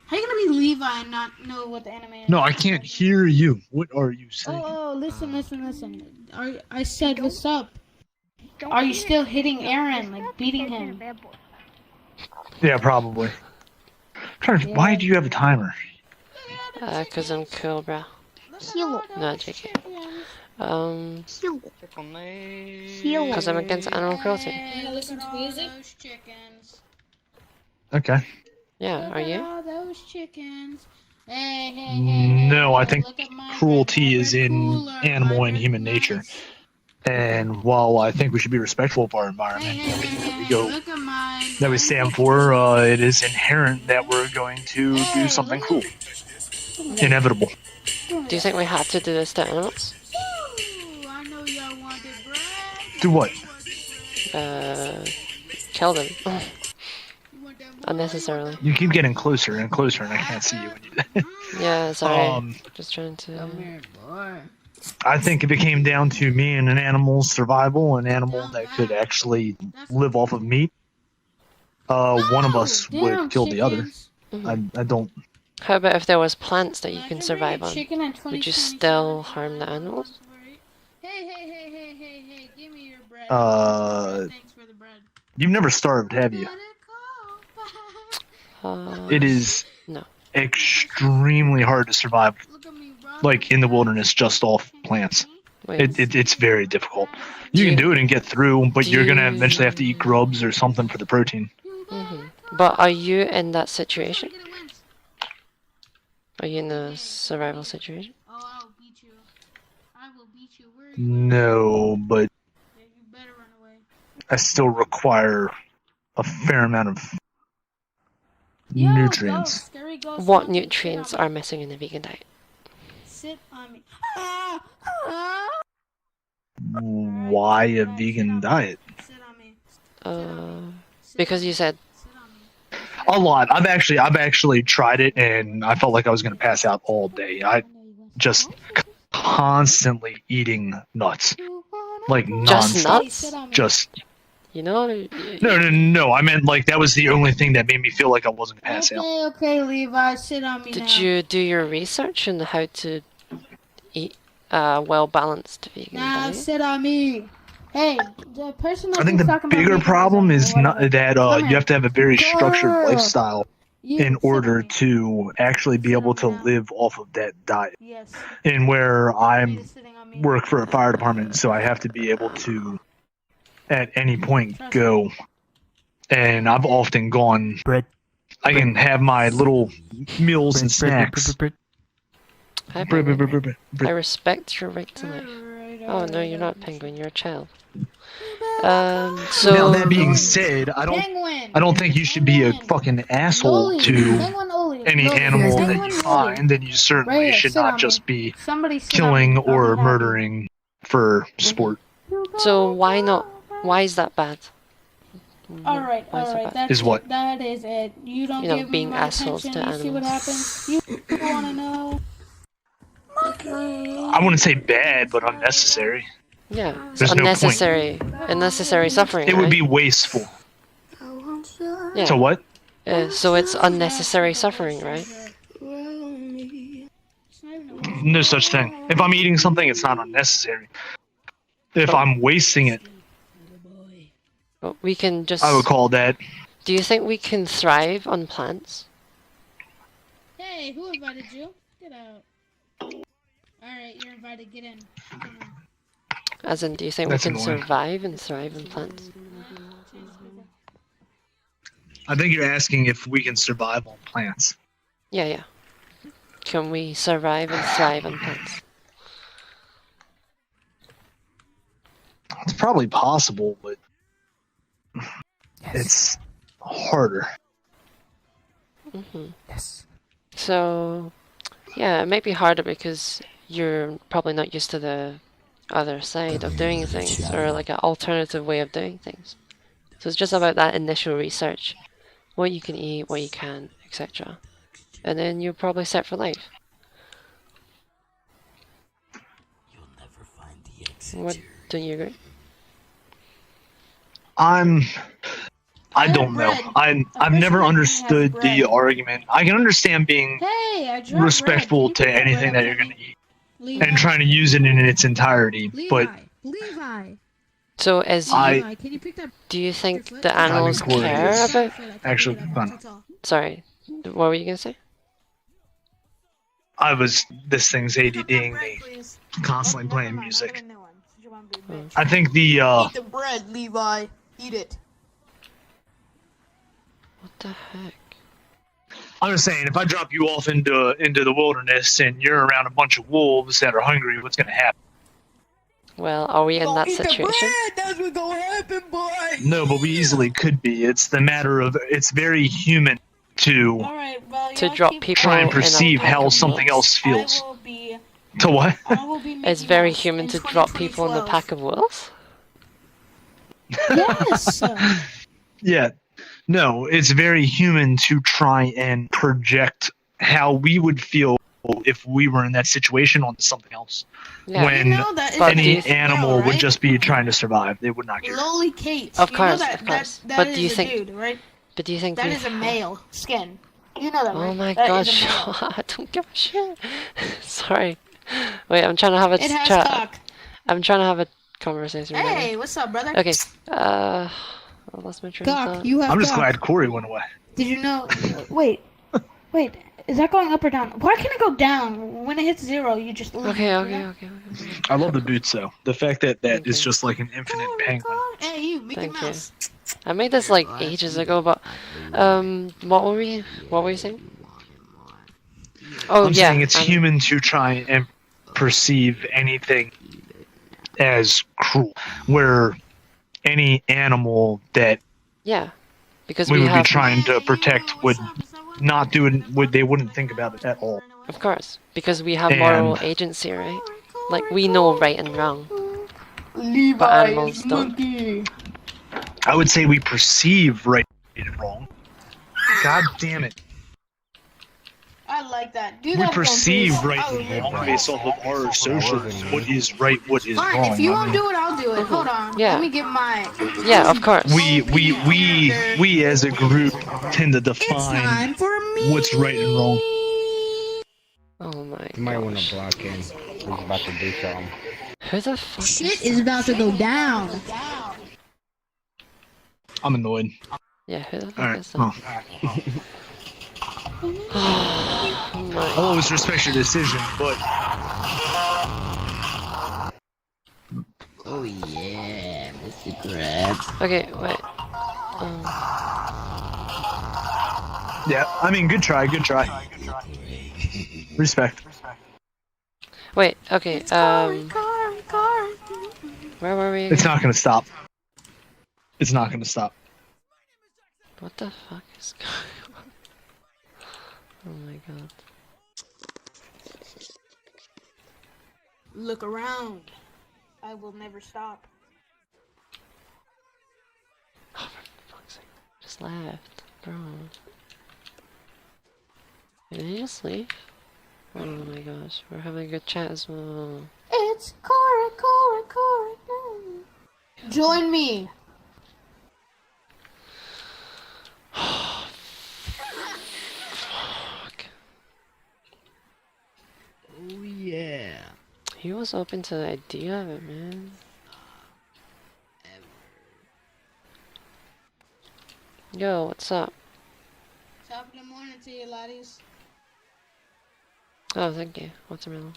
Speaker 7: How you gonna be Levi and not know what the anime is?
Speaker 21: No, I can't hear you. What are you saying?
Speaker 7: Oh, listen. I said, what's up? Are you still hitting Aaron, like beating him?
Speaker 21: Yeah, probably. Why do you have a timer?
Speaker 2: Cause I'm cool, bro. No, JK. Cause I'm against animal cruelty.
Speaker 7: Listen to music.
Speaker 21: Okay.
Speaker 2: Yeah, are you?
Speaker 7: All those chickens.
Speaker 21: No, I think cruelty is in animal and human nature. And while I think we should be respectful of our environment, that we stand for, it is inherent that we're going to do something cruel. Inevitable.
Speaker 2: Do you think we have to do this to animals?
Speaker 21: Do what?
Speaker 2: Kill them. Unnecessarily.
Speaker 21: You keep getting closer and closer, and I can't see you when you do that.
Speaker 2: Yeah, sorry. Just trying to.
Speaker 21: I think if it came down to me and an animal's survival, an animal that could actually live off of meat, one of us would kill the other. I don't.
Speaker 2: How about if there was plants that you can survive on? Would you still harm the animals?
Speaker 7: Hey, give me your bread. Thanks for the bread.
Speaker 21: You've never starved, have you? It is extremely hard to survive, like in the wilderness, just off plants. It's very difficult. You can do it and get through, but you're gonna eventually have to eat grubs or something for the protein.
Speaker 2: But are you in that situation? Are you in a survival situation?
Speaker 21: No, but I still require a fair amount of nutrients.
Speaker 2: What nutrients are missing in the vegan diet?
Speaker 7: Sit on me.
Speaker 21: Why a vegan diet?
Speaker 2: Because you said
Speaker 21: a lot. I've actually tried it, and I felt like I was going to pass out all day. I just constantly eating nuts, like nonstop. Just
Speaker 2: you know.
Speaker 21: No. I meant like that was the only thing that made me feel like I wasn't going to pass out.
Speaker 7: Okay, Levi, sit on me.
Speaker 2: Did you do your research on how to eat a well-balanced vegan diet?
Speaker 7: Sit on me. Hey, the person
Speaker 21: I think the bigger problem is not that you have to have a very structured lifestyle in order to actually be able to live off of that diet.
Speaker 7: Yes.
Speaker 21: And where I work for a fire department, so I have to be able to, at any point, go. And I've often gone. I can have my little meals and snacks.
Speaker 2: I respect your right to live. Oh no, you're not a penguin. You're a child. So
Speaker 21: now that being said, I don't think you should be a fucking asshole to any animal that you find, and you certainly should not just be killing or murdering for sport.
Speaker 2: So why not? Why is that bad?
Speaker 7: All right.
Speaker 21: Is what?
Speaker 7: That is it. You don't give
Speaker 2: being
Speaker 7: me my
Speaker 2: assholes
Speaker 7: attention.
Speaker 2: to
Speaker 7: You see what
Speaker 2: animals.
Speaker 7: happens? You want to know?
Speaker 21: I wouldn't say bad, but unnecessary.
Speaker 2: Yeah,
Speaker 21: There's
Speaker 2: unnecessary, unnecessary suffering.
Speaker 21: It would be wasteful.
Speaker 2: Yeah.
Speaker 21: So what?
Speaker 2: So it's unnecessary suffering, right?
Speaker 21: No such thing. If I'm eating something, it's not unnecessary. If I'm wasting it,
Speaker 2: Well, we can just.
Speaker 21: I would call that.
Speaker 2: Do you think we can thrive on plants?
Speaker 7: Hey, who invited you? Get out. Alright, you're invited. Get in.
Speaker 2: As in, do you think we can survive and thrive on plants?
Speaker 21: I think you're asking if we can survive on plants.
Speaker 2: Yeah. Can we survive and thrive on plants?
Speaker 21: It's probably possible, but it's harder.
Speaker 2: Yes. So, yeah, it might be harder because you're probably not used to the other side of doing things, or like an alternative way of doing things. So it's just about that initial research. what you can eat, what you can't, etc. And then you're probably set for life. What, don't you agree?
Speaker 21: I don't know. I've never understood the argument. I can understand being
Speaker 7: Hey, I dropped
Speaker 21: respectful to anything that you're gonna eat and trying to use it in its entirety, but
Speaker 7: Levi.
Speaker 2: So as you,
Speaker 7: Can you pick that?
Speaker 2: do you think the animals
Speaker 21: Corey
Speaker 2: care
Speaker 21: is
Speaker 2: about?
Speaker 21: actually fun.
Speaker 2: Sorry, what were you gonna say?
Speaker 21: This thing's ADDing me, constantly playing music.
Speaker 2: Oh.
Speaker 21: I think the
Speaker 4: Eat the bread, Levi. Eat it.
Speaker 2: What the heck?
Speaker 21: I'm just saying, if I drop you off into the wilderness and you're around a bunch of wolves that are hungry, what's gonna happen?
Speaker 2: Well, are we in that
Speaker 4: Eat the
Speaker 2: situation?
Speaker 4: bread. That's what's gonna happen, boy.
Speaker 21: No, but we easily could be. It's the matter of it's very human to
Speaker 2: drop people
Speaker 21: try and
Speaker 2: in a
Speaker 21: perceive
Speaker 2: pack
Speaker 21: how
Speaker 2: of
Speaker 21: something
Speaker 2: wolves?
Speaker 21: else feels. To what?
Speaker 2: It's very human to drop people in the pack of wolves?
Speaker 7: Yes.
Speaker 21: Yeah. No, it's very human to try and project how we would feel if we were in that situation onto something else.
Speaker 2: Yeah.
Speaker 21: When
Speaker 7: You know that is
Speaker 21: any
Speaker 7: a
Speaker 21: animal
Speaker 7: girl,
Speaker 21: would
Speaker 7: right?
Speaker 21: just be trying to survive. They would not care.
Speaker 7: Lowly Kate.
Speaker 2: Of
Speaker 7: You
Speaker 2: course,
Speaker 7: know that,
Speaker 2: of course.
Speaker 7: That
Speaker 2: But
Speaker 7: is
Speaker 2: do you
Speaker 7: a
Speaker 2: think?
Speaker 7: dude, right?
Speaker 2: But do you think
Speaker 7: That
Speaker 2: we
Speaker 7: is a male skin. You know that, right?
Speaker 2: Oh my
Speaker 7: That
Speaker 2: gosh,
Speaker 7: is a male.
Speaker 2: I don't give a shit. Sorry. Wait, I'm trying to have a
Speaker 7: It has
Speaker 2: chat.
Speaker 7: cock.
Speaker 2: I'm trying to have a conversation. right
Speaker 7: Hey,
Speaker 2: now.
Speaker 7: what's up, brother?
Speaker 2: Okay. I lost my train of
Speaker 7: Cock,
Speaker 2: thought.
Speaker 7: you have
Speaker 21: I'm just
Speaker 7: cock.
Speaker 21: glad Corey went away.
Speaker 7: Did you know? Wait. Is that going up or down? Why can't it go down? When it hits 0, you just leave.
Speaker 2: Okay.
Speaker 21: I love the boots though. The fact that is just like an infinite penguin.
Speaker 7: Hey, you, Mickey
Speaker 2: Thank
Speaker 7: Mouse.
Speaker 2: you. I made this like ages ago, but what were you saying? Oh
Speaker 21: I'm
Speaker 2: yeah.
Speaker 21: saying it's human to try and perceive anything as cruel, where any animal that
Speaker 2: Yeah, because
Speaker 21: we
Speaker 2: we
Speaker 21: would
Speaker 2: have
Speaker 21: be trying to protect would not do it. They wouldn't think about it at all.
Speaker 2: Of course, because we have moral
Speaker 21: And-
Speaker 2: agency, right? Like we know right and wrong,
Speaker 4: Levi
Speaker 2: but animals
Speaker 4: is
Speaker 2: don't.
Speaker 4: monkey.
Speaker 21: I would say we perceive right and wrong. God damn it.
Speaker 7: I like that. Do
Speaker 21: We
Speaker 7: that
Speaker 21: perceive
Speaker 7: one, please.
Speaker 21: right
Speaker 7: Oh,
Speaker 21: and wrong based off of our socialism. What is right, what is
Speaker 7: Fine,
Speaker 21: wrong.
Speaker 7: if you
Speaker 21: I
Speaker 7: won't
Speaker 21: mean,
Speaker 7: do it, I'll do it. Hold on.
Speaker 2: Yeah.
Speaker 7: Let me get my.
Speaker 2: Yeah, of course.
Speaker 21: we as a group tend to
Speaker 7: Time
Speaker 21: define
Speaker 7: for me.
Speaker 21: what's right and wrong.
Speaker 2: Oh my
Speaker 22: You might want
Speaker 2: gosh.
Speaker 22: to block him. He's about to do something.
Speaker 2: Who the fuck?
Speaker 7: Shit is about to go down.
Speaker 21: I'm annoyed.
Speaker 2: Yeah, who the fuck
Speaker 21: Alright,
Speaker 2: is that?
Speaker 21: well.
Speaker 2: Oh my.
Speaker 21: I'll always respect your decision, but
Speaker 22: Oh yeah, Mr. Krabs.
Speaker 2: Okay, wait.
Speaker 21: yeah, I mean, good try. Respect.
Speaker 2: Wait. Okay. Where were we?
Speaker 21: It's not gonna stop. It's not gonna stop.
Speaker 2: What the fuck is going on? Oh my god.
Speaker 7: Look around. I will never stop.
Speaker 2: Oh, for fuck's sake. Just left, bro. Did he just leave? Oh my gosh, we're having a good chat as well.
Speaker 7: It's Cora. Join me.
Speaker 2: Fuck.
Speaker 22: Oh yeah.
Speaker 2: He was open to the idea of it, man. Yo, what's up?
Speaker 7: Top of the morning to you, laddies.
Speaker 2: Oh, thank you. What's the middle?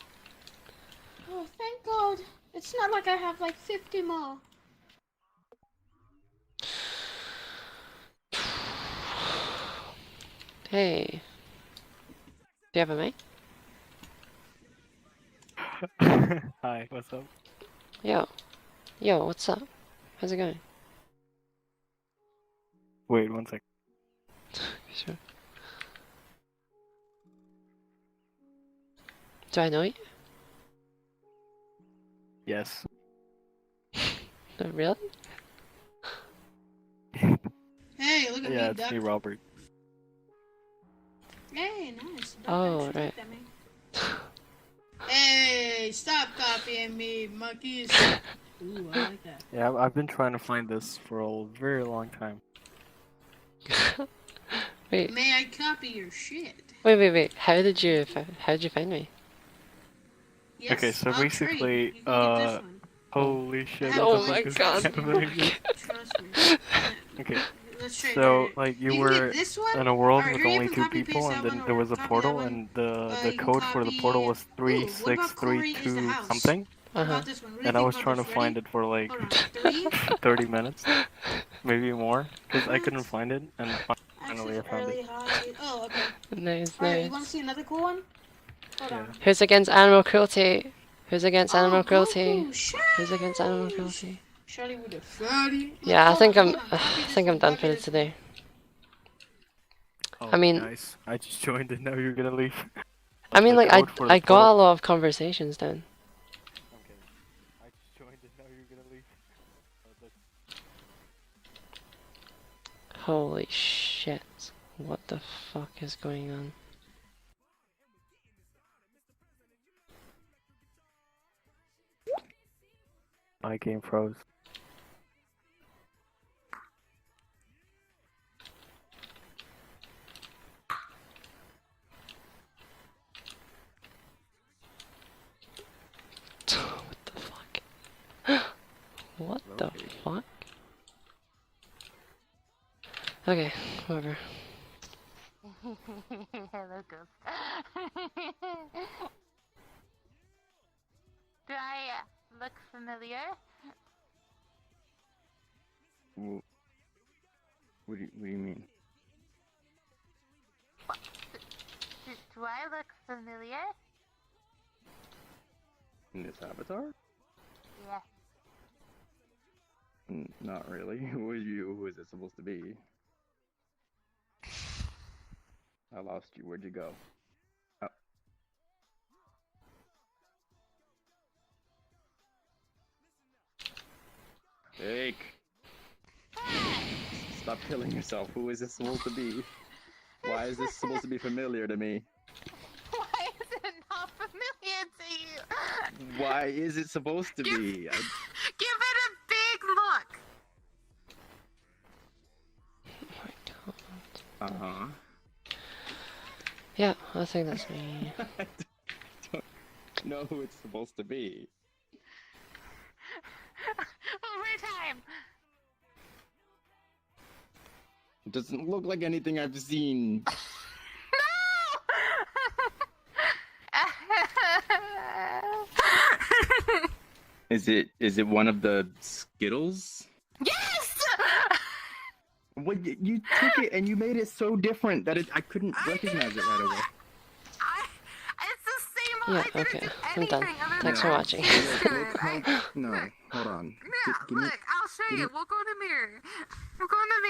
Speaker 7: Oh, thank God. It's not like I have like 50 more.
Speaker 2: Hey. Do you have a mic?
Speaker 3: Hi, what's up?
Speaker 2: Yo. Yo, what's up? How's it going?
Speaker 3: Wait, one sec.
Speaker 2: Sure. Do I know you?
Speaker 3: Yes.
Speaker 2: Really?
Speaker 7: Hey, look at
Speaker 3: Yeah,
Speaker 7: me,
Speaker 3: it's
Speaker 7: duck.
Speaker 3: me, Robert.
Speaker 7: Hey, nice.
Speaker 2: Oh, right.
Speaker 7: Hey, stop copying me, monkeys. Ooh, I like that.
Speaker 3: Yeah, I've been trying to find this for a very long time.
Speaker 2: Wait.
Speaker 7: May I copy your shit?
Speaker 2: Wait. How did you find me?
Speaker 7: Yes,
Speaker 3: Okay, so
Speaker 7: I'll
Speaker 3: basically,
Speaker 7: trade. You can get this one.
Speaker 3: holy shit!
Speaker 7: Oh
Speaker 3: what the
Speaker 7: my
Speaker 3: fuck is
Speaker 7: God.
Speaker 3: happening?
Speaker 7: Trust me.
Speaker 3: Okay,
Speaker 7: Let's trade.
Speaker 3: so like you
Speaker 7: can
Speaker 3: were
Speaker 7: get this one.
Speaker 3: in a world
Speaker 7: Alright,
Speaker 3: with
Speaker 7: hurry up
Speaker 3: only
Speaker 7: and
Speaker 3: 2
Speaker 7: copy
Speaker 3: people,
Speaker 7: paste
Speaker 3: and
Speaker 7: that
Speaker 3: then
Speaker 7: one,
Speaker 3: there
Speaker 7: or
Speaker 3: was a
Speaker 7: copy that
Speaker 3: portal,
Speaker 7: one.
Speaker 3: and the
Speaker 7: You can
Speaker 3: code for the portal was
Speaker 7: Ooh, what about Corey is the
Speaker 3: 3632
Speaker 7: house?
Speaker 3: something.
Speaker 7: What about this one? What do you
Speaker 3: And I
Speaker 7: think
Speaker 3: was
Speaker 7: about
Speaker 3: trying to
Speaker 7: this?
Speaker 3: find
Speaker 7: Ready?
Speaker 3: it for like
Speaker 7: Hold on. 3.
Speaker 3: 30 minutes, maybe more, because I couldn't find it, and finally I found
Speaker 7: Early
Speaker 3: it.
Speaker 7: high. Oh, okay.
Speaker 2: Nice,
Speaker 7: Alright, you want to
Speaker 2: nice.
Speaker 7: see another cool one? Hold on.
Speaker 2: Who's against animal cruelty? Who's against animal cruelty?
Speaker 7: Goku,
Speaker 2: Who's against animal cruelty?
Speaker 7: Shawty with a fatty.
Speaker 2: Yeah, I
Speaker 7: Hold
Speaker 2: think
Speaker 7: on,
Speaker 2: I'm.
Speaker 7: hold on.
Speaker 2: I
Speaker 7: Copy this
Speaker 2: think I'm
Speaker 7: one,
Speaker 2: done
Speaker 7: copy
Speaker 2: for
Speaker 7: this one.
Speaker 2: today.
Speaker 3: Oh,
Speaker 2: I mean-
Speaker 3: nice. I just joined it. Now you're gonna leave.
Speaker 2: I mean,
Speaker 3: The
Speaker 2: like
Speaker 3: code for the
Speaker 2: I got
Speaker 3: portal-
Speaker 2: a lot of conversations done.
Speaker 3: Okay. I just joined it. Now you're gonna leave.
Speaker 2: Holy shit! What the fuck is going on?
Speaker 3: My game froze.
Speaker 2: What the fuck? What the fuck? Okay, whatever.
Speaker 15: Do I look familiar?
Speaker 5: What do you mean?
Speaker 15: Do I look familiar?
Speaker 5: In this avatar?
Speaker 15: Yeah.
Speaker 5: Not really. Who is it supposed to be? I lost you. Where'd you go? Oh. Jake! Stop killing yourself. Who is this supposed to be? Why is this supposed to be familiar to me?
Speaker 15: Why is it not familiar to you?
Speaker 5: Why is it supposed to be?
Speaker 15: Give it a big look.
Speaker 5: Uh-huh.
Speaker 2: Yeah, I think that's me.
Speaker 5: I don't know who it's supposed to be.
Speaker 15: Overtime.
Speaker 5: It doesn't look like anything I've seen. Is it one of the Skittles?
Speaker 15: Yes!
Speaker 5: Well, you took it and you made it so different that I couldn't recognize it right away.
Speaker 15: It's the same.
Speaker 2: Yeah, okay, I'm done. Thanks for watching.
Speaker 5: No, hold on. Give me-
Speaker 15: Look, I'll show
Speaker 5: give
Speaker 15: you.
Speaker 5: me-
Speaker 15: We'll go in the mirror. We'll go in the mirror.